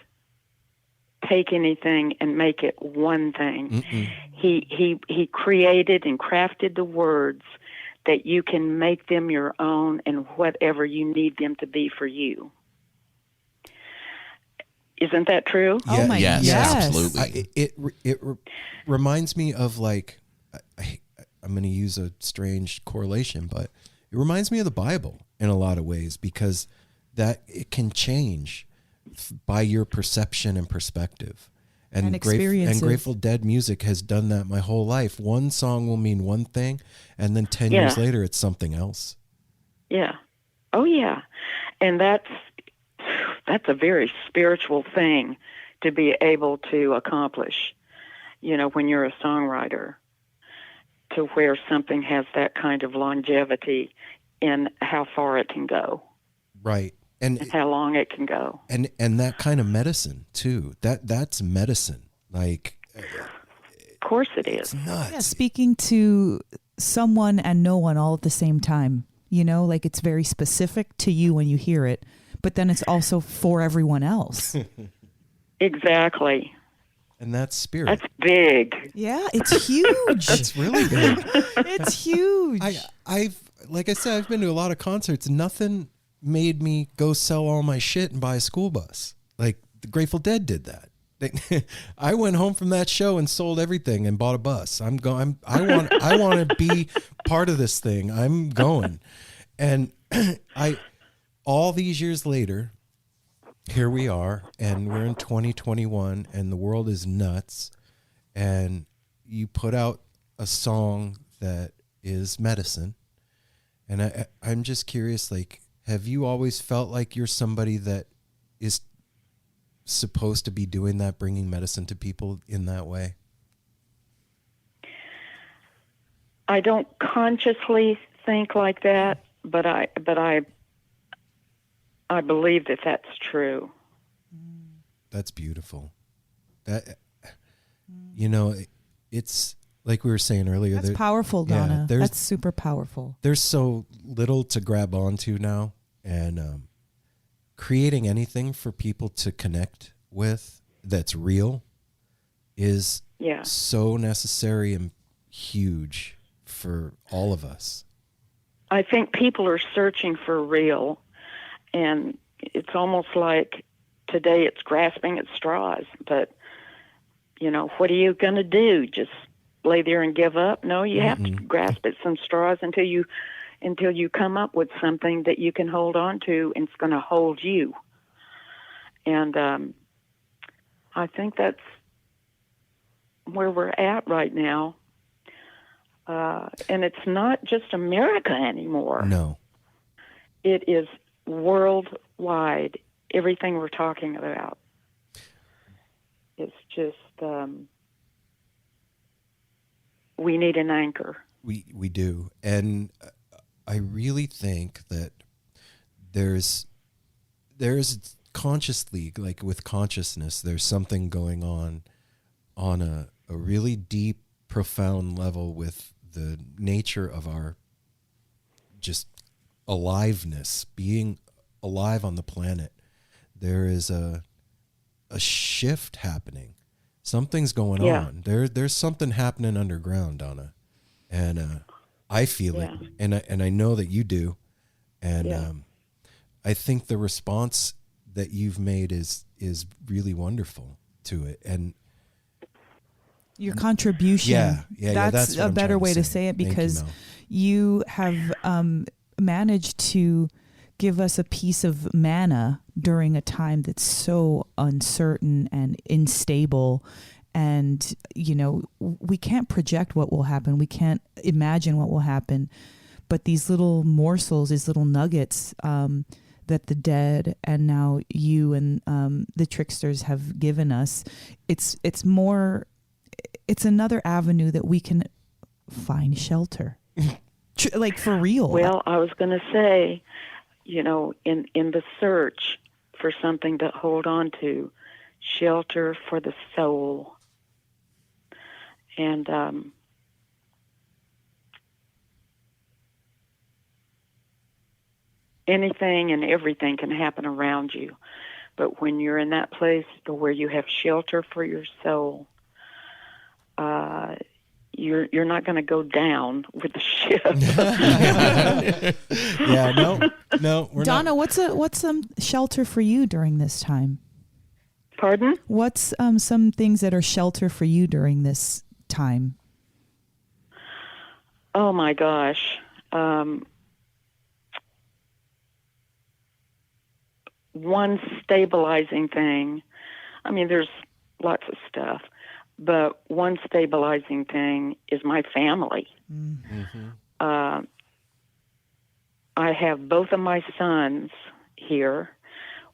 take anything and make it one thing. Mm-mm. He created and crafted the words that you can make them your own and whatever you need them to be for you. Isn't that true? Yeah, oh my yes, yes. absolutely. It reminds me of like, I'm going to use a strange correlation, but it reminds me of the Bible in a lot of ways, because that it can change by your perception and perspective. And And experiences. Grateful Dead music has done that my whole life. One song will mean one thing, and then 10 years Yeah. later, it's something else. Yeah. Oh, yeah. And that's a very spiritual thing to be able to accomplish, when you're a songwriter, to where something has that kind of longevity in how far it can go, Right. And how long it can go. and that kind of medicine too. That's medicine. Like Of course it is. nuts. Yeah, speaking to someone and no one all at the same time. Like it's very specific to you when you hear it, but then it's also for everyone else. Exactly. And that's spirit. That's big. Yeah, it's huge. That's really big. It's huge. I've like I said, I've been to a lot of concerts. Nothing made me go sell all my shit and buy a school bus. Like the Grateful Dead did that. I went home from that show and sold everything and bought a bus. I want to be part of this thing. I'm going. And all these years later, here we are, and we're in 2021, and the world is nuts. And you put out a song that is medicine. And I'm just curious, like, have you always felt like you're somebody that is supposed to be doing that, bringing medicine to people in that way? I don't consciously think like that, but I believe that that's true. That's beautiful. That, it's like we were saying earlier. That's powerful, Donna. there's That's super powerful. there's so little to grab onto now, and creating anything for people to connect with that's real is Yeah. so necessary and huge for all of us. I think people are searching for real, and it's almost like today it's grasping at straws. But, what are you going to do? Just lay there and give up? No, you have to grasp at some straws until you come up with something that you can hold on to and it's going to hold you. And I think that's where we're at right now. And it's not just America anymore. No. It is worldwide. Everything we're talking about. It's just, we need an anchor. We do. And I really think that there's consciously, like with consciousness, there's something going on a really deep, profound level with the nature of our just aliveness, being alive on the planet. There is a shift happening. Something's going on. There's something happening underground, Donna, and I feel it, and I know that you do, and I think the response that you've made is really wonderful to it. And your contribution. That's what a I'm better trying way to say. say it, Thank you, because Mel. you have managed to give us a piece of manna during a time that's so uncertain and unstable. And, we can't project what will happen. We can't imagine what will happen. But these little morsels, these little nuggets that the Dead and now you and the Tricksters have given us, it's another avenue that we can find shelter. Like, for real. Well, I was going to say, in the search for something to hold on to, shelter for the soul. And anything and everything can happen around you. But when you're in that place where you have shelter for your soul, you're not going to go down with the ship. No, we're Donna, not. what's some shelter for you during this time? Pardon? What's some things that are shelter for you during this time? Oh my gosh. One stabilizing thing. I mean, there's lots of stuff, but one stabilizing thing is my family. Mm-hmm. I have both of my sons here.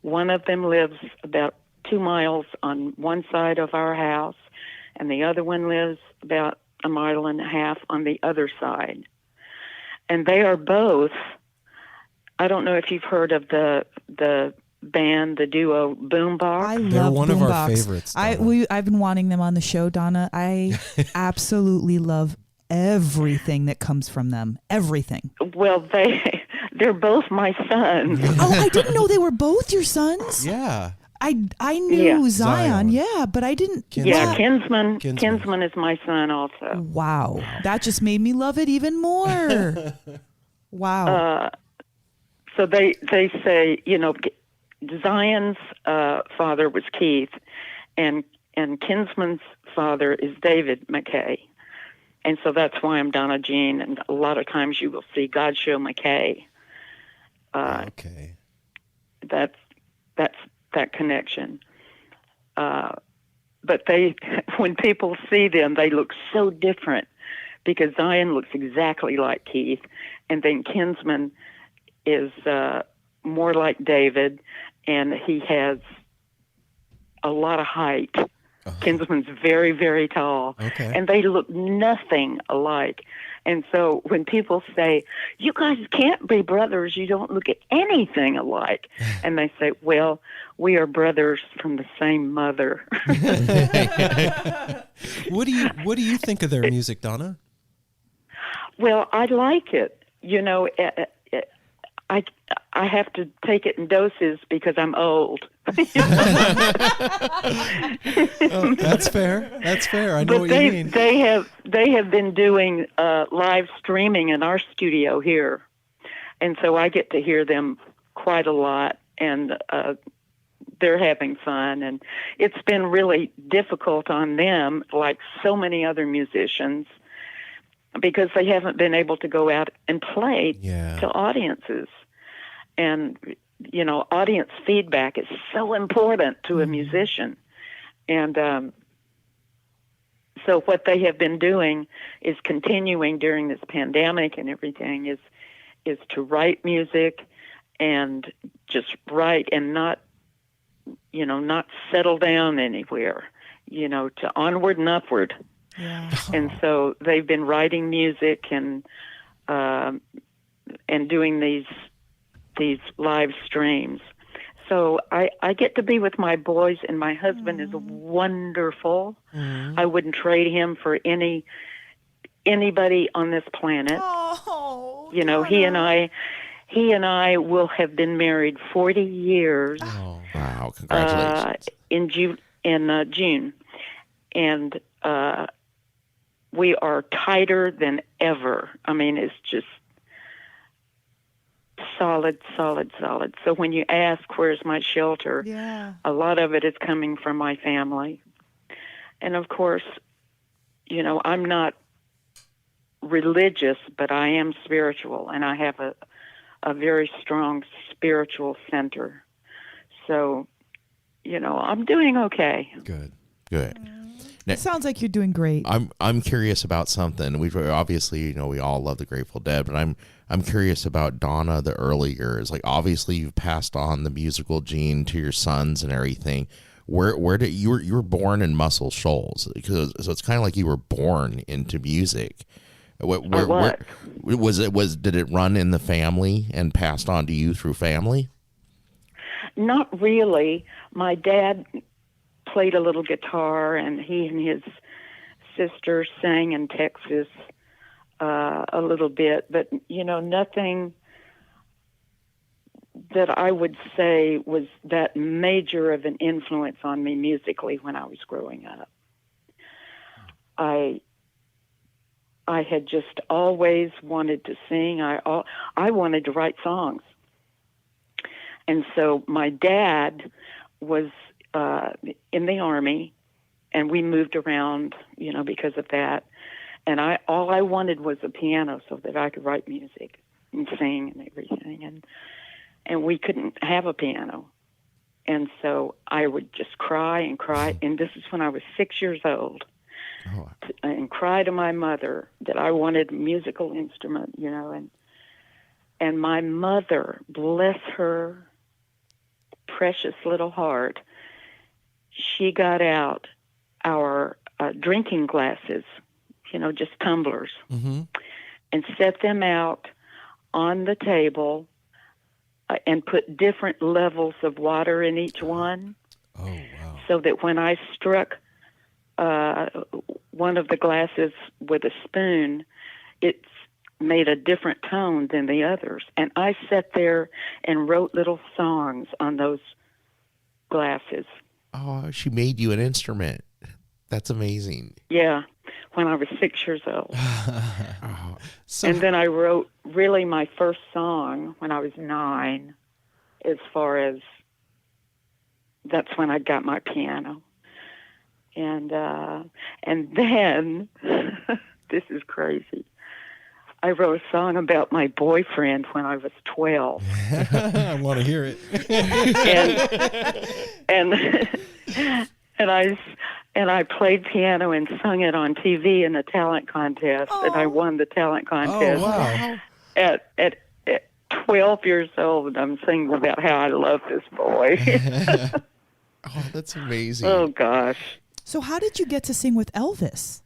One of them lives about 2 miles on one side of our house, and the other one lives about 1.5 miles on the other side. And they are both, I don't know if you've heard of the band, the duo Boombox. I They're love one Boombox. of our favorites, Donna. I've been wanting them on the show, Donna. I absolutely love everything that comes from them. Everything. Well, they're both my sons. Oh, I didn't know they were both your sons. Yeah. I knew Zion, Zion. but I didn't. Yeah, Kinsman. Kinsman is my son also. Wow. That just made me love it even more. Wow. So they say, Zion's father was Keith, and Kinsman's father is David McKay. And so that's why I'm Donna Jean, and a lot of times you will see Godchaux McKay. Okay. That's that connection. But when people see them, they look so different, because Zion looks exactly like Keith, and then Kinsman is more like David, and he has a lot of height. Kinsman's very, very tall. Okay. And they look nothing alike. And so when people say, you guys can't be brothers, you don't look at anything alike. And they say, well, we are brothers from the same mother. What do you think of their music, Donna? Well, I like it. I have to take it in doses because I'm old. Oh, that's fair. I know what you mean. They have been doing live streaming in our studio here, and so I get to hear them quite a lot, and they're having fun. And it's been really difficult on them, like so many other musicians, because they haven't been able to go out and play to audiences. And, audience feedback is so important to a musician. And so what they have been doing is continuing during this pandemic and everything is to write music and just write and not settle down anywhere, to onward and upward. Yeah. And so they've been writing music and doing these live streams. So I get to be with my boys, and my husband is wonderful. I wouldn't trade him for anybody on this planet. Oh, he and I will have been married 40 years. Oh, wow! Congratulations. In June, and we are tighter than ever. I mean, it's just solid, solid, solid. So when you ask, where's my shelter? Yeah. A lot of it is coming from my family. And of course, I'm not religious, but I am spiritual, and I have a very strong spiritual center. So, I'm doing okay. Good. It sounds like you're doing great. I'm curious about something. We've obviously, we all love the Grateful Dead, but I'm curious about Donna, the early years. Like, obviously you've passed on the musical gene to your sons and everything. Where did you were born in Muscle Shoals, so it's kind of like you were born into music. Where was it? Did it run in the family and passed on to you through family? Not really. My dad played a little guitar, and he and his sister sang in Texas a little bit, but nothing that I would say was that major of an influence on me musically when I was growing up. I had just always wanted to sing. I wanted to write songs. And so my dad was in the Army, and we moved around, because of that. And all I wanted was a piano so that I could write music and sing and everything. And we couldn't have a piano. And so I would just cry and cry. And this is when I was 6 years old. Oh. And cry to my mother that I wanted a musical instrument, and my mother, bless her precious little heart, she got out our drinking glasses, just tumblers, and set them out on the table and put different levels of water in each one. Oh, wow. So that when I struck one of the glasses with a spoon, it made a different tone than the others. And I sat there and wrote little songs on those glasses. Oh, she made you an instrument. That's amazing. Yeah, when I was 6 years old. Oh, and then I wrote really my first song when I was 9, as far as that's when I got my piano. And then, this is crazy, I wrote a song about my boyfriend when I was 12. I want to hear it. and I played piano and sung it on TV in a talent contest, and I won the talent contest. Oh, wow. At 12 years old, I'm singing about how I love this boy. Oh, that's amazing. Oh, gosh. So how did you get to sing with Elvis?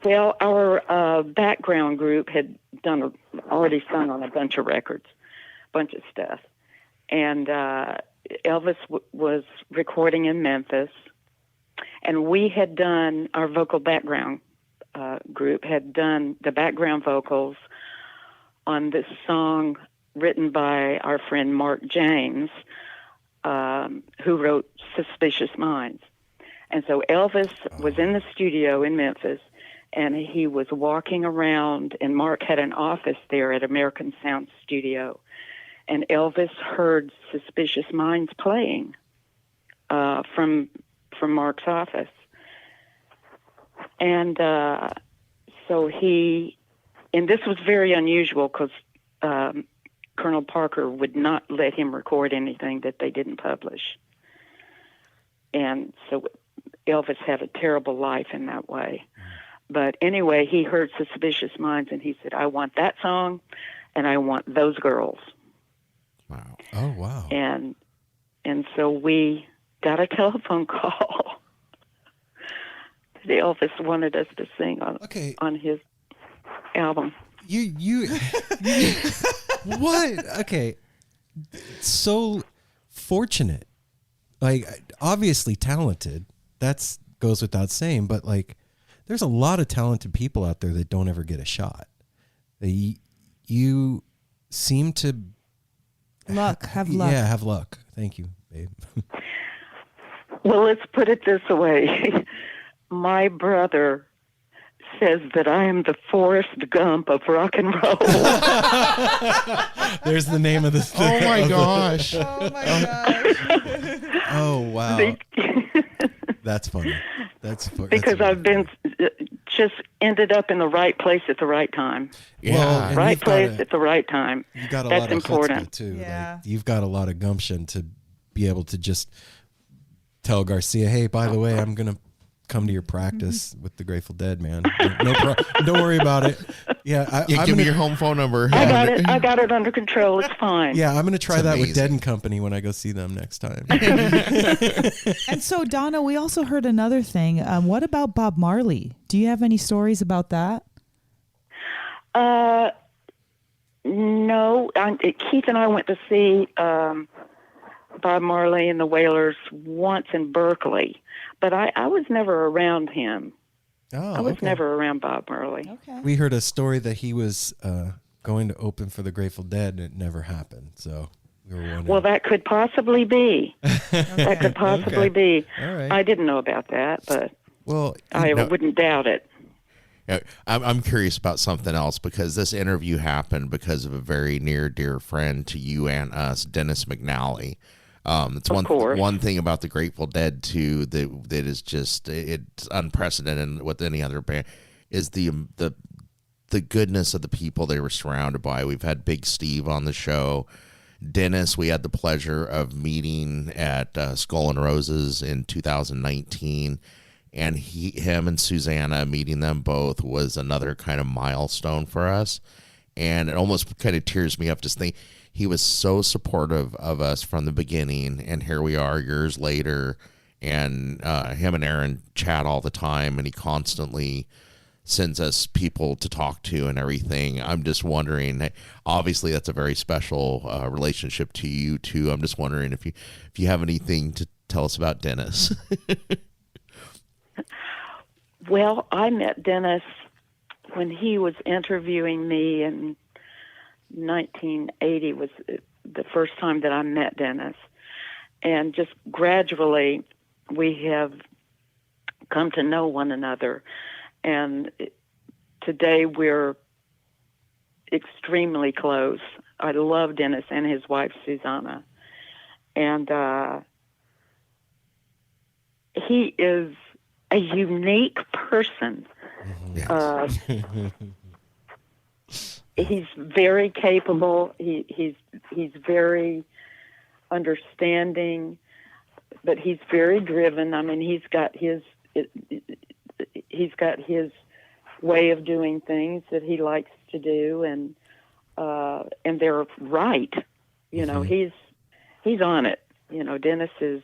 Well, our background group had already sung on a bunch of records, bunch of stuff. And Elvis was recording in Memphis. And we had done, our vocal background group had done the background vocals on this song written by our friend Mark James, who wrote Suspicious Minds. And so Elvis was in the studio in Memphis, and he was walking around, and Mark had an office there at American Sound Studio. And Elvis heard Suspicious Minds playing from Mark's office. And so and this was very unusual because Colonel Parker would not let him record anything that they didn't publish. And so Elvis had a terrible life in that way. But anyway, he heard Suspicious Minds, and he said, I want that song, and I want those girls. Wow. Oh, wow. And so we got a telephone call that Elvis wanted us to sing on his album. You what? Okay. So fortunate. Like, obviously talented. That goes without saying, but like, there's a lot of talented people out there that don't ever get a shot. You seem to have luck. Yeah, have luck. Thank you, babe. Well, let's put it this way. My brother says that I am the Forrest Gump of rock and roll. There's the name of the. Oh my gosh! Oh my gosh. Oh wow. That's funny. Because I've been just ended up in the right place at the right time. Yeah, Right place at the right time. You got a That's lot of important. chutzpah too. Yeah. Like, you've got a lot of gumption to be able to just tell Garcia, "Hey, by the way, I'm gonna come to your practice with the Grateful Dead, man. Don't worry about it." Yeah, give me your home phone number. I got it under control. It's fine. Yeah, I'm gonna try It's that with amazing. Dead and Company when I go see them next time. And so, Donna, we also heard another thing. What about Bob Marley? Do you have any stories about that? No. Keith and I went to see Bob Marley and the Wailers once in Berkeley, but I was never around him. Oh, I was okay. never around Bob Marley. Okay. We heard a story that he was going to open for the Grateful Dead, and it never happened. So we were wondering. Well, that could possibly be. That could possibly be. All right. I didn't know about that, but Well, I wouldn't doubt it. Yeah, I'm curious about something else because this interview happened because of a very near dear friend to you and us, Dennis McNally. It's one thing about the Grateful Dead too that is just it's unprecedented with any other band is the goodness of the people they were surrounded by. We've had Big Steve on the show. Dennis, we had the pleasure of meeting at Skull and Roses in 2019. And him and Susanna, meeting them both was another kind of milestone for us. And it almost kind of tears me up to think he was so supportive of us from the beginning. And here we are years later. And him and Aaron chat all the time. And he constantly sends us people to talk to and everything. I'm just wondering, obviously that's a very special relationship to you too. I'm just wondering if you have anything to tell us about Dennis. Well, I met Dennis when he was interviewing me in 1980 was the first time that I met Dennis. And just gradually we have come to know one another. And today we're extremely close. I love Dennis and his wife, Susanna. And he is a unique person. Yes. He's very capable. He's very understanding, but he's very driven. I mean, he's got his way of doing things that he likes to do, and they're right. You know, he's on it. You know, Dennis is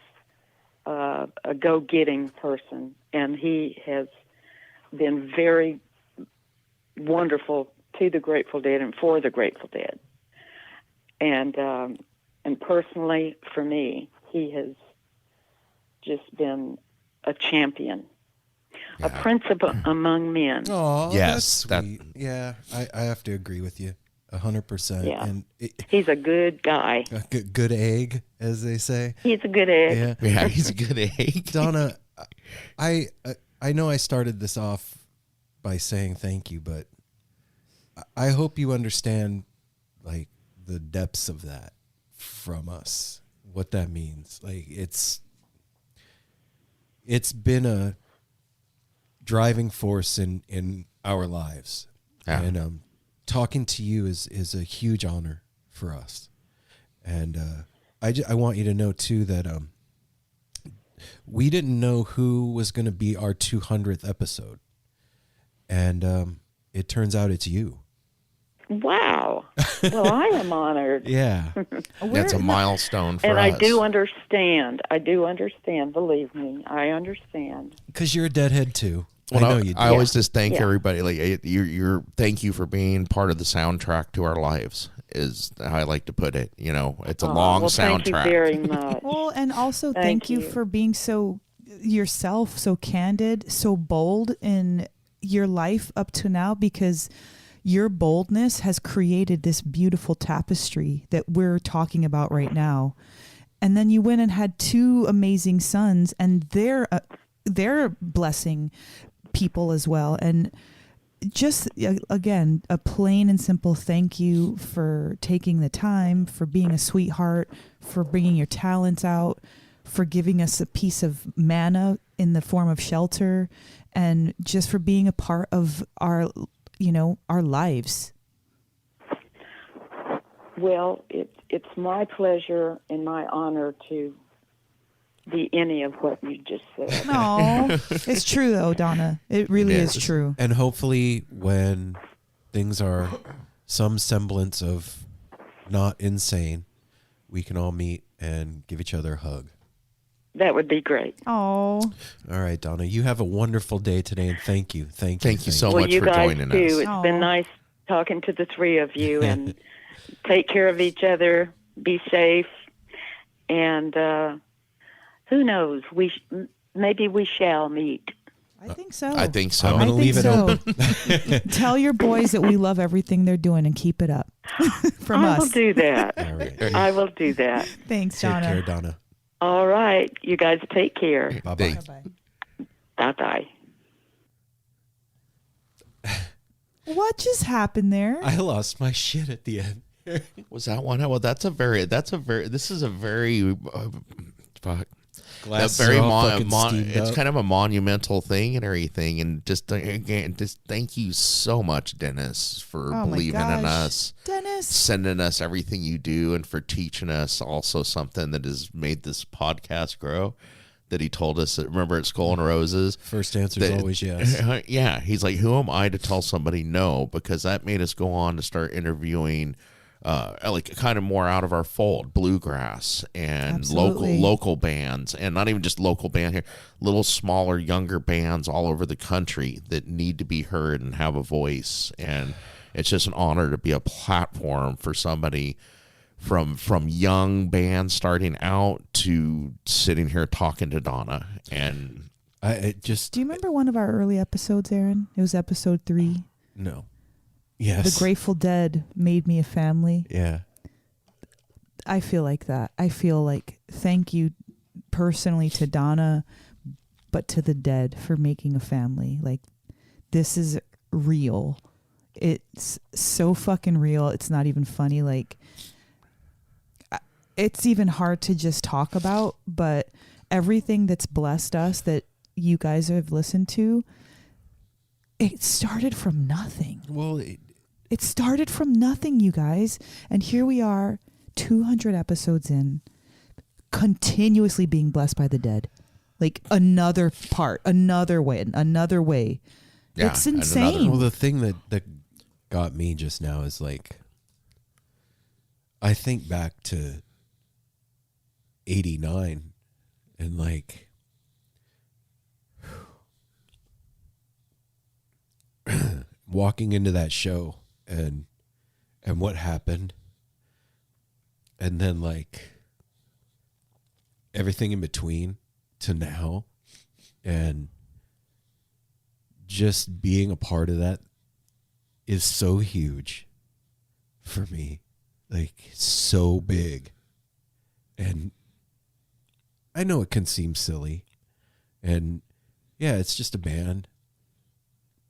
a go-getting person, and he has been very wonderful to the Grateful Dead and for the Grateful Dead. And personally, for me, he has just been a champion, a principal among men. Oh, Yes, that's sweet. Yeah, I have to agree with you 100%. Yeah. And He's a good guy. a good egg, as they say. He's a good egg. Yeah, he's a good egg. Donna, I know I started this off by saying thank you, but I hope you understand like the depths of that from us, what that means. Like it's been a driving force in our lives. Yeah. And talking to you is a huge honor for us. And I want you to know too that we didn't know who was going to be our 200th episode. And it turns out it's you. Wow. Well, I am honored. Yeah. That's a milestone for and us. I do understand. Believe me, I understand. Because you're a deadhead too. Well, I know you do. I always just thank Yeah. everybody. Like you're thank you for being part of the soundtrack to our lives. Is how I like to put it. You know, it's a long well, soundtrack. Thank you very much. Well, and also Thank thank you you. for being so yourself, so candid, so bold in your life up to now, because your boldness has created this beautiful tapestry that we're talking about right now. And then you went and had two amazing sons, and they're blessing people as well. And just again, a plain and simple thank you for taking the time, for being a sweetheart, for bringing your talents out, for giving us a piece of manna in the form of shelter, and just for being a part of our lives. Well, it's my pleasure and my honor to be any of what you just said. No, it's true though, Donna. It really is true. And hopefully when things are some semblance of not insane, we can all meet and give each other a hug. That would be great. Oh. All right, Donna, you have a wonderful day today, and thank you. Thank you so much you for guys joining too. us. It's been nice talking to the three of you, and take care of each other. Be safe, and who knows? Maybe we shall meet. I think so. I think so. I'm going to leave it open. Tell your boys that we love everything they're doing and keep it up from us. I will do that. All right. I will do that. Thanks, Take Donna. care, Donna. All right. You guys take care. Bye-bye. Bye-bye. What just happened there? I lost my shit at the end. Was that one? Well, this is a very, fuck. Glasses Very are all fucking steamed it's up. kind of a monumental thing and everything. And just again, just thank you so much, Dennis, for Oh my believing in gosh. us, Dennis. sending us everything you do, and for teaching us also something that has made this podcast grow. That he told us, remember at Skull and Roses? First answer is always yes. Yeah. He's like, who am I to tell somebody no? Because that made us go on to start interviewing like kind of more out of our fold, bluegrass and Absolutely. local bands, and not even just local band here, little smaller, younger bands all over the country that need to be heard and have a voice. And it's just an honor to be a platform for somebody from young bands starting out to sitting here talking to Donna. And Do you remember one of our early episodes, Aaron? It was episode 3. No. Yes. The Grateful Dead made me a family. Yeah. I feel like that. I feel like thank you personally to Donna, but to the Dead for making a family. Like, this is real. It's so fucking real. It's not even funny. Like, it's even hard to just talk about, but everything that's blessed us that you guys have listened to, it started from nothing. Well, it started from nothing, you guys. And here we are, 200 episodes in, continuously being blessed by the Dead. Like another part, another way. Yeah, it's insane. Well, the thing that got me just now is like, I think back to 89 and like, walking into that show and what happened, and then like everything in between to now, and just being a part of that is so huge for me, like so big. And I know it can seem silly, and yeah, it's just a band.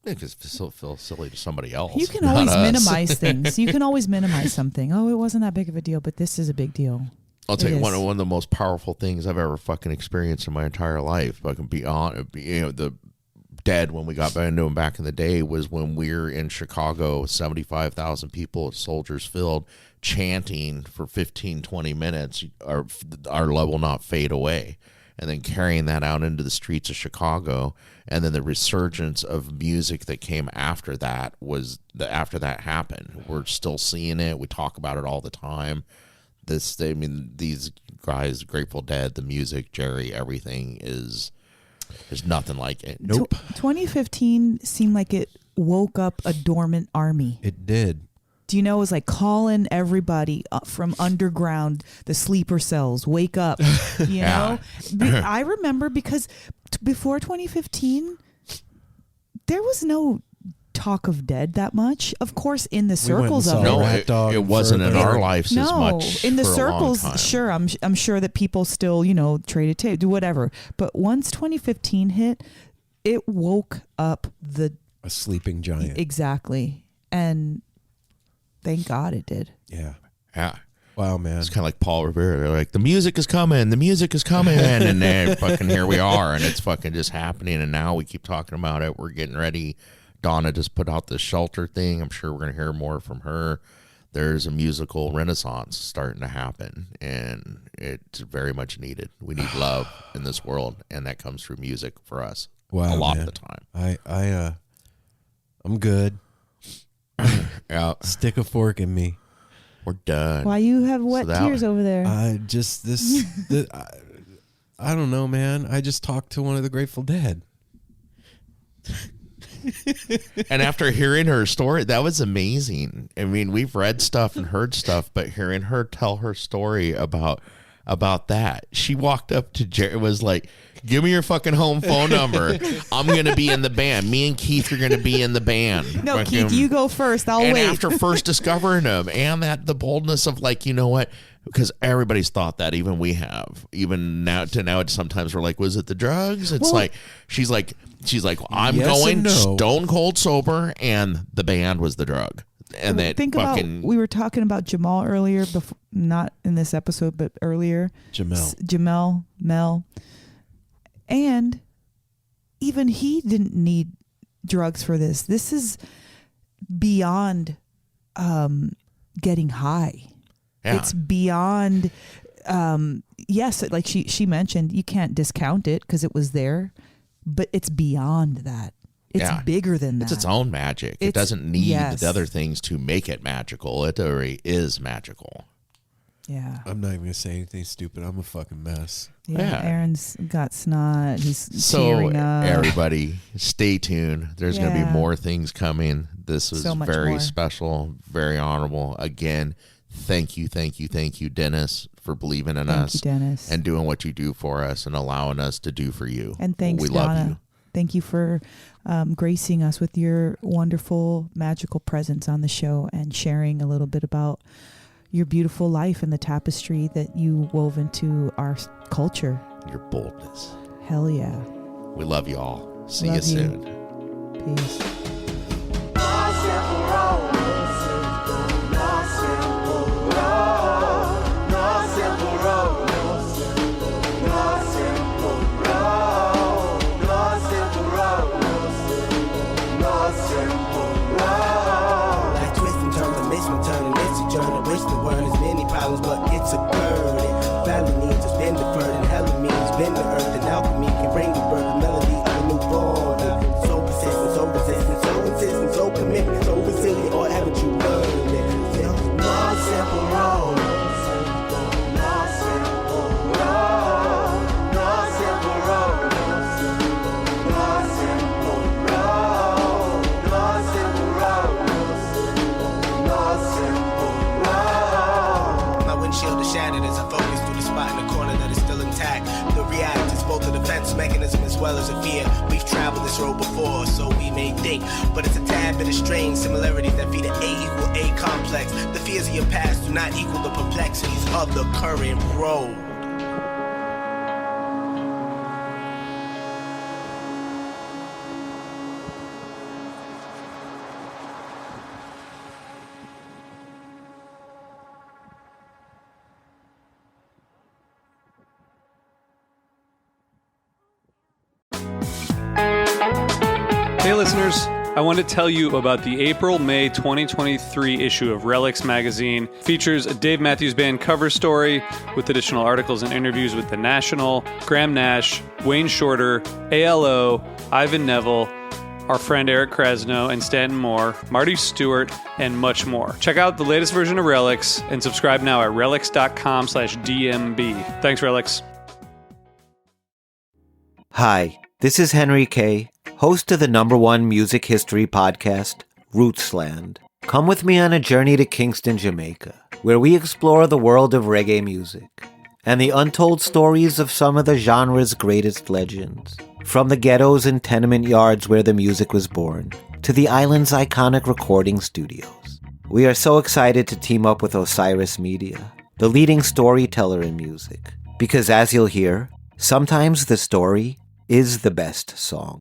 It just feels silly to somebody else. You can always minimize things. You can always minimize something. Oh, it wasn't that big of a deal, but this is a big deal. I'll tell you one of the most powerful things I've ever fucking experienced in my entire life. If I can be on, the Dead, when we got into them back in the day, was when we were in Chicago, 75,000 people at Soldiers Field, chanting for 15, 20 minutes, our love will not fade away. And then carrying that out into the streets of Chicago. And then the resurgence of music that came after that after that happened. We're still seeing it. We talk about it all the time. These guys, Grateful Dead, the music, Jerry, everything there's nothing like it. Nope. 2015 seemed like it woke up a dormant army. It did. Do you know, it was like calling everybody from underground, the sleeper cells, wake up, you know? I remember because before 2015, there was no talk of Dead that much. Of course, in the circles of it. No, it wasn't in our lives as much. In the for a long circles, time. sure, I'm sure that people still, traded tape, do whatever. But once 2015 hit, it woke up the A sleeping giant. Exactly. And thank God it did. Yeah. Yeah. Wow, man. It's kind of like Paul Revere. They're like, the music is coming, and then fucking here we are, and it's fucking just happening. And now we keep talking about it. We're getting ready. Donna just put out the Shelter thing. I'm sure we're going to hear more from her. There's a musical renaissance starting to happen, and it's very much needed. We need love in this world, and that comes through music for us. Wow, a lot man. of the time. I'm good. Yeah. Stick a fork in me. We're done. Why you have wet that- tears over there? I don't know, man. I just talked to one of the Grateful Dead. And after hearing her story, that was amazing. I mean, we've read stuff and heard stuff, but hearing her tell her story about that, she walked up to Jerry, was like, give me your fucking home phone number. I'm going to be in the band. Me and Keith are going to be in the band. No, Keith, you go first. I'll and wait. after first discovering him, and that the boldness of like, you know what? Because everybody's thought that, even we have, even now sometimes we're like, was it the drugs? It's Well- like, she's like, I'm Yes going and no. stone cold sober, and the band was the drug. And that Think fucking about, we were talking about Jamal earlier, before, not in this episode, but earlier. Jamel. Mel. And even he didn't need drugs for this. This is beyond getting high. Yeah. It's beyond, yes, like she mentioned, you can't discount it because it was there, but it's beyond that. It's bigger than that. It's its own magic. It doesn't need the other things to make it magical. It already is magical. Yeah. I'm not even going to say anything stupid. I'm a fucking mess. Yeah. Aaron's got snot. He's So tearing up. everybody, stay tuned. There's going to be more things coming. This was So much very more. special, very honorable. Again, thank you, Dennis, for believing in Thank us you, Dennis. and doing what you do for us and allowing us to do for you. And thanks, we Donna. love you. Thank you for gracing us with your wonderful, magical presence on the show and sharing a little bit about your beautiful life and the tapestry that you wove into our culture. Your boldness. Hell yeah. We love you all. See Love you you. soon. Peace. Like twist and turn, the mission turning, it's a journey. Wish the world has many problems, but it's a burden. Family needs has been deferred, and hell it means been the earth, and alchemy can bring the birth, the melody of a new born. So persistent, so resistant, so insistent, so commitment, so resilient, or haven't you learned it? No simple road. No simple road. No simple road. No simple road. No simple road. No simple road. My windshield is shattered as I focus through the spot in the corner that is still intact. The react is both a defense mechanism as well as a fear. We've traveled this road before, so we may think, but it's a tad bit of strange similarities that feed an A equal A complex. The fears of your past do not equal the perplexities of the current road. Hey listeners, I want to tell you about the April-May 2023 issue of Relics magazine. Features a Dave Matthews Band cover story with additional articles and interviews with The National, Graham Nash, Wayne Shorter, ALO, Ivan Neville, our friend Eric Krasno and Stanton Moore, Marty Stewart, and much more. Check out the latest version of Relics and subscribe now at relics.com/DMB. Thanks, Relics. Hi, this is Henry Kay, host of the #1 music history podcast, Rootsland. Come with me on a journey to Kingston, Jamaica, where we explore the world of reggae music and the untold stories of some of the genre's greatest legends. From the ghettos and tenement yards where the music was born, to the island's iconic recording studios. We are so excited to team up with Osiris Media, the leading storyteller in music, because as you'll hear, sometimes the story is the best song.